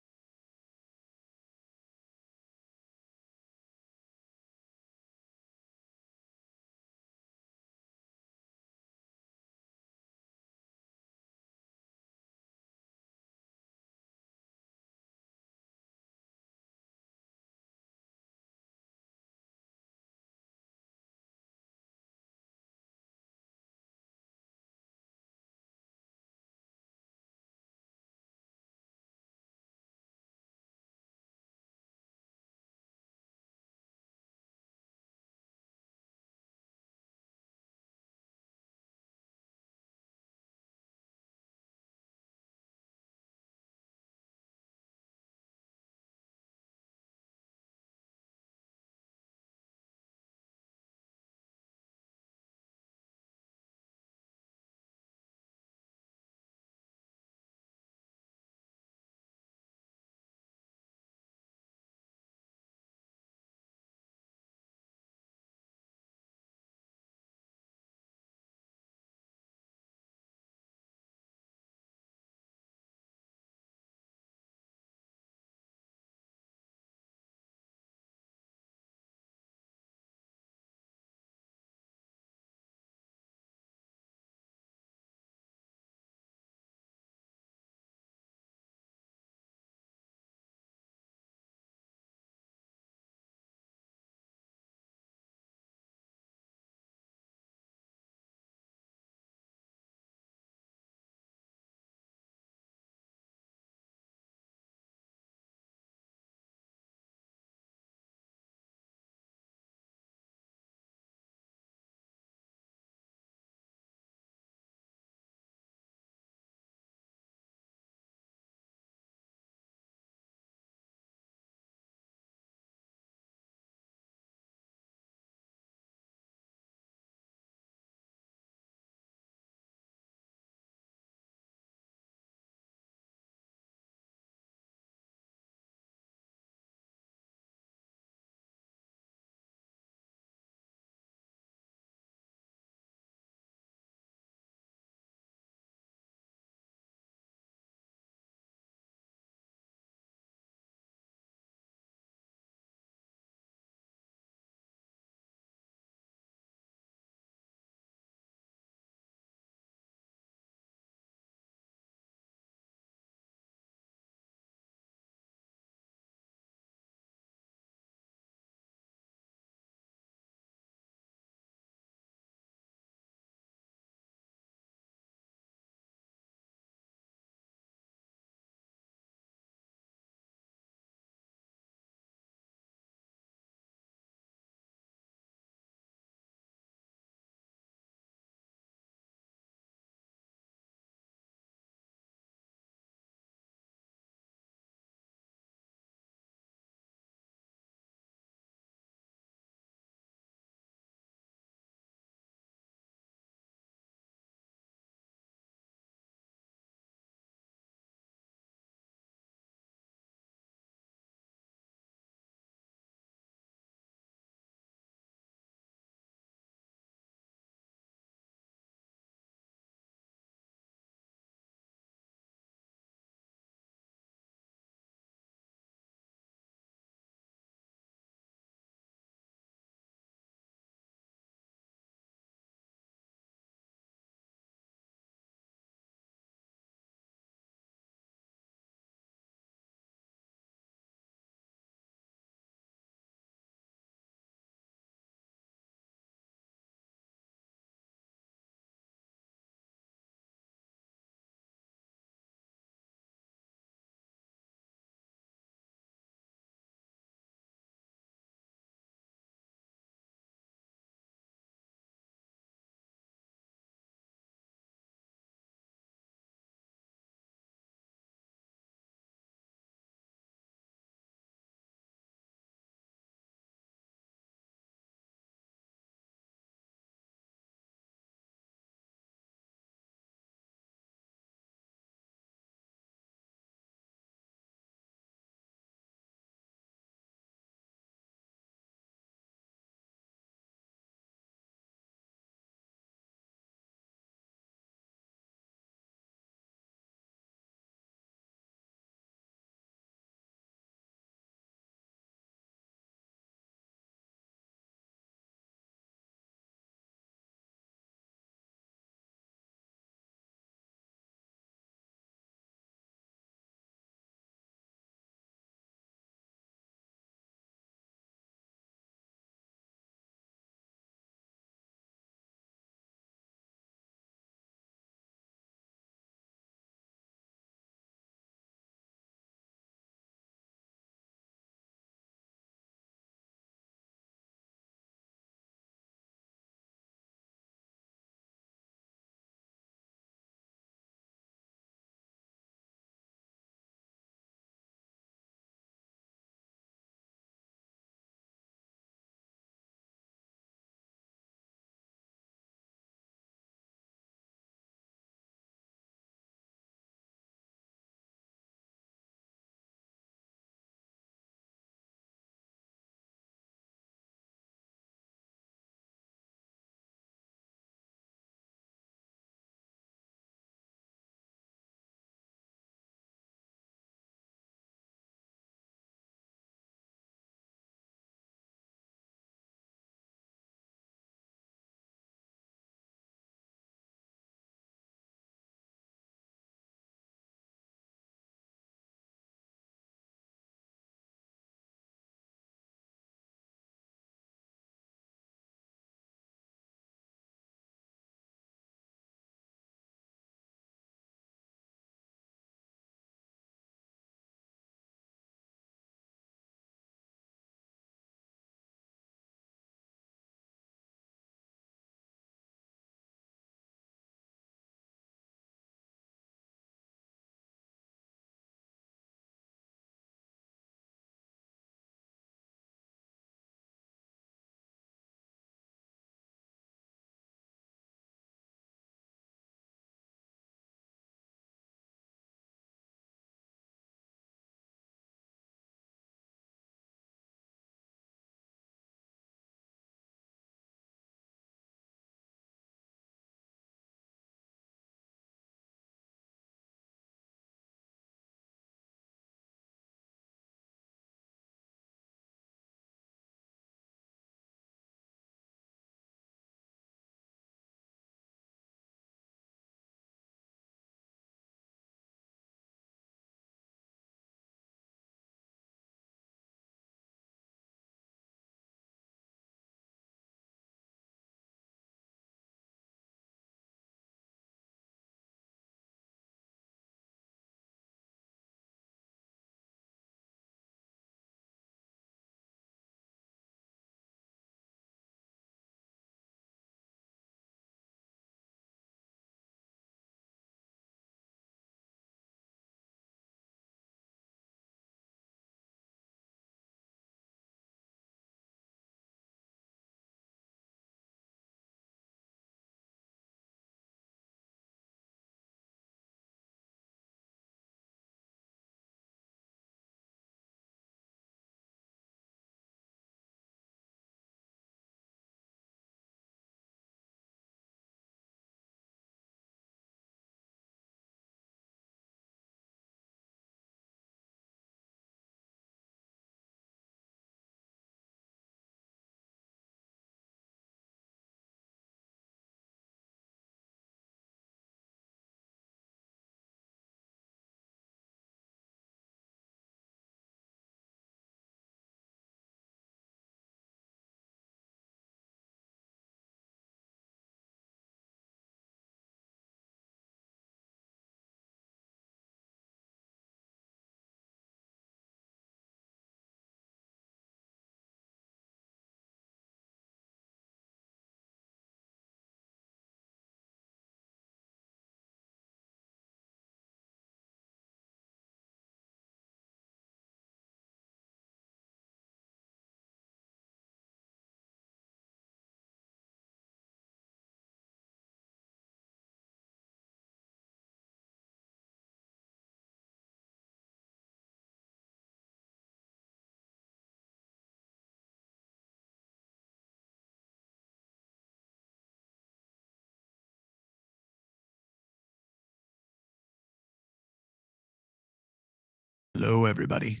Hello, everybody.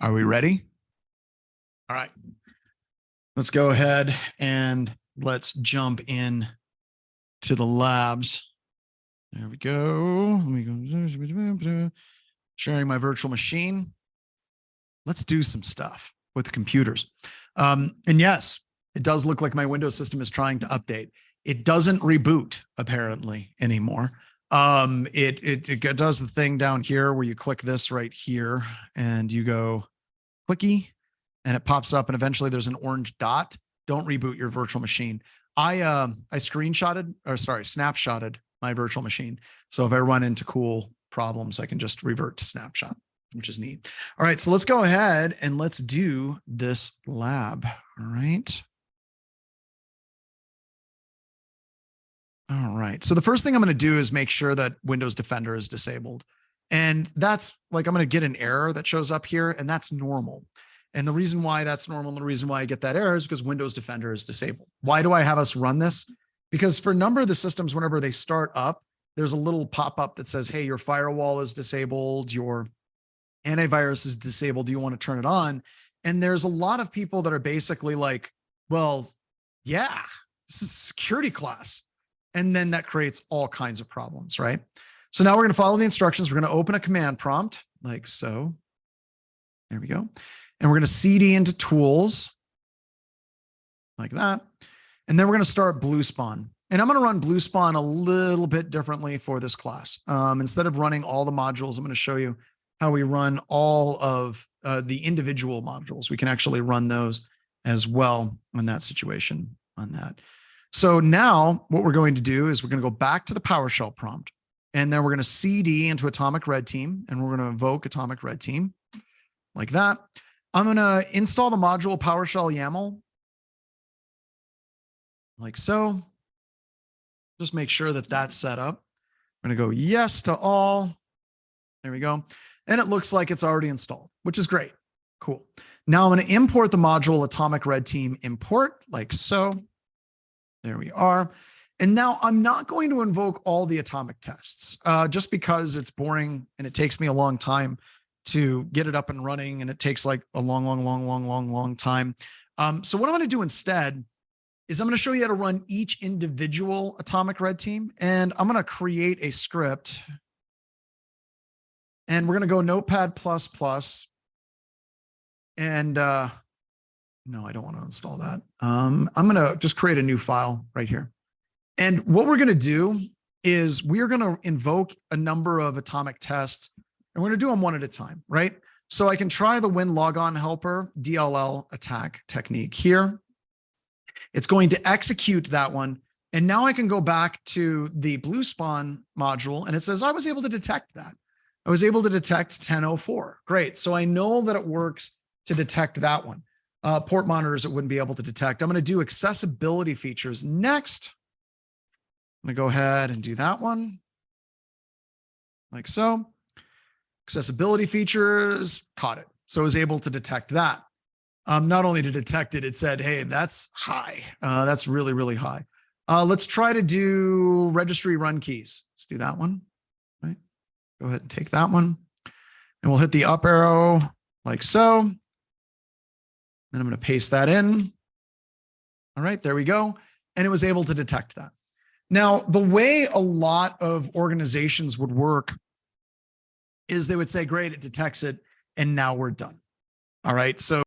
Are we ready? All right. Let's go ahead and let's jump in to the labs. There we go. Let me go. Sharing my virtual machine. Let's do some stuff with the computers. And yes, it does look like my Windows system is trying to update. It doesn't reboot apparently anymore. It does the thing down here where you click this right here and you go clicky and it pops up and eventually there's an orange dot. Don't reboot your virtual machine. I snapshotted my virtual machine. So if I run into cool problems, I can just revert to snapshot, which is neat. All right, so let's go ahead and let's do this lab. All right. All right. So the first thing I'm going to do is make sure that Windows Defender is disabled. And that's like, I'm going to get an error that shows up here, and that's normal. And the reason why that's normal and the reason why I get that error is because Windows Defender is disabled. Why do I have us run this? Because for a number of the systems, whenever they start up, there's a little pop-up that says, hey, your firewall is disabled, your antivirus is disabled. Do you want to turn it on? And there's a lot of people that are basically like, well, yeah, this is a security class. And then that creates all kinds of problems, right? So now we're going to follow the instructions. We're going to open a command prompt like so. There we go. And we're going to CD into tools like that. And then we're going to start BlueSpawn. And I'm going to run BlueSpawn a little bit differently for this class. Instead of running all the modules, I'm going to show you how we run all of the individual modules. We can actually run those as well in that situation on that. So now what we're going to do is we're going to go back to the PowerShell prompt, and then we're going to CD into Atomic Red Team, and we're going to invoke Atomic Red Team like that. I'm going to install the module PowerShell YAML like so. Just make sure that that's set up. I'm going to go yes to all. There we go. And it looks like it's already installed, which is great. Cool. Now I'm going to import the module Atomic Red Team import like so. There we are. And now I'm not going to invoke all the atomic tests just because it's boring and it takes me a long time to get it up and running. And it takes like a long time. So what I'm going to do instead is I'm going to show you how to run each individual Atomic Red Team. And I'm going to create a script. And we're going to go Notepad++. And no, I don't want to install that. I'm going to just create a new file right here. And what we're going to do is we're going to invoke a number of atomic tests, and we're going to do them one at a time, right? So I can try the WinLogon helper DLL attack technique here. It's going to execute that one. And now I can go back to the BlueSpawn module, and it says I was able to detect that. I was able to detect 1004. Great. So I know that it works to detect that one. Port monitors it wouldn't be able to detect. I'm going to do accessibility features next. I'm going to go ahead and do that one like so. Accessibility features, caught it. So I was able to detect that. Not only to detect it, it said, hey, that's high. That's really, really high. Let's try to do registry run keys. Let's do that one. Right. Go ahead and take that one. And we'll hit the up arrow like so. Then I'm going to paste that in. All right, there we go. And it was able to detect that. Now, the way a lot of organizations would work is they would say, great, it detects it, and now we're done. All right, so